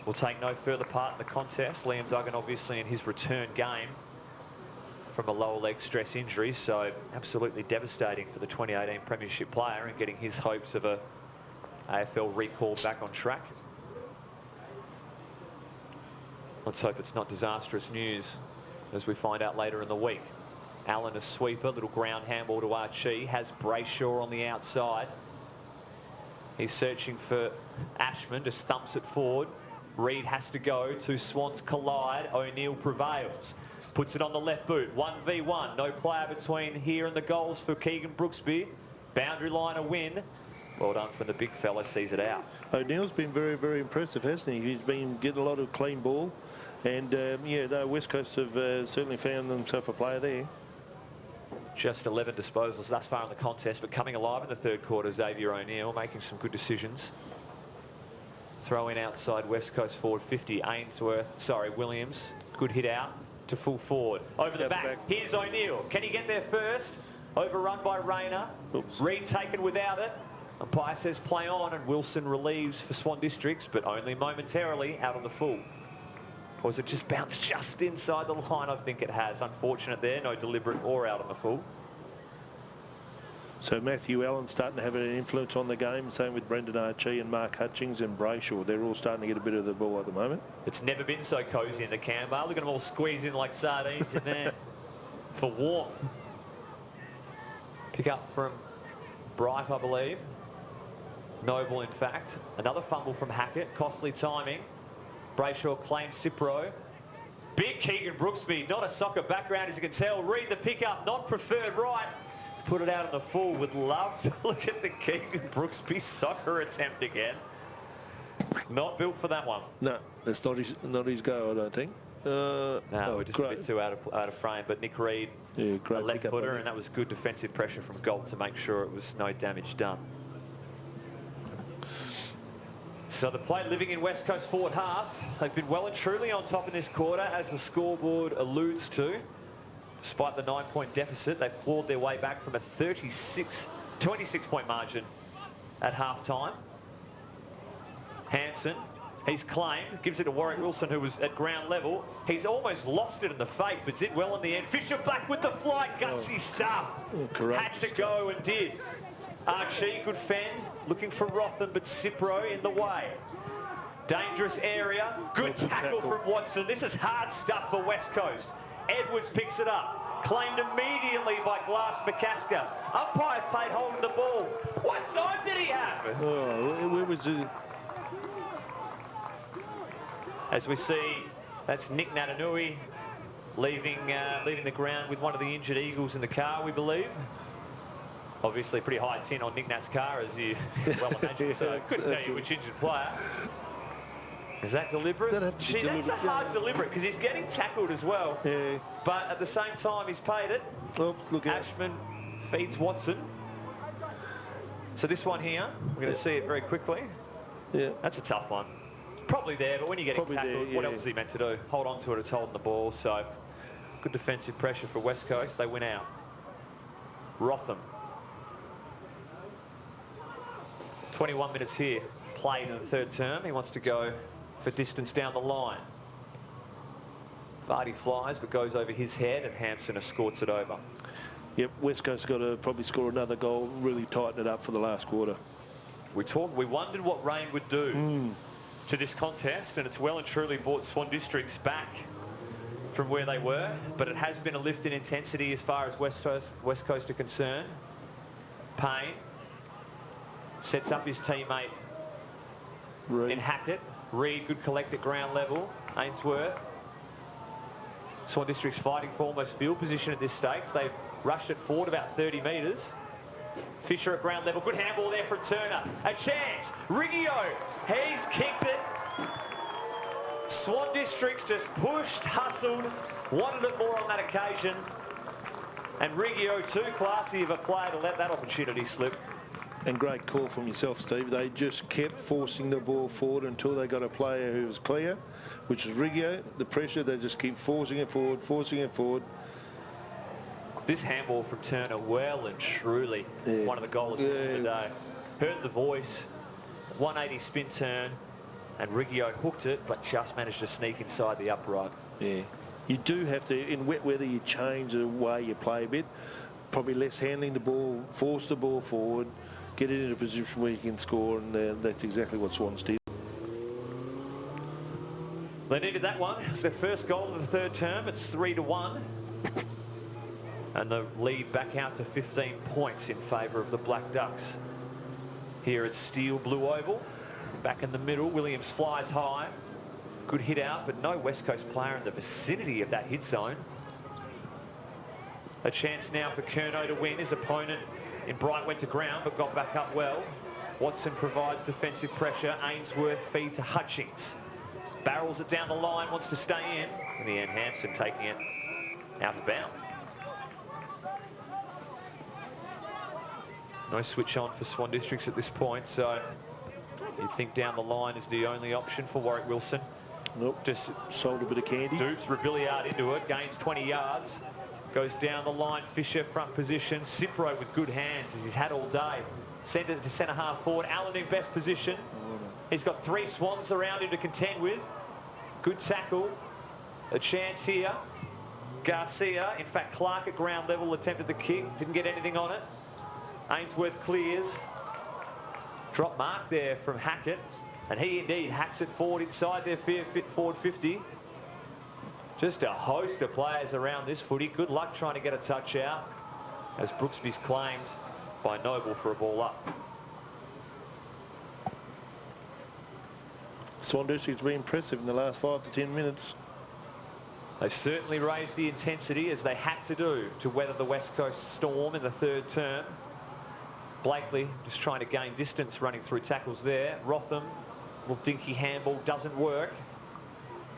[SPEAKER 1] Will take no further part in the contest. Liam Duggan obviously in his return game from a lower leg stress injury, so absolutely devastating for the 2018 Premiership player and getting his hopes of a AFL recall back on track. Let's hope it's not disastrous news as we find out later in the week. Allen a sweeper, little ground handball to Archie, has Brayshaw on the outside. He's searching for Ashman, just thumps it forward. Reid has to go, 2 Swans collide, O'Neill prevails. Puts it on the left boot, 1v1, no player between here and the goals for Keegan Brooksby. Boundary line a win. Well done from the big fella, sees it out.
[SPEAKER 2] O'Neill's been very, very impressive, hasn't he? He's been getting a lot of clean ball. And, yeah, the West Coast have certainly found themselves a player there.
[SPEAKER 1] Just 11 disposals thus far in the contest, but coming alive in the third quarter, Xavier O'Neill making some good decisions. Throw in outside West Coast forward 50, Williams. Good hit out to full forward. Over the back. Here's O'Neill. Can he get there first? Overrun by Rayner. Reid taken without it. Umpire says play on, and Wilson relieves for Swan Districts, but only momentarily out on the full. Or has it just bounced just inside the line? I think it has. Unfortunate there, no deliberate or out on the full.
[SPEAKER 2] So Matthew Allen starting to have an influence on the game. Same with Brendan Archie and Mark Hutchings and Brayshaw. They're all starting to get a bit of the ball at the moment.
[SPEAKER 1] It's never been so cosy in the Canberra. Look at them all squeeze in like sardines in there for warmth. Pick up from Bright, I believe. Noble, in fact. Another fumble from Hackett. Costly timing. Brayshaw claims Cipro. Big Keegan Brooksby, not a soccer background as you can tell. Reid the pickup, not preferred right. Put it out on the full. Would love to look at the Keegan Brooksby soccer attempt again. Not built for that one.
[SPEAKER 2] No, that's not his go, I don't think.
[SPEAKER 1] No, we're just a bit too out of frame. But Nick Reid, a left footer, and that was good defensive pressure from Galt to make sure it was no damage done. So the play living in West Coast forward half. They've been well and truly on top in this quarter, as the scoreboard alludes to. Despite the 9-point deficit, they've clawed their way back from a 26-point margin at half-time. Hampson, he's claimed, gives it to Warwick Wilson, who was at ground level. He's almost lost it in the fake, but did well in the end. Fisher Black with the flight, gutsy stuff. Had to go and did. Archie, good fend, looking for Rotham, but Cipro in the way. Dangerous area, good tackle from Watson. This is hard stuff for West Coast. Edwards picks it up, claimed immediately by Glass McCasker. Umpires paid holding the ball. What time did he have?
[SPEAKER 2] Oh, where was he?
[SPEAKER 1] As we see, that's Nick Natanui leaving the ground with one of the injured Eagles in the car, we believe. Obviously, pretty high tin on Nick Nat's car, as you well imagine, so couldn't tell you which injured player. Is that deliberate? Gee, that's a hard deliberate, because he's getting tackled as well.
[SPEAKER 2] Yeah.
[SPEAKER 1] But at the same time, he's paid it.
[SPEAKER 2] Oh, look out.
[SPEAKER 1] Ashman feeds Watson. So this one here, we're going to see it very quickly.
[SPEAKER 2] Yeah.
[SPEAKER 1] That's a tough one. Probably there, but when you're getting tackled, what else is he meant to do? Hold on to it, it's holding the ball. So good defensive pressure for West Coast. They win out. Rotham. 21 minutes here, played in the third term. He wants to go for distance down the line. Vardy flies, but goes over his head, and Hampson escorts it over.
[SPEAKER 2] Yep, West Coast got to probably score another goal, really tighten it up for the last quarter.
[SPEAKER 1] We wondered what rain would do to this contest, and it's well and truly brought Swan Districts back from where they were, but it has been a lift in intensity as far as West Coast are concerned. Payne sets up his teammate in Hackett. Reed, good collect at ground level. Ainsworth. Swan Districts fighting for almost field position at this stakes. They've rushed it forward about 30 metres. Fisher at ground level. Good handball there from Turner. A chance. Riggio. He's kicked it. Swan Districts just pushed, hustled, wanted it more on that occasion. And Riggio, too classy of a player to let that opportunity slip.
[SPEAKER 2] And great call from yourself, Steve. They just kept forcing the ball forward until they got a player who was clear, which is Riggio. The pressure, they just keep forcing it forward, forcing it forward.
[SPEAKER 1] This handball from Turner, well and truly one of the goal assists of the day. Heard the voice, 180 spin turn, and Riggio hooked it, but just managed to sneak inside the upright.
[SPEAKER 2] Yeah. You do have to, in wet weather, you change the way you play a bit. Probably less handling the ball, force the ball forward, get it in a position where you can score, and that's exactly what Swans did.
[SPEAKER 1] They needed that one. It's their first goal of the third term. It's 3-1. And the lead back out to 15 points in favour of the Black Ducks. Here at Steel Blue Oval. Back in the middle, Williams flies high. Good hit out, but no West Coast player in the vicinity of that hit zone. A chance now for Curnow to win. His opponent in Bright went to ground, but got back up well. Watson provides defensive pressure. Ainsworth feed to Hutchings. Barrels it down the line, wants to stay in. In the end, Hampson taking it out of bounds. No switch on for Swan Districts at this point, so you think down the line is the only option for Warwick Wilson.
[SPEAKER 2] Nope, just sold a bit of candy.
[SPEAKER 1] Dupes Rebillard into it, gains 20 yards. Goes down the line, Fisher front position. Cipro with good hands as he's had all day. Send it to centre half forward. Allen in best position. He's got 3 Swans around him to contend with. Good tackle. A chance here. Garcia, in fact Clark at ground level attempted the kick. Didn't get anything on it. Ainsworth clears. Drop mark there from Hackett. And he indeed hacks it forward inside their forward 50. Just a host of players around this footy. Good luck trying to get a touch out as Brooksby's claimed by Noble for a ball up.
[SPEAKER 2] Swan District's been impressive in the last 5 to 10 minutes.
[SPEAKER 1] They've certainly raised the intensity as they had to do to weather the West Coast storm in the third term. Blakely just trying to gain distance running through tackles there. Rotham, little dinky handball, doesn't work.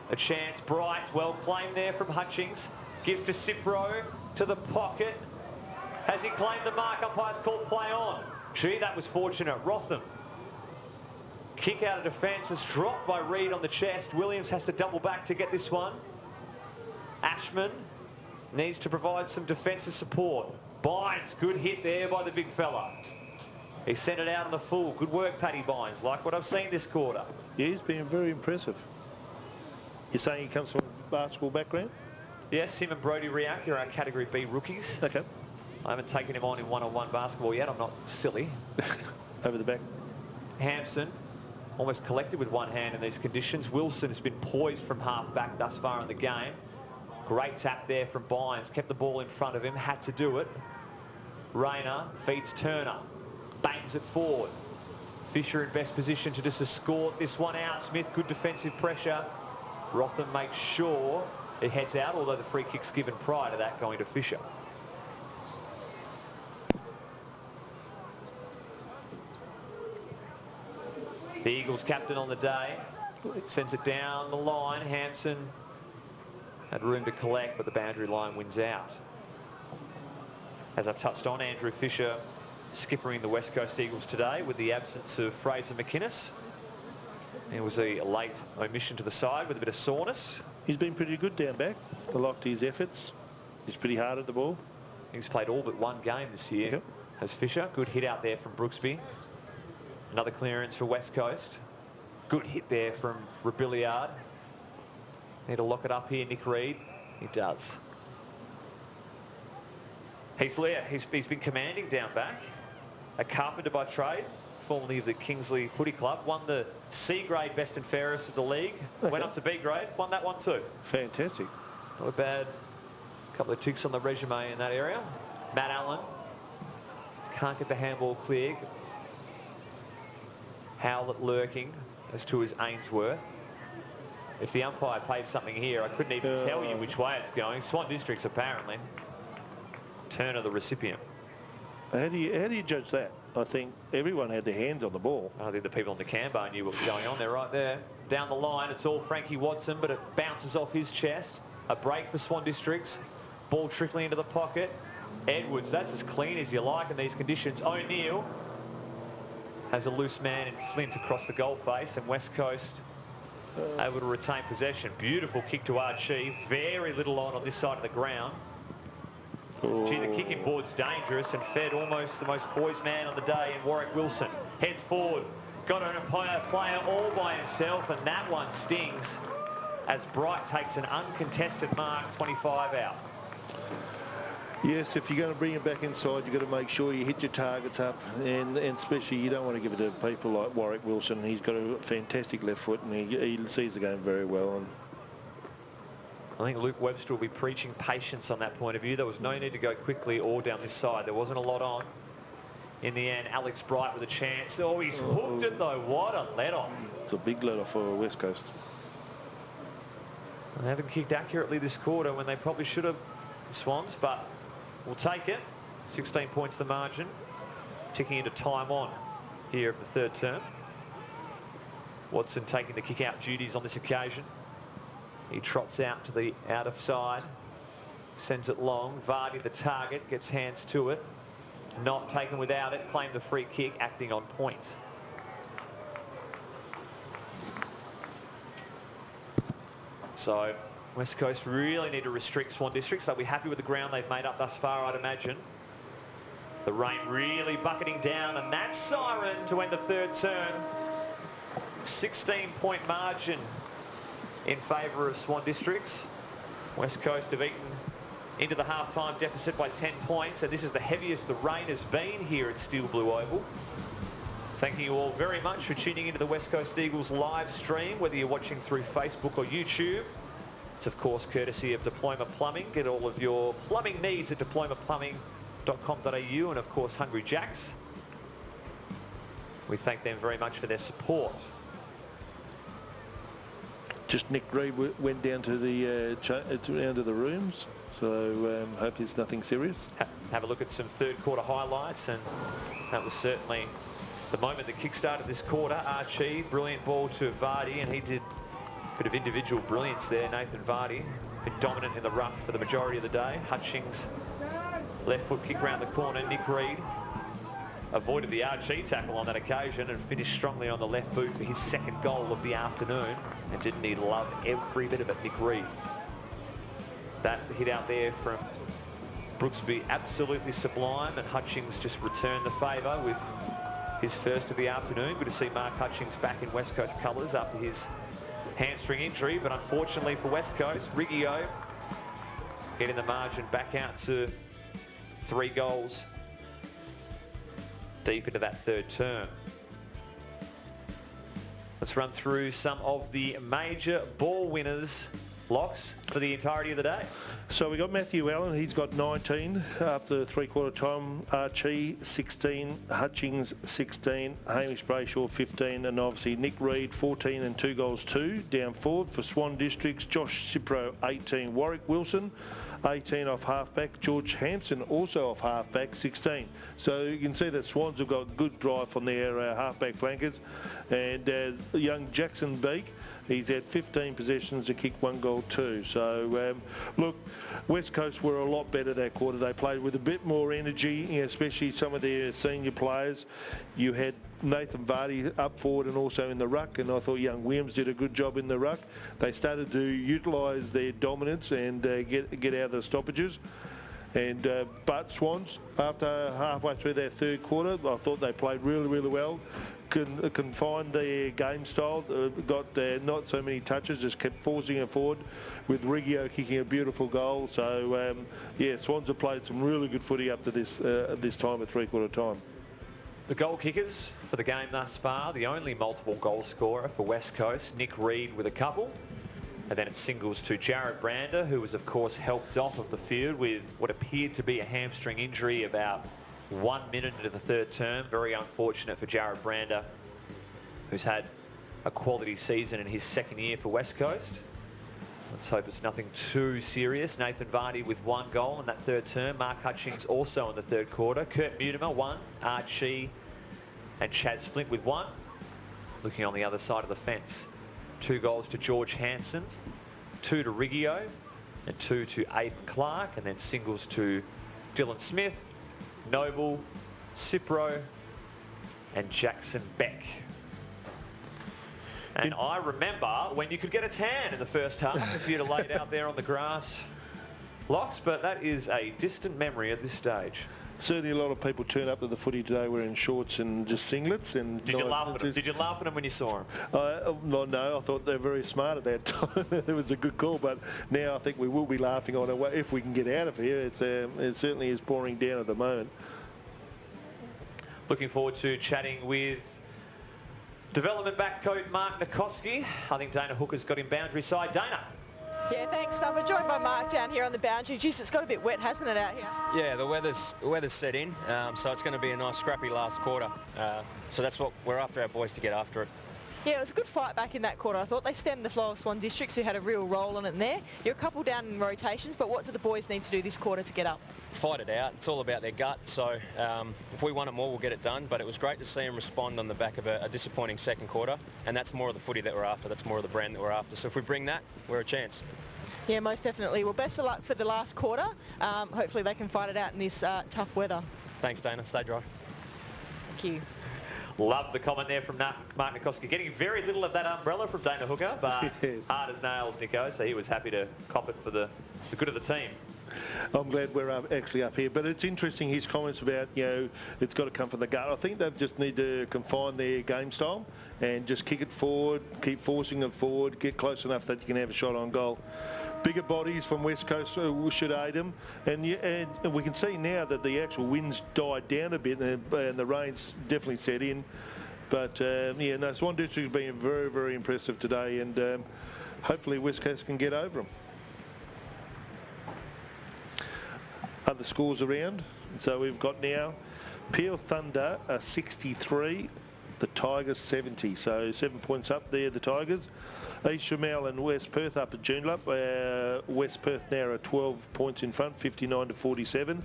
[SPEAKER 1] A chance, Bright, well claimed there from Hutchings. Gives to Cipro, to the pocket. Has he claimed the mark? Umpire's called play on. Gee, that was fortunate. Rotham. Kick out of defence is dropped by Reed on the chest. Williams has to double back to get this one. Ashman needs to provide some defensive support. Bynes, good hit there by the big fella. He sent it out on the full. Good work, Paddy Bynes, like what I've seen this quarter.
[SPEAKER 2] Yeah, he's been very impressive. You're saying he comes from a basketball background?
[SPEAKER 1] Yes, him and Brody Riak are our Category B rookies.
[SPEAKER 2] Okay.
[SPEAKER 1] I haven't taken him on in one-on-one basketball yet. I'm not silly.
[SPEAKER 2] Over the back.
[SPEAKER 1] Hampson almost collected with one hand in these conditions. Wilson has been poised from half-back thus far in the game. Great tap there from Bynes. Kept the ball in front of him. Had to do it. Rayner feeds Turner. Bangs it forward. Fisher in best position to just escort this one out. Smith, good defensive pressure. Rotham makes sure it heads out, although the free kick's given prior to that going to Fisher. The Eagles captain on the day sends it down the line. Hampson had room to collect, but the boundary line wins out. As I've touched on, Andrew Fisher skippering the West Coast Eagles today with the absence of Fraser McInnes. It was a late omission to the side with a bit of soreness.
[SPEAKER 2] He's been pretty good down back. I liked his efforts. He's pretty hard at the ball.
[SPEAKER 1] He's played all but one game this year.
[SPEAKER 2] Yep.
[SPEAKER 1] As Fisher. Good hit out there from Brooksby. Another clearance for West Coast. Good hit there from Rebillard. Need to lock it up here, Nick Reed. He does. Heath Lear, he's been commanding down back. A carpenter by trade, formerly of the Kingsley Footy Club. Won the C grade best and fairest of the league. Went up to B grade, won that one too.
[SPEAKER 2] Fantastic.
[SPEAKER 1] Not a bad couple of ticks on the resume in that area. Matt Allen can't get the handball clear. Howlett lurking as to his Ainsworth. If the umpire plays something here, I couldn't even tell you which way it's going. Swan Districts apparently. Turner the recipient.
[SPEAKER 2] How do you judge that? I think everyone had their hands on the ball.
[SPEAKER 1] I think the people on the Cambo knew what was going on. They're right there. Down the line, it's all Frankie Watson, but it bounces off his chest. A break for Swan Districts. Ball trickling into the pocket. Edwards, that's as clean as you like in these conditions. O'Neill has a loose man in Flint across the goal face, and West Coast able to retain possession. Beautiful kick to Archie. Very little on this side of the ground. Gee, the kicking board's dangerous and fed almost the most poised man on the day in Warwick Wilson. Heads forward. Got an player all by himself, and that one stings as Bright takes an uncontested mark, 25 out.
[SPEAKER 2] Yes, if you're going to bring it back inside, you've got to make sure you hit your targets up, and especially you don't want to give it to people like Warwick Wilson. He's got a fantastic left foot, and he sees the game very well. And
[SPEAKER 1] I think Luke Webster will be preaching patience on that point of view. There was no need to go quickly or down this side. There wasn't a lot on. In the end, Alex Bright with a chance. Oh, he's hooked it though. What a let-off.
[SPEAKER 2] It's a big let-off for West Coast.
[SPEAKER 1] They haven't kicked accurately this quarter when they probably should have, the Swans, but we'll take it. 16 points the margin. Ticking into time on here of the third term. Watson taking the kick-out duties on this occasion. He trots out to the out of side. Sends it long. Vardy, the target, gets hands to it. Not taken without it. Claimed the free kick, acting on point. So West Coast really need to restrict Swan Districts. They'll be happy with the ground they've made up thus far, I'd imagine. The rain really bucketing down, and that's siren to end the third term. 16-point margin in favour of Swan Districts. West Coast have eaten into the half-time deficit by 10 points, and this is the heaviest the rain has been here at Steel Blue Oval. Thanking you all very much for tuning into the West Coast Eagles live stream, whether you're watching through Facebook or YouTube. It's of course courtesy of Diploma Plumbing. Get all of your plumbing needs at diplomaplumbing.com.au, and of course Hungry Jacks. We thank them very much for their support.
[SPEAKER 2] Just Nick Reed went down to the rooms, so hopefully it's nothing serious.
[SPEAKER 1] Have a look at some third quarter highlights, and that was certainly the moment that kick-started this quarter. Archie, brilliant ball to Vardy, and he did a bit of individual brilliance there. Nathan Vardy, been dominant in the ruck for the majority of the day. Hutchings, left foot kick round the corner. Nick Reed avoided the Archie tackle on that occasion and finished strongly on the left boot for his second goal of the afternoon. And didn't he love every bit of it, Nick Reed. That hit out there from Brooksby, absolutely sublime, and Hutchings just returned the favour with his first of the afternoon. Good to see Mark Hutchings back in West Coast colours after his hamstring injury, but unfortunately for West Coast, Riggio getting the margin back out to 3 goals deep into that third term. Let's run through some of the major ball winners, Locks, for the entirety of the day.
[SPEAKER 2] So we got Matthew Allen, he's got 19 after three-quarter time. Archie, 16. Hutchings, 16. Hamish Brayshaw, 15. And obviously Nick Reid, 14 and 2 goals too. Down forward for Swan Districts, Josh Cipro, 18. Warwick Wilson, 18 off halfback. George Hansen, also off halfback, 16. So you can see that Swans have got good drive on their halfback flankers. And young Jackson Beak, he's had 15 possessions to kick 1 goal too. So, look, West Coast were a lot better that quarter. They played with a bit more energy, especially some of their senior players. You had Nathan Vardy up forward and also in the ruck, and I thought young Williams did a good job in the ruck. They started to utilise their dominance and get out of the stoppages. And but Swans, after halfway through their third quarter, I thought they played really, really well. Confined their game style, got not so many touches, just kept forcing it forward with Riggio kicking a beautiful goal. So, yeah, Swans have played some really good footy up to this time at three-quarter time.
[SPEAKER 1] The goal kickers for the game thus far, the only multiple goal scorer for West Coast, Nick Reid with a couple. And then it singles to Jared Brander, who was, of course, helped off of the field with what appeared to be a hamstring injury about 1 minute into the third term. Very unfortunate for Jared Brander, who's had a quality season in his second year for West Coast. Let's hope it's nothing too serious. Nathan Vardy with 1 goal in that third term. Mark Hutchings also in the third quarter. Kurt Mutimer, 1. Archie and Chaz Flint with 1. Looking on the other side of the fence, 2 goals to George Hansen, 2 to Riggio, and 2 to Aidan Clark, and then singles to Dylan Smith, Noble, Cipro, and Jackson Beck. And I remember when you could get a tan in the first half if you'd have laid out there on the grass, Locks, but that is a distant memory at this stage.
[SPEAKER 2] Certainly a lot of people turn up to the footy today wearing shorts and just singlets. And
[SPEAKER 1] Did you laugh at them? Did you laugh at them when you saw them?
[SPEAKER 2] No, I thought they were very smart at that time. It was a good call, but now I think we will be laughing on it if we can get out of here. It certainly is pouring down at the moment.
[SPEAKER 1] Looking forward to chatting with development back coach Mark Nikoski. I think Dana Hooker's got him boundary side. Dana.
[SPEAKER 3] Yeah, thanks, We're joined by Mark down here on the boundary. Jeez, it's got a bit wet, hasn't it, out here?
[SPEAKER 4] Yeah, the weather's set in, so it's going to be a nice scrappy last quarter. So that's what we're after our boys to get after it.
[SPEAKER 3] Yeah, it was a good fight back in that quarter. I thought they stemmed the flow of Swan Districts, who had a real role on it in there. You're a couple down in rotations, but what do the boys need to do this quarter to get up?
[SPEAKER 4] Fight it out. It's all about their gut. So if we want it more, we'll get it done. But it was great to see them respond on the back of a disappointing second quarter, and that's more of the footy that we're after. That's more of the brand that we're after. So if we bring that, we're a chance.
[SPEAKER 3] Yeah, most definitely. Well, best of luck for the last quarter. Hopefully they can fight it out in this tough weather.
[SPEAKER 4] Thanks, Dana. Stay dry.
[SPEAKER 3] Thank you.
[SPEAKER 1] Love the comment there from Mark Nikoski. Getting very little of that umbrella from Dana Hooker, but yes. Hard as nails, Nico, so he was happy to cop it for the good of the team.
[SPEAKER 2] I'm glad we're actually up here, but it's interesting his comments about, it's got to come from the gut. I think they just need to confine their game style and just kick it forward, keep forcing it forward, get close enough that you can have a shot on goal. Bigger bodies from West Coast should aid them, and we can see now that the actual winds died down a bit and the rain's definitely set in. But Swan District has been very, very impressive today, and hopefully West Coast can get over them. Other scores around. So we've got now Peel Thunder 63, the Tigers 70. So 7 points up there, the Tigers. East Shemel and West Perth up at Joondalup. West Perth now are 12 points in front, 59 to 47.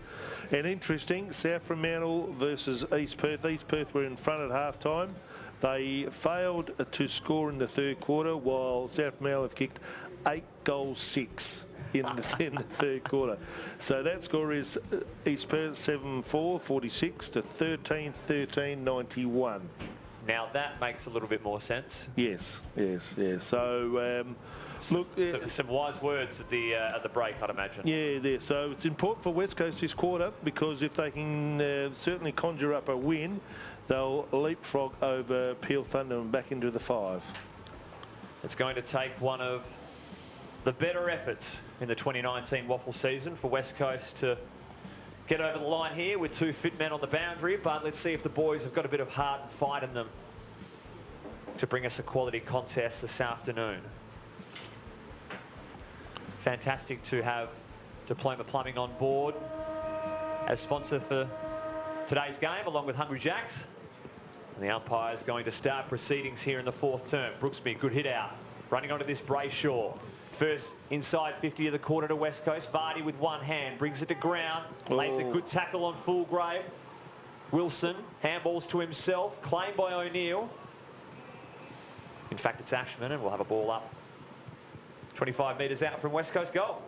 [SPEAKER 2] And interesting, South Fremantle versus East Perth. East Perth were in front at half time. They failed to score in the third quarter, while South Fremantle have kicked 8 goals 6. In the third quarter. So that score is East Perth 7-4, 46 to 13-13, 91.
[SPEAKER 1] Now that makes a little bit more sense.
[SPEAKER 2] Yes. So look,
[SPEAKER 1] some wise words at the break, I'd imagine.
[SPEAKER 2] Yeah, there. So it's important for West Coast this quarter, because if they can certainly conjure up a win, they'll leapfrog over Peel Thunder and back into the 5.
[SPEAKER 1] It's going to take one of the better efforts in the 2019 Waffle season for West Coast to get over the line here with 2 fit men on the boundary, but let's see if the boys have got a bit of heart and fight in them to bring us a quality contest this afternoon. Fantastic to have Diploma Plumbing on board as sponsor for today's game, along with Hungry Jacks. And the umpire's going to start proceedings here in the 4th term. Brooksby, good hit out. Running onto this Brayshaw. First inside 50 of the quarter to West Coast. Vardy with one hand brings it to ground. Lays a good tackle on Fulgrave. Wilson handballs to himself. Claimed by O'Neill. In fact, it's Ashman, and we'll have a ball up 25 metres out from West Coast goal.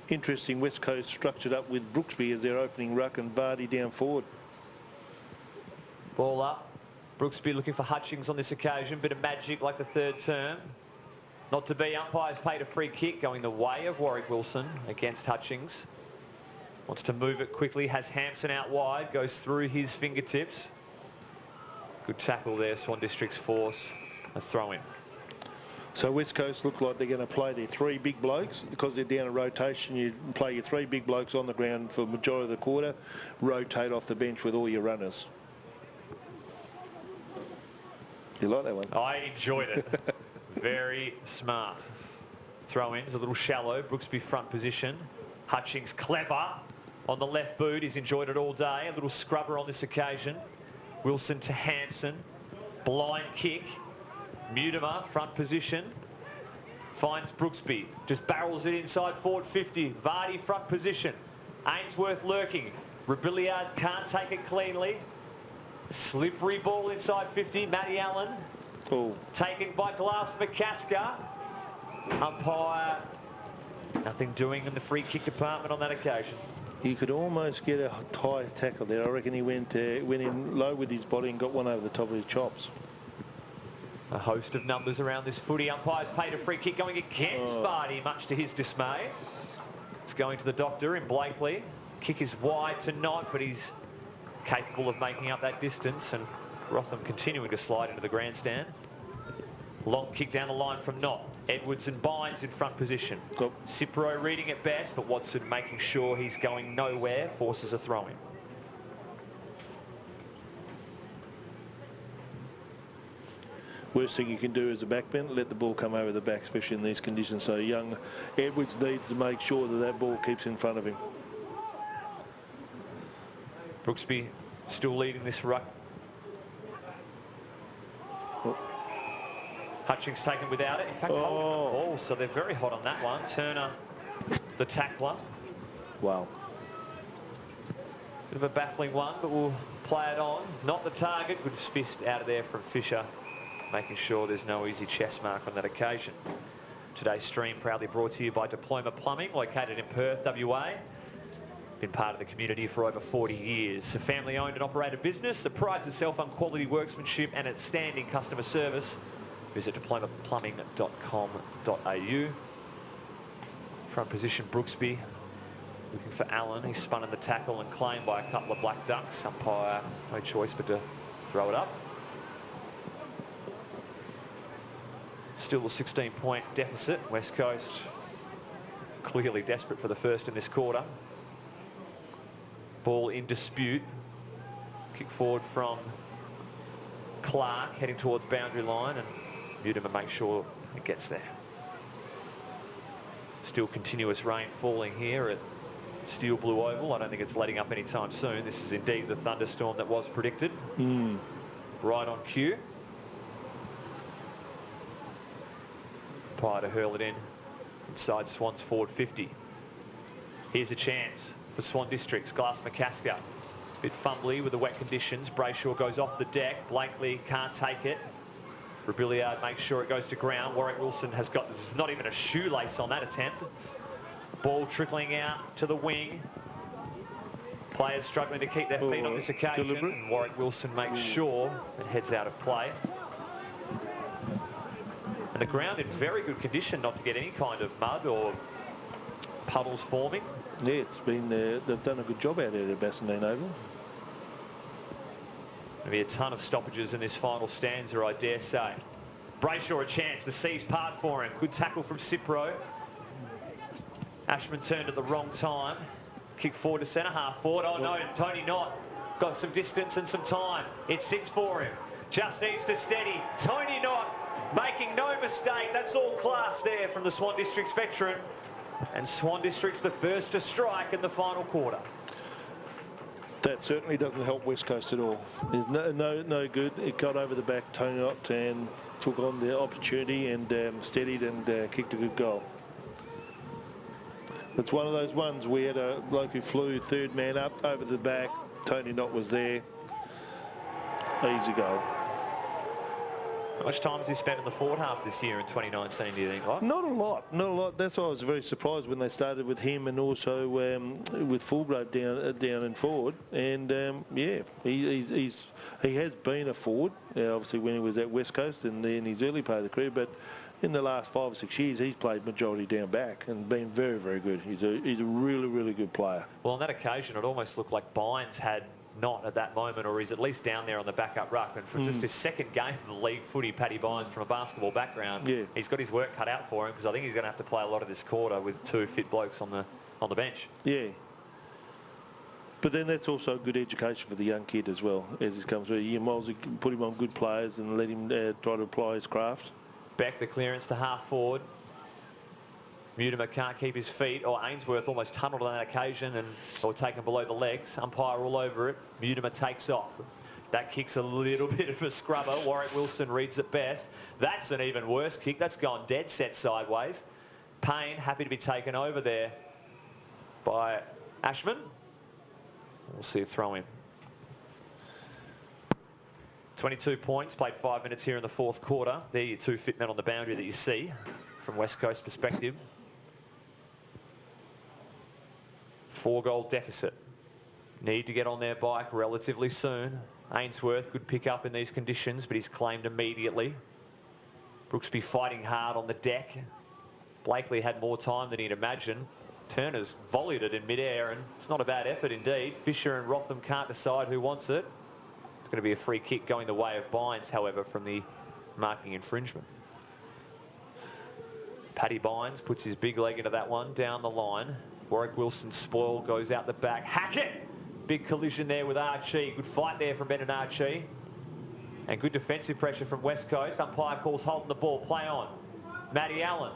[SPEAKER 2] Interesting, West Coast structured up with Brooksby as their opening ruck and Vardy down forward.
[SPEAKER 1] Ball up. Brooksby looking for Hutchings on this occasion. Bit of magic like the 3rd term. Not to be. Umpires paid a free kick going the way of Warwick Wilson against Hutchings. Wants to move it quickly. Has Hampson out wide. Goes through his fingertips. Good tackle there. Swan District's force. A throw in.
[SPEAKER 2] So West Coast look like they're going to play their 3 big blokes. Because they're down a rotation, you play your 3 big blokes on the ground for the majority of the quarter. Rotate off the bench with all your runners. You like that one?
[SPEAKER 1] I enjoyed it. Very smart. Throw-ins, a little shallow. Brooksby front position. Hutchings clever on the left boot. He's enjoyed it all day. A little scrubber on this occasion. Wilson to Hampson. Blind kick. Mutimer, front position. Finds Brooksby. Just barrels it inside forward 50. Vardy, front position. Ainsworth lurking. Rebillard can't take it cleanly. Slippery ball inside 50. Matty Allen.
[SPEAKER 2] Oh.
[SPEAKER 1] Taken by Glass McCasker. Umpire, nothing doing in the free kick department on that occasion.
[SPEAKER 2] You could almost get a high tackle there. I reckon he went in low with his body and got one over the top of his chops.
[SPEAKER 1] A host of numbers around this footy. Umpires paid a free kick going against Vardy, much to his dismay. It's going to the doctor in Blakely. Kick is wide to Knott, but he's capable of making up that distance, and Rotham continuing to slide into the grandstand. Long kick down the line from Knott. Edwards and Bynes in front position. Cipro reading it best, but Watson making sure he's going nowhere, forces a throw-in.
[SPEAKER 2] Worst thing you can do as a backman, let the ball come over the back, especially in these conditions. So young Edwards needs to make sure that that ball keeps in front of him.
[SPEAKER 1] Brooksby still leading this ruck. Hutchings taken without it. In fact, holding the ball, so they're very hot on that one. Turner, the tackler.
[SPEAKER 2] Wow.
[SPEAKER 1] Bit of a baffling one, but we'll play it on. Not the target. Good fist out of there from Fisher, making sure there's no easy chest mark on that occasion. Today's stream proudly brought to you by Diploma Plumbing, located in Perth, WA. Been part of the community for over 40 years. A family-owned and operated business that prides itself on quality workmanship and outstanding customer service. Visit diplomaplumbing.com.au. Front position, Brooksby looking for Allen. He's spun in the tackle and claimed by a couple of Black Ducks. Umpire, no choice but to throw it up. Still a 16-point deficit. West Coast clearly desperate for the first in this quarter. Ball in dispute. Kick forward from Clark, heading towards boundary line, and Mutimer makes sure it gets there. Still continuous rain falling here at Steel Blue Oval. I don't think it's letting up anytime soon. This is indeed the thunderstorm that was predicted. Right on cue. Prior to hurl it in inside Swans forward 50. Here's a chance for Swan Districts. Glass McCasker. Bit fumbly with the wet conditions. Brayshaw goes off the deck. Blakely can't take it. Rebillard makes sure it goes to ground. Warwick Wilson has got, this is not even a shoelace on that attempt. Ball trickling out to the wing. Players struggling to keep their feet on this occasion. And Warwick Wilson makes sure it heads out of play. And the ground in very good condition not to get any kind of mud or puddles forming.
[SPEAKER 2] Yeah, it's been, they've done a good job out there at Bassendean Oval.
[SPEAKER 1] There'll be a ton of stoppages in this final stanza, I dare say. Brayshaw a chance. The seas part for him. Good tackle from Cipro. Ashman turned at the wrong time. Kick forward to centre half forward. Oh no, Tony Knott got some distance and some time. It sits for him. Just needs to steady. Tony Knott making no mistake. That's all class there from the Swan Districts veteran. And Swan Districts the first to strike in the final quarter.
[SPEAKER 2] That certainly doesn't help West Coast at all. There's no good. It got over the back, Tony Knott, and took on the opportunity and steadied and kicked a good goal. It's one of those ones. We had a bloke who flew third man up over the back. Tony Knott was there. Easy goal.
[SPEAKER 1] How much time has he spent in the forward half this year in 2019, do you think? Right?
[SPEAKER 2] Not a lot, not a lot. That's why I was very surprised when they started with him and also with Fulgrove down and forward. And yeah, he has been a forward, obviously when he was at West Coast and in his early part of the career, but in the last 5 or 6 years, he's played majority down back and been very, very good. He's a really, really good player.
[SPEAKER 1] Well, on that occasion, it almost looked like Bynes had not at that moment, or he's at least down there on the backup ruck. And for just his second game of the league footy, Paddy Bynes, from a basketball background, he's got his work cut out for him, because I think he's going to have to play a lot of this quarter with 2 fit blokes on the bench.
[SPEAKER 2] Yeah. But then that's also good education for the young kid as well, as he's come through. You might as well put him on good players and let him try to apply his craft.
[SPEAKER 1] Beck, the clearance to half forward. Mutimer can't keep his feet, or Ainsworth almost tunnelled on that occasion and or taken below the legs. Umpire all over it. Mutimer takes off. That kick's a little bit of a scrubber. Warwick Wilson reads it best. That's an even worse kick. That's gone dead set sideways. Payne happy to be taken over there by Ashman. We'll see a throw in. 22 points, played 5 minutes here in the fourth quarter. There are your 2 fit men on the boundary that you see from West Coast perspective. 4-goal deficit. Need to get on their bike relatively soon. Ainsworth could pick up in these conditions, but he's claimed immediately. Brooksby fighting hard on the deck. Blakely had more time than he'd imagined. Turner's volleyed it in midair, and it's not a bad effort indeed. Fisher and Rotham can't decide who wants it. It's going to be a free kick going the way of Bynes, however, from the marking infringement. Paddy Bynes puts his big leg into that one down the line. Warwick Wilson spoiled, goes out the back. Hackett! Big collision there with Archie. Good fight there from Brendan Archie. And good defensive pressure from West Coast. Umpire calls holding the ball. Play on. Matty Allen.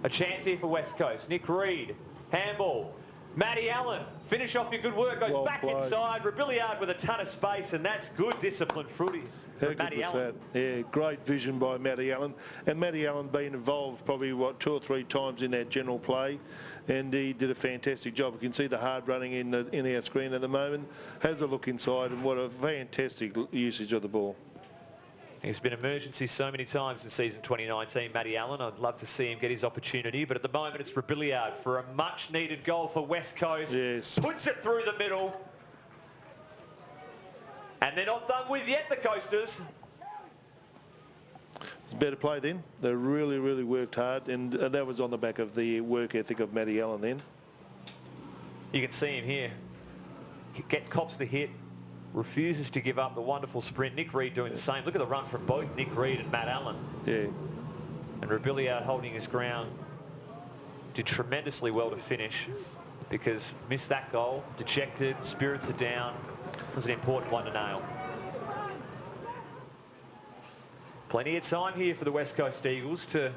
[SPEAKER 1] A chance here for West Coast. Nick Reid. Handball. Matty Allen. Finish off your good work. Goes back inside. Rebillard with a ton of space, and that's good discipline, Fruity.
[SPEAKER 2] How good was that? Yeah, great vision by Matty Allen. And Matty Allen been involved probably, 2 or 3 times in that general play. And he did a fantastic job. You can see the hard running in our screen at the moment. Has a look inside, and what a fantastic usage of the ball.
[SPEAKER 1] He's been emergency so many times in season 2019, Matty Allen. I'd love to see him get his opportunity, but at the moment it's Rebillard for a much-needed goal for West Coast.
[SPEAKER 2] Yes.
[SPEAKER 1] Puts it through the middle. And they're not done with yet, the Coasters.
[SPEAKER 2] It's better play then. They really, really worked hard, and that was on the back of the work ethic of Matty Allen then.
[SPEAKER 1] You can see him here. He cops the hit, refuses to give up the wonderful sprint. Nick Reid doing the same. Look at the run from both Nick Reid and Matt Allen.
[SPEAKER 2] Yeah.
[SPEAKER 1] And Rebillard holding his ground. Did tremendously well to finish, because missed that goal, dejected, spirits are down. It was an important one to nail. Plenty of time here for the West Coast Eagles to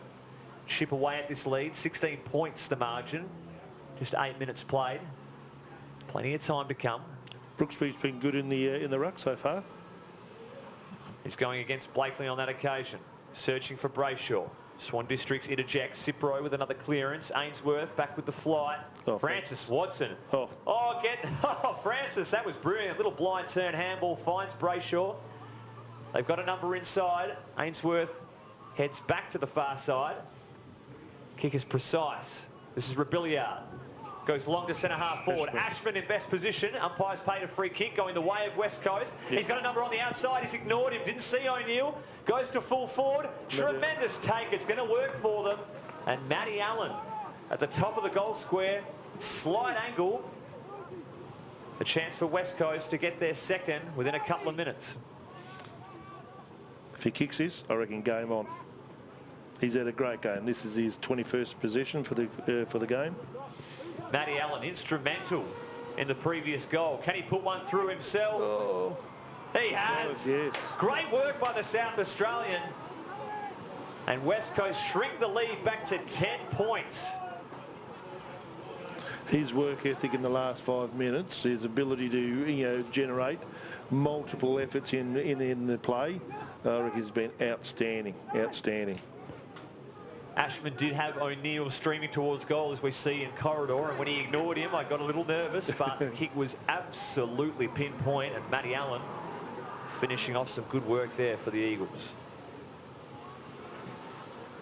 [SPEAKER 1] chip away at this lead. 16 points the margin. Just 8 minutes played. Plenty of time to come.
[SPEAKER 2] Brooksby's been good in the ruck so far.
[SPEAKER 1] He's going against Blakely on that occasion. Searching for Brayshaw. Swan Districts interjects. Cipro with another clearance. Ainsworth back with the flight. Francis Watson. Francis, that was brilliant. Little blind turn handball finds Brayshaw. They've got a number inside. Ainsworth heads back to the far side. Kick is precise. This is Rebillard. Goes long to centre half forward. Ashman in best position. Umpire's paid a free kick going the way of West Coast. Yeah. He's got a number on the outside. He's ignored him. Didn't see O'Neill. Goes to full forward. Tremendous take. It's going to work for them. And Matty Allen at the top of the goal square. Slight angle. A chance for West Coast to get their second within a couple of minutes.
[SPEAKER 2] If he kicks this, I reckon game on. He's had a great game. This is his 21st possession for the game.
[SPEAKER 1] Matty Allen, instrumental in the previous goal. Can he put one through himself?
[SPEAKER 2] Oh.
[SPEAKER 1] He has.
[SPEAKER 2] Yes.
[SPEAKER 1] Great work by the South Australian. And West Coast shrink the lead back to 10 points.
[SPEAKER 2] His work ethic in the last 5 minutes, his ability to generate multiple efforts in the play, I reckon has been outstanding.
[SPEAKER 1] Ashman did have O'Neill streaming towards goal, as we see in corridor, and when he ignored him, I got a little nervous, but the kick was absolutely pinpoint, and Matty Allen finishing off some good work there for the Eagles.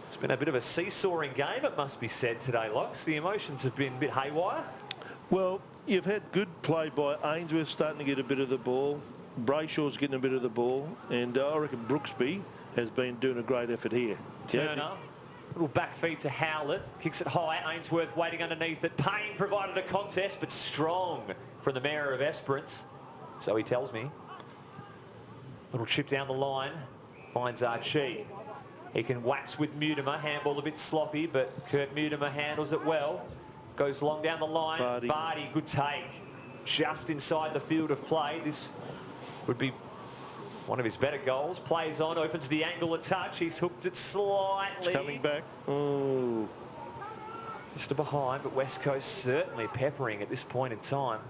[SPEAKER 1] It's been a bit of a seesawing game, it must be said today, Locks. The emotions have been a bit haywire.
[SPEAKER 2] Well, you've had good play by Ainsworth starting to get a bit of the ball. Brayshaw's getting a bit of the ball, and I reckon Brooksby has been doing a great effort here.
[SPEAKER 1] Turner, little back feed to Howlett, kicks it high, Ainsworth waiting underneath it. Payne provided a contest, but strong from the Mayor of Esperance, so he tells me. Little chip down the line, finds Archie. He can wax with Mutimer, handball a bit sloppy, but Kurt Mutimer handles it well. Goes long down the line, Vardy, good take. Just inside the field of play. This would be one of his better goals. Plays on, opens the angle a touch. He's hooked it slightly.
[SPEAKER 2] It's coming back. Oh.
[SPEAKER 1] Just behind, but West Coast certainly peppering at this point in time.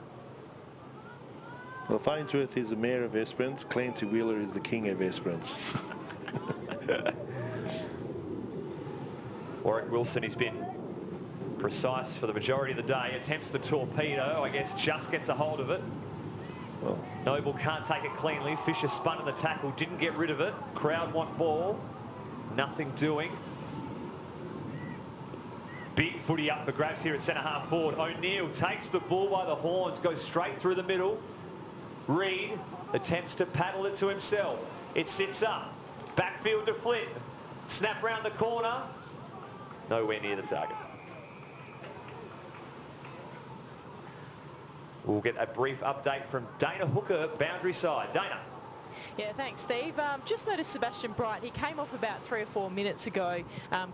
[SPEAKER 2] Well, if Ainsworth is the Mayor of Esperance, Clancy Wheeler is the King of Esperance.
[SPEAKER 1] Warwick Wilson has been precise for the majority of the day. Attempts the torpedo, I guess just gets a hold of it.
[SPEAKER 2] Well,
[SPEAKER 1] Noble can't take it cleanly. Fisher spun in the tackle, didn't get rid of it. Crowd want ball. Nothing doing. Big footy up for grabs here at centre-half forward. O'Neill takes the ball by the horns, goes straight through the middle. Reid attempts to paddle it to himself. It sits up. Backfield to Flint. Snap round the corner. Nowhere near the target. We'll get a brief update from Dana Hooker, boundary side. Dana.
[SPEAKER 3] Yeah, thanks, Steve. Just noticed Sebastian Bright. He came off about 3 or 4 minutes ago,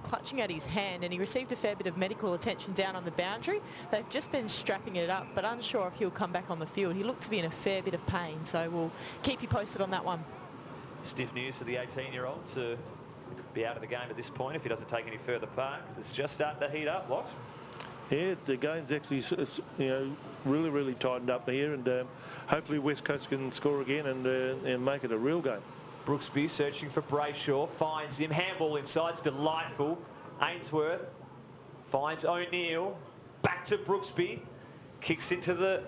[SPEAKER 3] clutching at his hand, and he received a fair bit of medical attention down on the boundary. They've just been strapping it up, but unsure if he'll come back on the field. He looked to be in a fair bit of pain, so we'll keep you posted on that one.
[SPEAKER 1] Stiff news for the 18-year-old to be out of the game at this point if he doesn't take any further part. It's just starting to heat up, what?
[SPEAKER 2] Yeah, the game's actually, really tightened up here, and hopefully West Coast can score again and make it a real game.
[SPEAKER 1] Brooksby searching for Brayshaw, finds him, handball inside, it's delightful. Ainsworth finds O'Neill, back to Brooksby, kicks into the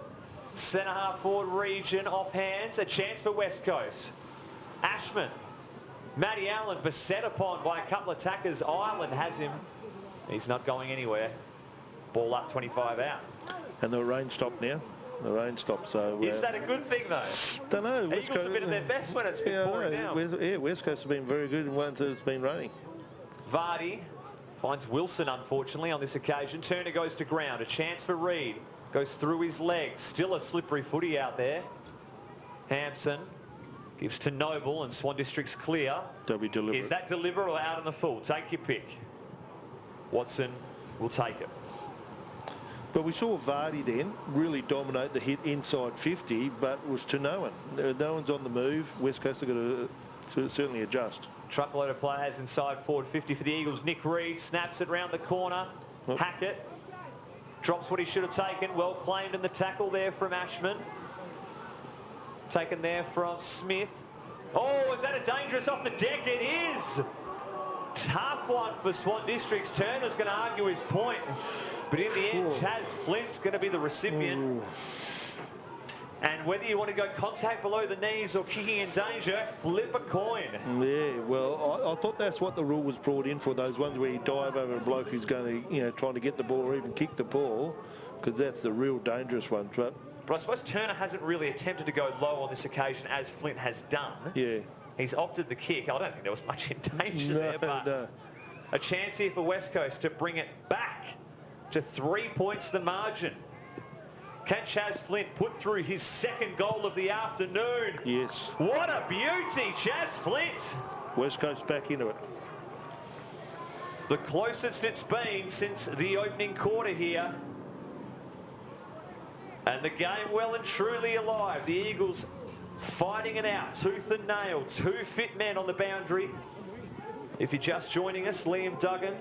[SPEAKER 1] centre-half forward region, off hands, a chance for West Coast. Ashman, Matty Allen beset upon by a couple of attackers. Ireland has him, he's not going anywhere. Ball up, 25 out.
[SPEAKER 2] And the rain stopped now. The rain stopped, so...
[SPEAKER 1] Is that a good thing, though?
[SPEAKER 2] Don't know.
[SPEAKER 1] Eagles have been at their best when it's been pouring down.
[SPEAKER 2] West Coast have been very good once it's been raining.
[SPEAKER 1] Vardy finds Wilson, unfortunately, on this occasion. Turner goes to ground. A chance for Reid. Goes through his legs. Still a slippery footy out there. Hampson gives to Noble, and Swan District's clear.
[SPEAKER 2] They'll be deliberate.
[SPEAKER 1] Is that deliberate or out in the full? Take your pick. Watson will take it.
[SPEAKER 2] But we saw Vardy then really dominate the hit inside 50, but it was to no one. No one's on the move. West Coast have got to certainly adjust.
[SPEAKER 1] Truckload of players inside forward 50 for the Eagles. Nick Reid snaps it round the corner. Hackett drops what he should have taken. Well claimed in the tackle there from Ashman. Taken there from Smith. Oh, is that a dangerous off the deck? It is. Tough one for Swan Districts. Turner's going to argue his point. But in the end, Chaz Flint's going to be the recipient. And whether you want to go contact below the knees or kicking in danger, flip a coin.
[SPEAKER 2] Yeah, well, I thought that's what the rule was brought in for, those ones where you dive over a bloke who's going to, trying to get the ball or even kick the ball, because that's the real dangerous one. But
[SPEAKER 1] I suppose Turner hasn't really attempted to go low on this occasion, as Flint has done.
[SPEAKER 2] Yeah.
[SPEAKER 1] He's opted the kick. I don't think there was much in danger there, but a chance here for West Coast to bring it back to 3 points the margin. Can Chaz Flint put through his second goal of the afternoon?
[SPEAKER 2] Yes.
[SPEAKER 1] What a beauty, Chaz Flint.
[SPEAKER 2] West Coast back into it.
[SPEAKER 1] The closest it's been since the opening quarter here. And the game well and truly alive. The Eagles fighting it out, tooth and nail. 2 fit men on the boundary. If you're just joining us, Liam Duggan,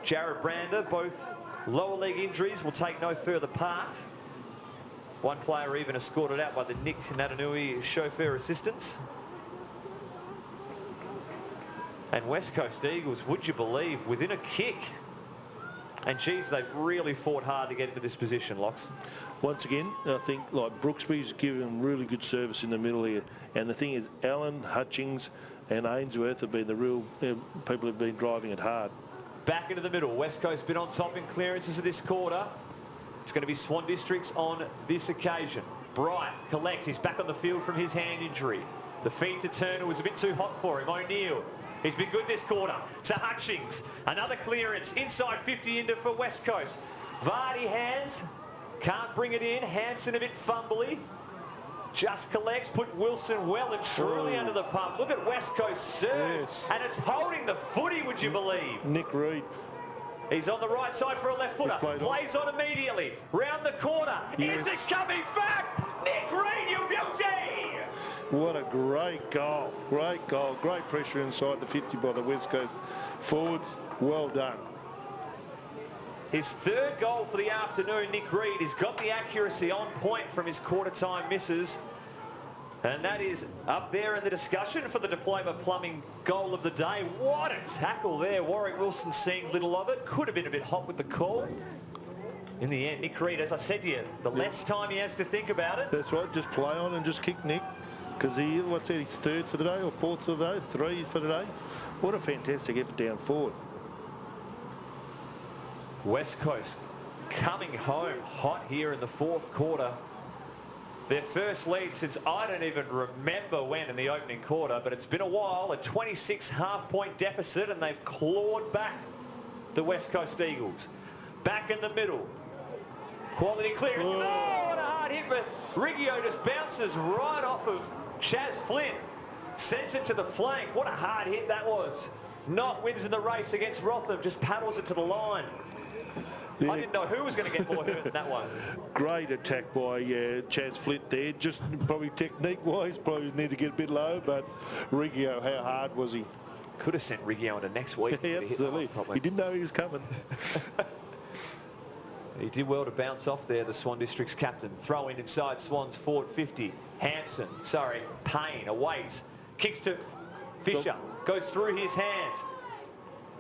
[SPEAKER 1] Jared Brander, both lower leg injuries, will take no further part. One player even escorted out by the Nick Natanui chauffeur assistants. And West Coast Eagles, would you believe, within a kick. And geez, they've really fought hard to get into this position, Locks.
[SPEAKER 2] Once again, I think like Brooksby's given them really good service in the middle here. And the thing is, Allen, Hutchings and Ainsworth have been the real people who've been driving it hard.
[SPEAKER 1] Back into the middle. West Coast been on top in clearances of this quarter. It's going to be Swan Districts on this occasion. Bright collects. He's back on the field from his hand injury. The feed to Turner was a bit too hot for him. O'Neill. He's been good this quarter. To Hutchings. Another clearance. Inside 50 into for West Coast. Vardy hands. Can't bring it in. Hampson a bit fumbly. Just collects. Put Wilson well and truly under the pump. Look at West Coast surge. Yes. And it's holding the footy, would you believe?
[SPEAKER 2] Nick Reid.
[SPEAKER 1] He's on the right side for a left footer. Plays on immediately. Round the corner. Yes. Is it coming back? Nick Reid, you beauty!
[SPEAKER 2] What a great goal. Great goal. Great pressure inside the 50 by the West Coast forwards. Well done.
[SPEAKER 1] His 3rd goal for the afternoon, Nick Reid. He's got the accuracy on point from his quarter-time misses. And that is up there in the discussion for the Diploma Plumbing goal of the day. What a tackle there. Warwick Wilson seeing little of it. Could have been a bit hot with the call. In the end, Nick Reid, as I said to you, the less time he has to think about it.
[SPEAKER 2] That's right. Just play on and just kick Nick. Because he's 3rd for the day or 4th for the day, 3 for the day. What a fantastic effort down forward.
[SPEAKER 1] West Coast coming home hot here in the 4th quarter. Their first lead since I don't even remember when in the opening quarter, but it's been a while. A 26 half-point deficit, and they've clawed back the West Coast Eagles. Back in the middle. Quality clearance. Oh, what a hard hit, but Riggio just bounces right off of Chaz Flynn. Sends it to the flank. What a hard hit that was. Not wins in the race against Rotham, just paddles it to the line. Yeah. I didn't know who was going to get more hurt than that one.
[SPEAKER 2] Great attack by Chaz Flint there. Just probably technique-wise, probably need to get a bit low, but Riggio, how hard was he?
[SPEAKER 1] Could have sent Riggio into next week.
[SPEAKER 2] Yeah, absolutely. He didn't know he was coming.
[SPEAKER 1] He did well to bounce off there, the Swan District's captain. Throw in inside Swans forward 50. Payne awaits. Kicks to Fisher. Goes through his hands.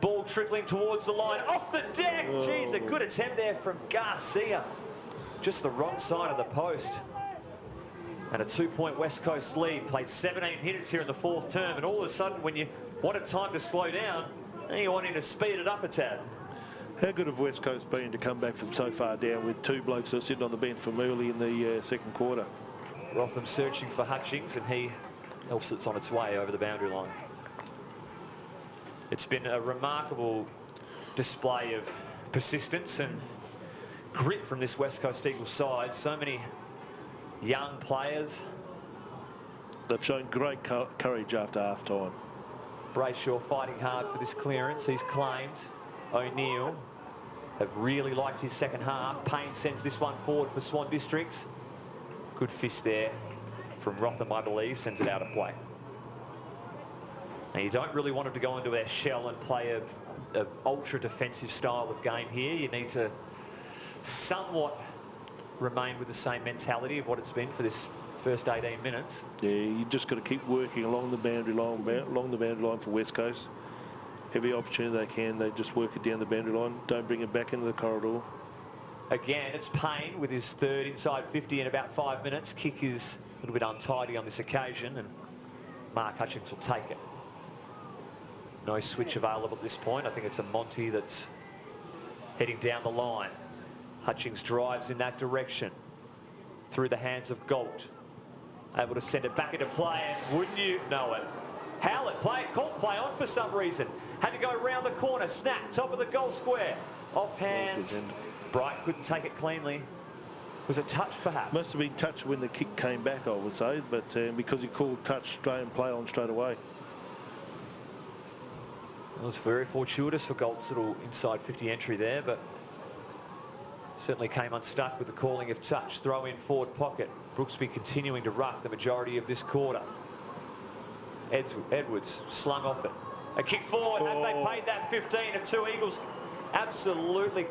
[SPEAKER 1] Ball trickling towards the line. Off the deck. Geez, a good attempt there from Garcia. Just the wrong side of the post. And a 2-point West Coast lead. Played 17 minutes here in the 4th term. And all of a sudden, when you wanted time to slow down, you want him to speed it up a tad.
[SPEAKER 2] How good have West Coast been to come back from so far down with 2 blokes that are sitting on the bench from early in the 2nd quarter?
[SPEAKER 1] Rotham searching for Hutchings, and he helps it's on its way over the boundary line. It's been a remarkable display of persistence and grit from this West Coast Eagles side. So many young players.
[SPEAKER 2] They've shown great courage after half-time.
[SPEAKER 1] Brayshaw fighting hard for this clearance. He's claimed. O'Neill have really liked his second half. Payne sends this one forward for Swan Districts. Good fist there from Rotham, I believe, sends it out of play. Now, you don't really want them to go into their shell and play a ultra-defensive style of game here. You need to somewhat remain with the same mentality of what it's been for this first 18 minutes.
[SPEAKER 2] Yeah, you just got to keep working along the boundary line, for West Coast. Every opportunity they can, they just work it down the boundary line. Don't bring it back into the corridor.
[SPEAKER 1] Again, it's Payne with his 3rd inside 50 in about 5 minutes. Kick is a little bit untidy on this occasion, and Mark Hutchings will take it. No switch available at this point. I think it's a Monty that's heading down the line. Hutchings drives in that direction through the hands of Galt. Able to send it back into play, and wouldn't you know it? Howlett called play on for some reason. Had to go around the corner, snap, top of the goal square. Off hands. Bright couldn't take it cleanly. Was it touch perhaps?
[SPEAKER 2] Must have been touch when the kick came back, I would say, but because he called touch straight and play on straight away.
[SPEAKER 1] It was very fortuitous for Galt's little inside 50 entry there, but Certainly came unstuck with the calling of touch. Throw in forward pocket. Brooksby continuing to ruck the majority of this quarter. Edwards slung off it. A kick forward. Have they paid that 15 of two Eagles? Absolutely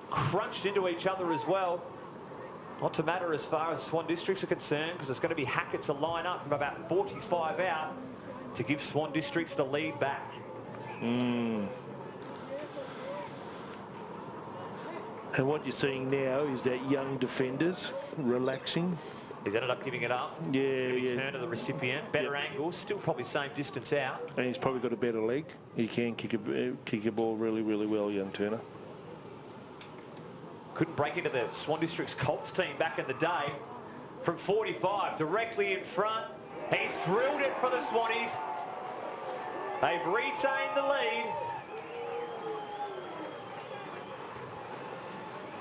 [SPEAKER 1] crunched into each other as well. Not to matter as far as Swan Districts are concerned, because it's going to be Hackett to line up from about 45 out to give Swan Districts the lead back.
[SPEAKER 2] And what you're seeing now is that young defenders relaxing.
[SPEAKER 1] He's ended up giving it up.
[SPEAKER 2] Yeah.
[SPEAKER 1] Turn to the recipient. Better angle. Still probably same distance out.
[SPEAKER 2] And he's probably got a better leg. He can kick a ball really, really well, young Turner.
[SPEAKER 1] Couldn't break into the Swan Districts Colts team back in the day. From 45, directly in front. He's drilled it for the Swannies. They've retained the lead.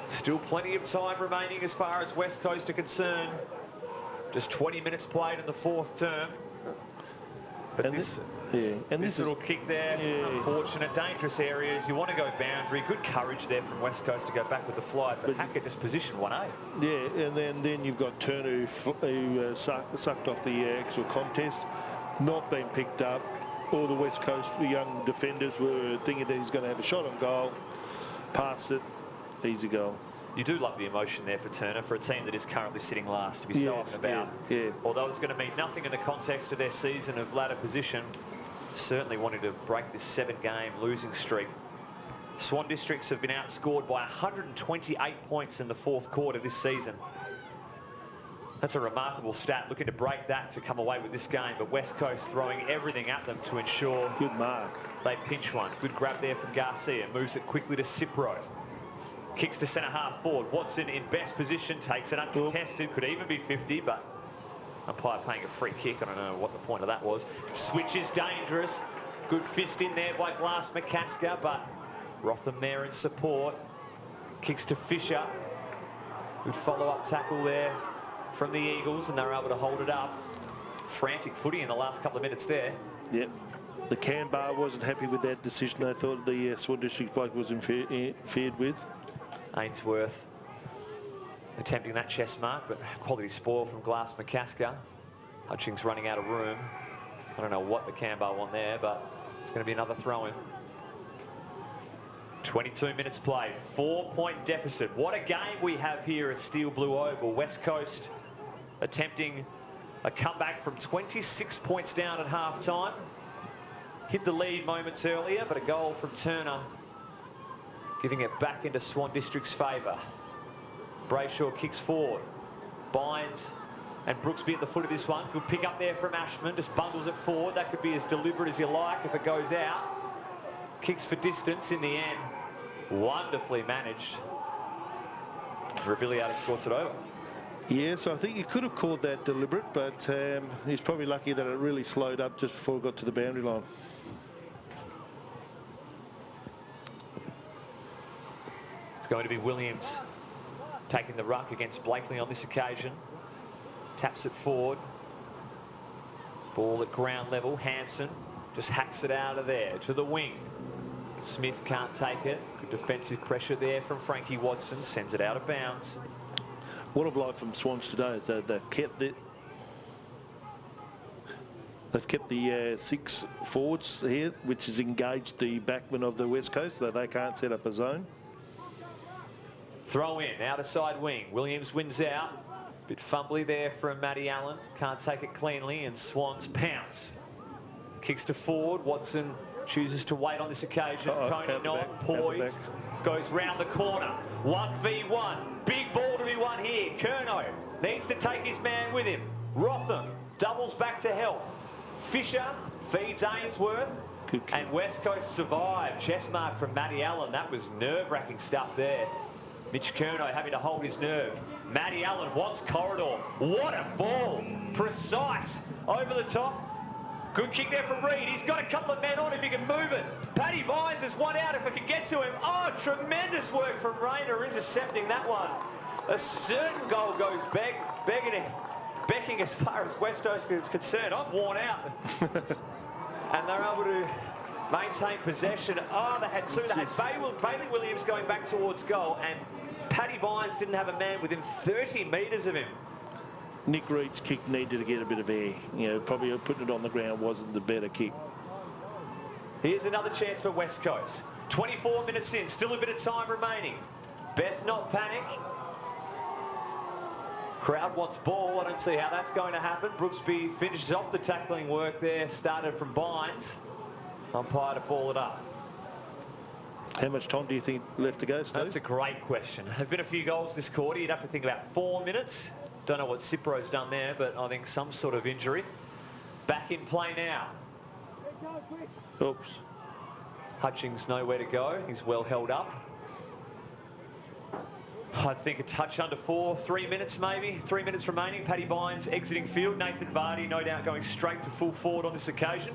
[SPEAKER 1] Still plenty of time remaining as far as West Coast are concerned. Just 20 minutes played in the fourth term. But
[SPEAKER 2] and
[SPEAKER 1] this
[SPEAKER 2] little
[SPEAKER 1] kick there, unfortunate, dangerous areas. You want to go boundary. Good courage there from West Coast to go back with the fly, but Hackett just positioned 1A.
[SPEAKER 2] Yeah, and then you've got Turner who sucked off the actual contest, not been picked up. All the West Coast young defenders were thinking that he's going to have a shot on goal. Pass it, easy goal.
[SPEAKER 1] You do love the emotion there for Turner, for a team that is currently sitting last, to be so up and about.
[SPEAKER 2] Yeah.
[SPEAKER 1] Although it's going to mean nothing in the context of their season of ladder position, certainly wanting to break this 7-game losing streak. Swan Districts have been outscored by 128 points in the fourth quarter this season. That's a remarkable stat, looking to break that to come away with this game, but West Coast throwing everything at them to ensure
[SPEAKER 2] good mark.
[SPEAKER 1] They pinch one. Good grab there from Garcia, moves it quickly to Cipro. Kicks to centre half forward. Watson in best position, takes it uncontested, could even be 50, but umpire paying a free kick. I don't know what the point of that was. Switch is dangerous. Good fist in there by Glass McCasker, but Rotham there in support. Kicks to Fisher. Good follow-up tackle there from the Eagles, and they're able to hold it up. Frantic footy in the last couple of minutes there.
[SPEAKER 2] Yep. The Canberra wasn't happy with that decision. They thought the Swan District bloke was interfered with.
[SPEAKER 1] Ainsworth attempting that chest mark, but quality spoil from Glass McCasker. Hutchings running out of room. I don't know what the Canberra want there, but it's going to be another throw-in. 22 minutes played, 4-point deficit. What a game we have here at Steel Blue Oval. West Coast attempting a comeback from 26 points down at half-time. Hit the lead moments earlier, but a goal from Turner giving it back into Swan District's favour. Brayshaw kicks forward. Bynes and Brooksby at the foot of this one. Good pick up there from Ashman. Just bundles it forward. That could be as deliberate as you like if it goes out. Kicks for distance in the end. Wonderfully managed. Drabiliatis squats it over.
[SPEAKER 2] Yes, I think you could have called that deliberate, but he's probably lucky that it really slowed up just before it got to the boundary line.
[SPEAKER 1] It's going to be Williams taking the ruck against Blakely on this occasion. Taps it forward. Ball at ground level. Hampson just hacks it out of there to the wing. Smith can't take it. Good defensive pressure there from Frankie Watson. Sends it out of bounds.
[SPEAKER 2] What I've liked from Swans today is that they've kept the 6 forwards here, which has engaged the backman of the West Coast, so they can't set up a zone.
[SPEAKER 1] Throw in, outer side wing. Williams wins out. Bit fumbly there from Matty Allen. Can't take it cleanly, and Swans pounce. Kicks to forward. Watson chooses to wait on this occasion. Coney not poised. Goes round the corner. 1v1. Big ball to be won here. Curnow needs to take his man with him. Rotham doubles back to help. Fisher feeds Ainsworth. And West Coast survive. Chest mark from Matty Allen. That was nerve-wracking stuff there. Mitch Curnow having to hold his nerve. Matty Allen wants corridor. What a ball. Precise. Over the top. Good kick there from Reid. He's got a couple of men on if he can move it. Paddy Bynes is one out if I can get to him. Oh, tremendous work from Rayner intercepting that one. A certain goal goes becking as far as West Coast is concerned. I'm worn out. And they're able to maintain possession. Oh, they had two. They had Bailey Williams going back towards goal, and Paddy Bynes didn't have a man within 30 metres of him.
[SPEAKER 2] Nick Reed's kick needed to get a bit of air. You know, probably putting it on the ground wasn't the better kick.
[SPEAKER 1] Here's another chance for West Coast. 24 minutes in, still a bit of time remaining. Best not panic. Crowd wants ball. I don't see how that's going to happen. Brooksby finishes off the tackling work there, started from Bynes. Umpire to ball it up.
[SPEAKER 2] How much time do you think left to go, Steve?
[SPEAKER 1] That's a great question. There's been a few goals this quarter. You'd have to think about 4 minutes. Don't know what Cipro's done there, but I think some sort of injury. Back in play now.
[SPEAKER 2] Oops.
[SPEAKER 1] Hutchings nowhere to go. He's well held up. I think a touch under 4, 3 minutes maybe. 3 minutes remaining. Paddy Bynes exiting field. Nathan Vardy no doubt going straight to full forward on this occasion.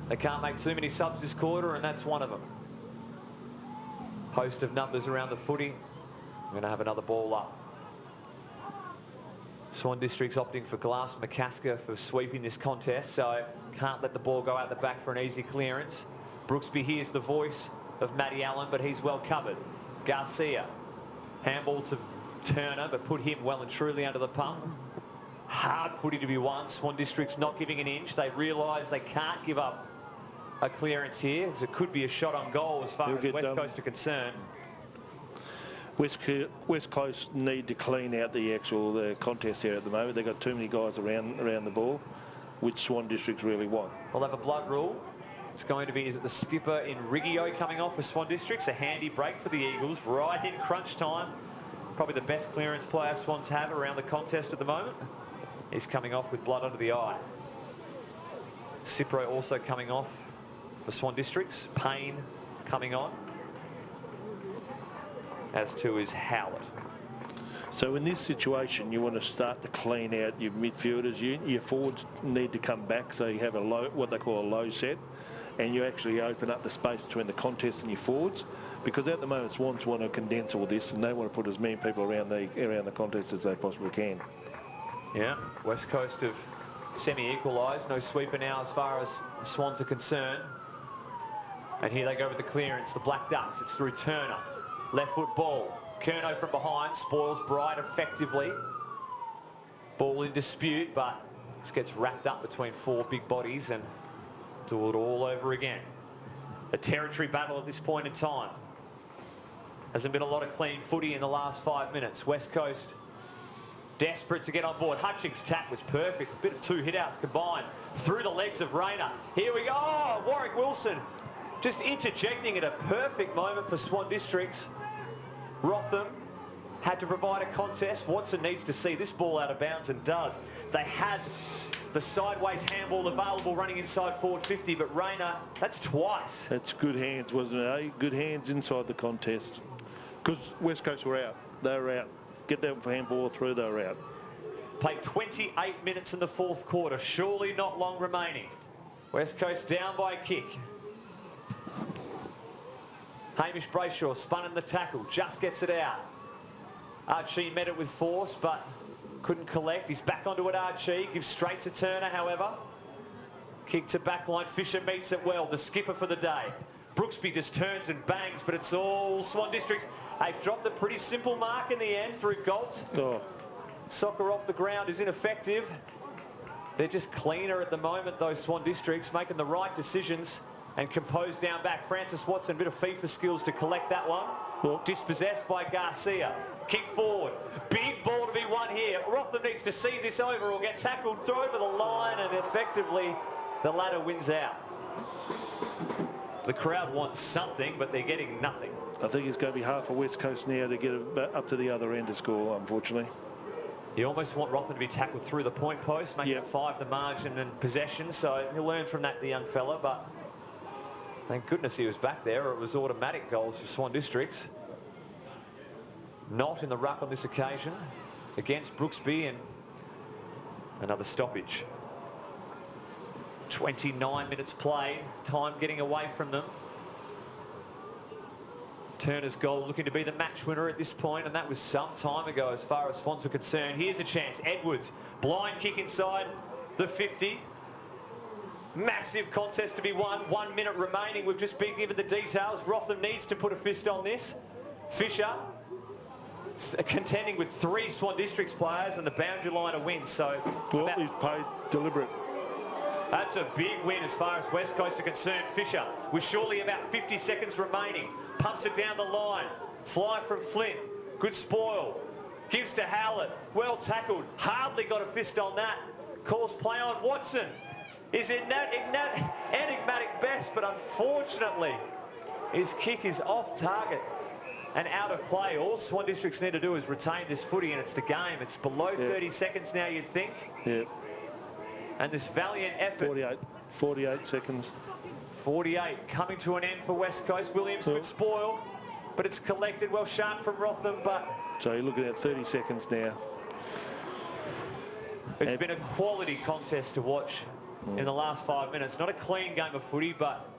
[SPEAKER 1] They can't make too many subs this quarter, and that's one of them. Host of numbers around the footy. We're going to have another ball up. Swan District's opting for Glass McCasker for sweeping this contest, so can't let the ball go out the back for an easy clearance. Brooksby hears the voice of Matty Allen, but he's well covered. Garcia, handball to Turner, but put him well and truly under the pump. Hard footy to be won. Swan District's not giving an inch. They realise they can't give up a clearance here, because it could be a shot on goal as far as West Coast are concerned.
[SPEAKER 2] West Coast need to clean out the contest here at the moment. They've got too many guys around the ball, which Swan Districts really want.
[SPEAKER 1] We'll have a blood rule. It's going to be, is it the skipper in Riggio coming off for Swan Districts? A handy break for the Eagles, right in crunch time. Probably the best clearance player Swans have around the contest at the moment. He's coming off with blood under the eye. Cipro also coming off for Swan Districts. Payne coming on. As to is Howard.
[SPEAKER 2] So in this situation, you want to start to clean out your midfielders. Your forwards need to come back, so you have a low, what they call a low set, and you actually open up the space between the contest and your forwards. Because at the moment, Swans want to condense all this, and they want to put as many people around the contest as they possibly can.
[SPEAKER 1] Yeah, West Coast have semi-equalised. No sweeper now as far as the Swans are concerned. And here they go with the clearance. The Black Ducks. It's through Turner. Left foot ball. Curnow from behind. Spoils Bright effectively. Ball in dispute, but this gets wrapped up between 4 big bodies and do it all over again. A territory battle at this point in time. Hasn't been a lot of clean footy in the last 5 minutes. West Coast desperate to get on board. Hutchings' tap was perfect. A bit of 2 hit-outs combined through the legs of Rayner. Here we go. Oh, Warwick Wilson just interjecting at a perfect moment for Swan Districts. Rotham had to provide a contest. Watson needs to see this ball out of bounds and does. They had the sideways handball available running inside forward 50, but Rayner, that's twice.
[SPEAKER 2] That's good hands, wasn't it, eh? Good hands inside the contest. Because West Coast were out. They were out. Get that handball through, they were out.
[SPEAKER 1] Played 28 minutes in the 4th quarter. Surely not long remaining. West Coast down by a kick. Hamish Brayshaw spun in the tackle, just gets it out. Archie met it with force, but couldn't collect. He's back onto it, Archie. Gives straight to Turner, however. Kick to backline. Fisher meets it well. The skipper for the day. Brooksby just turns and bangs, but it's all Swan Districts. They've dropped a pretty simple mark in the end through Galt.
[SPEAKER 2] Oh.
[SPEAKER 1] Soccer off the ground is ineffective. They're just cleaner at the moment, those Swan Districts, making the right decisions. And composed down back. Francis Watson, a bit of FIFA skills to collect that one.
[SPEAKER 2] Well,
[SPEAKER 1] dispossessed by Garcia. Kick forward. Big ball to be won here. Rotham needs to see this over or get tackled, throw over the line, and effectively the ladder wins out. The crowd wants something, but they're getting nothing.
[SPEAKER 2] I think it's going to be hard for West Coast now to get it up to the other end to score, unfortunately.
[SPEAKER 1] You almost want Rotham to be tackled through the point post, making it 5 the margin and possession, so he'll learn from that, the young fella, but thank goodness he was back there, or it was automatic goals for Swan Districts. Not in the ruck on this occasion against Brooksby, and another stoppage. 29 minutes played, time getting away from them. Turner's goal looking to be the match winner at this point, and that was some time ago as far as Swans were concerned. Here's a chance. Edwards, blind kick inside the 50. Massive contest to be won. 1 minute remaining. We've just been given the details. Rotham needs to put a fist on this. Fisher contending with 3 Swan Districts players and the boundary line a win. So
[SPEAKER 2] well, he's paid deliberate.
[SPEAKER 1] That's a big win as far as West Coast are concerned. Fisher, with surely about 50 seconds remaining, pumps it down the line. Fly from Flint. Good spoil. Gives to Howlett. Well tackled. Hardly got a fist on that. Calls play on Watson. Is enigmatic best, but unfortunately his kick is off target and out of play. All Swan Districts need to do is retain this footy and it's the game. It's below 30 seconds now, you'd think.
[SPEAKER 2] Yeah.
[SPEAKER 1] And this valiant effort.
[SPEAKER 2] 48 seconds.
[SPEAKER 1] 48 coming to an end for West Coast. Williams could spoil, but it's collected. Well sharp from Rotham, but...
[SPEAKER 2] So you're looking at 30 seconds now.
[SPEAKER 1] It's been a quality contest to watch in the last 5 minutes. Not a clean game of footy, but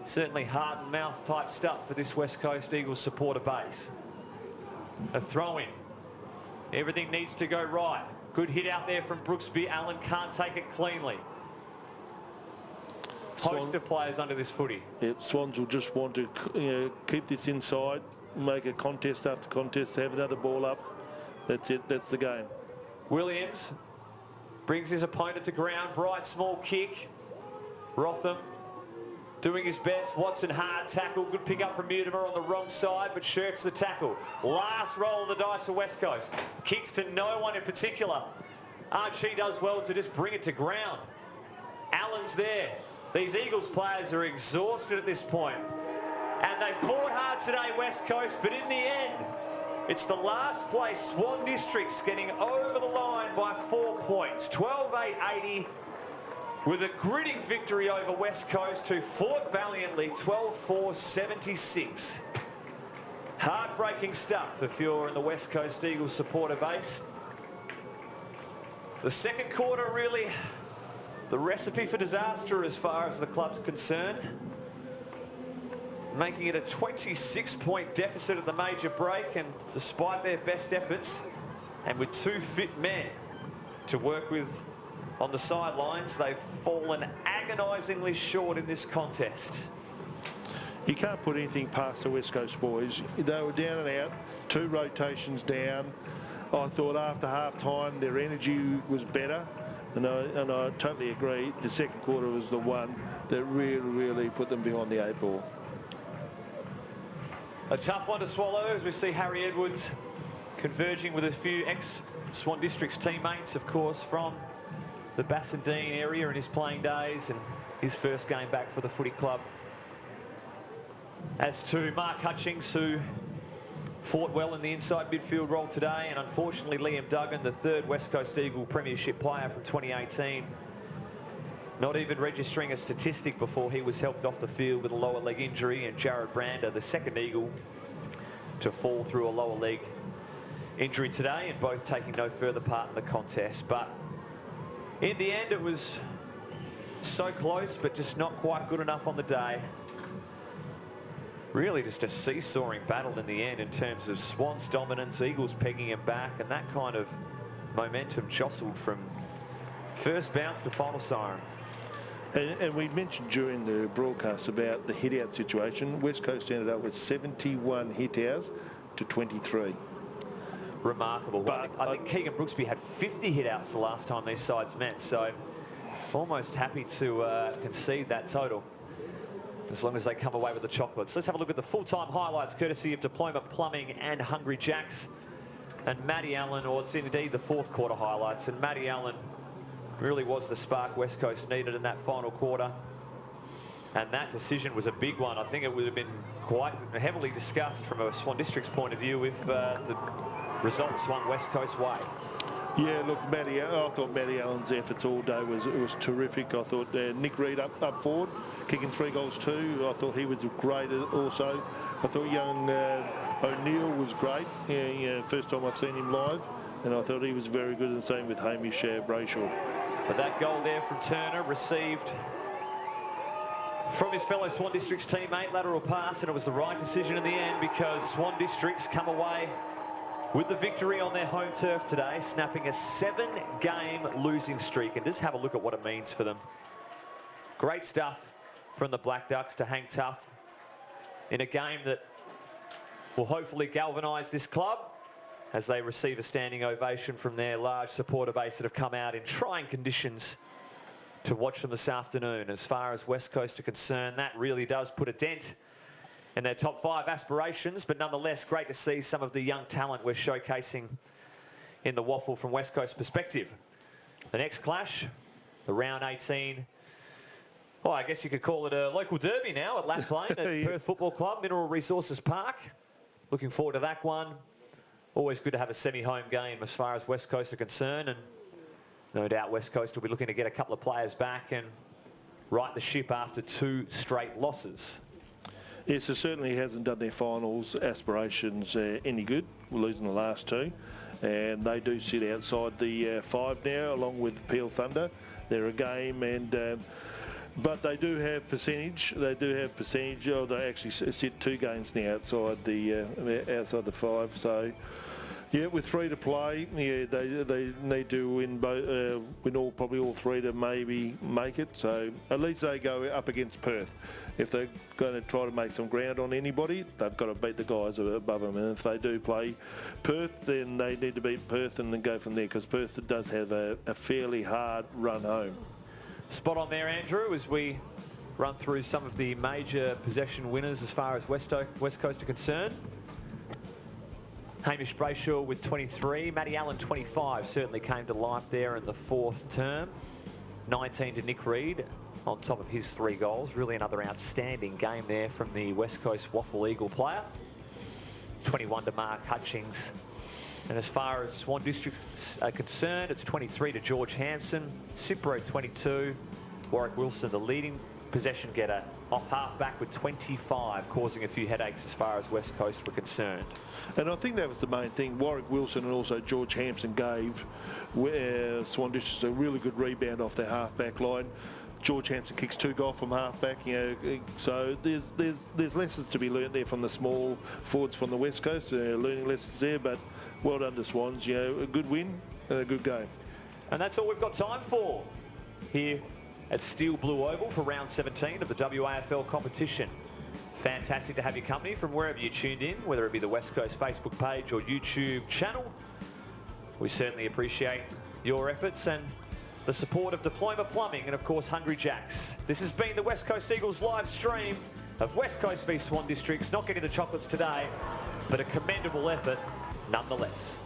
[SPEAKER 1] certainly heart and mouth type stuff for this West Coast Eagles supporter base. A throw-in. Everything needs to go right. Good hit out there from Brooksby. Allen can't take it cleanly. Host of players under this footy.
[SPEAKER 2] Yeah, Swans will just want to keep this inside, make a contest after contest, have another ball up. That's it. That's the game.
[SPEAKER 1] Williams brings his opponent to ground. Bright small kick. Rotham doing his best. Watson hard tackle. Good pick up from Mutimer on the wrong side, but shirks the tackle. Last roll of the dice for West Coast. Kicks to no one in particular. Archie does well to just bring it to ground. Allen's there. These Eagles players are exhausted at this point. And they fought hard today, West Coast, but in the end, it's the last place Swan Districts getting over the line by 4 points. 12-8-80 with a gritting victory over West Coast, who fought valiantly. 12-4-76. Heartbreaking stuff if you're in the West Coast Eagles supporter base. The second quarter really the recipe for disaster as far as the club's concerned. Making it a 26-point deficit at the major break, and despite their best efforts and with 2 fit men to work with on the sidelines, they've fallen agonisingly short in this contest.
[SPEAKER 2] You can't put anything past the West Coast boys. They were down and out, 2 rotations down. I thought after half-time their energy was better, and I totally agree. The second quarter was the one that really put them behind the 8 ball.
[SPEAKER 1] A tough one to swallow as we see Harry Edwards converging with a few ex-Swan Districts teammates, of course, from the Bassendean area in his playing days and his first game back for the footy club. As to Mark Hutchings, who fought well in the inside midfield role today, and unfortunately Liam Duggan, the 3rd West Coast Eagle Premiership player from 2018, not even registering a statistic before he was helped off the field with a lower leg injury, and Jared Brander, the 2nd Eagle to fall through a lower leg injury today, and both taking no further part in the contest. But in the end it was so close, but just not quite good enough on the day. Really just a seesawing battle in the end in terms of Swans dominance, Eagles pegging him back, and that kind of momentum jostled from first bounce to final siren.
[SPEAKER 2] And we mentioned during the broadcast about the hit-out situation. West Coast ended up with 71 hit-outs to 23.
[SPEAKER 1] Remarkable. But I think Keegan Brooksby had 50 hit-outs the last time these sides met, so almost happy to concede that total, as long as they come away with the chocolates. Let's have a look at the full-time highlights, courtesy of Diploma Plumbing and Hungry Jacks. And Matty Allen, or it's indeed the 4th quarter highlights, and Matty Allen really was the spark West Coast needed in that final quarter. And that decision was a big one. I think it would have been quite heavily discussed from a Swan Districts point of view if the results swung West Coast way.
[SPEAKER 2] Yeah, look, I thought Matty Allen's efforts all day was terrific. I thought Nick Reid up forward, kicking 3 goals too. I thought he was great also. I thought young O'Neill was great. Yeah, first time I've seen him live, and I thought he was very good, and same with Hamish Brayshaw.
[SPEAKER 1] But that goal there from Turner, received from his fellow Swan Districts teammate, lateral pass, and it was the right decision in the end, because Swan Districts come away with the victory on their home turf today, snapping a 7-game losing streak. And just have a look at what it means for them. Great stuff from the Black Ducks to hang tough in a game that will hopefully galvanise this club as they receive a standing ovation from their large supporter base that have come out in trying conditions to watch them this afternoon. As far as West Coast are concerned, that really does put a dent in their top 5 aspirations, but nonetheless, great to see some of the young talent we're showcasing in the waffle from West Coast perspective. The next clash, the round 18. Oh, I guess you could call it a local derby now at Lath Lane at Perth Football Club, Mineral Resources Park. Looking forward to that one. Always good to have a semi-home game as far as West Coast are concerned, and no doubt West Coast will be looking to get a couple of players back and right the ship after 2 straight losses.
[SPEAKER 2] Yes, it certainly hasn't done their finals aspirations any good. We're losing the last 2. And they do sit outside the 5 now, along with Peel Thunder. They're a game, and but they do have percentage. They do have percentage. Oh, they actually sit 2 games now outside the 5. So, yeah, with 3 to play, yeah, they need to win probably all 3 to maybe make it. So at least they go up against Perth. If they're going to try to make some ground on anybody, they've got to beat the guys above them. And if they do play Perth, then they need to beat Perth and then go from there, because Perth does have a fairly hard run home.
[SPEAKER 1] Spot on there, Andrew, as we run through some of the major possession winners as far as West Coast are concerned. Hamish Brayshaw with 23, Matty Allen 25 certainly came to life there in the 4th term. 19 to Nick Reed on top of his 3 goals. Really another outstanding game there from the West Coast Waffle Eagle player. 21 to Mark Hutchings. And as far as Swan Districts are concerned, it's 23 to George Hampson, Cipro 22, Warwick Wilson the leading possession getter off half-back with 25, causing a few headaches as far as West Coast were concerned.
[SPEAKER 2] And I think that was the main thing. Warwick Wilson and also George Hampson gave Swan Districts a really good rebound off their half-back line. George Hampson kicks 2 goals from half-back, so there's lessons to be learnt there from the small forwards from the West Coast, learning lessons there, but well done to Swans, a good win and a good game.
[SPEAKER 1] And that's all we've got time for here at Steel Blue Oval for round 17 of the WAFL competition. Fantastic to have your company from wherever you tuned in, whether it be the West Coast Facebook page or YouTube channel. We certainly appreciate your efforts and the support of Diploma Plumbing and, of course, Hungry Jacks. This has been the West Coast Eagles live stream of West Coast v Swan Districts. Not getting the chocolates today, but a commendable effort nonetheless.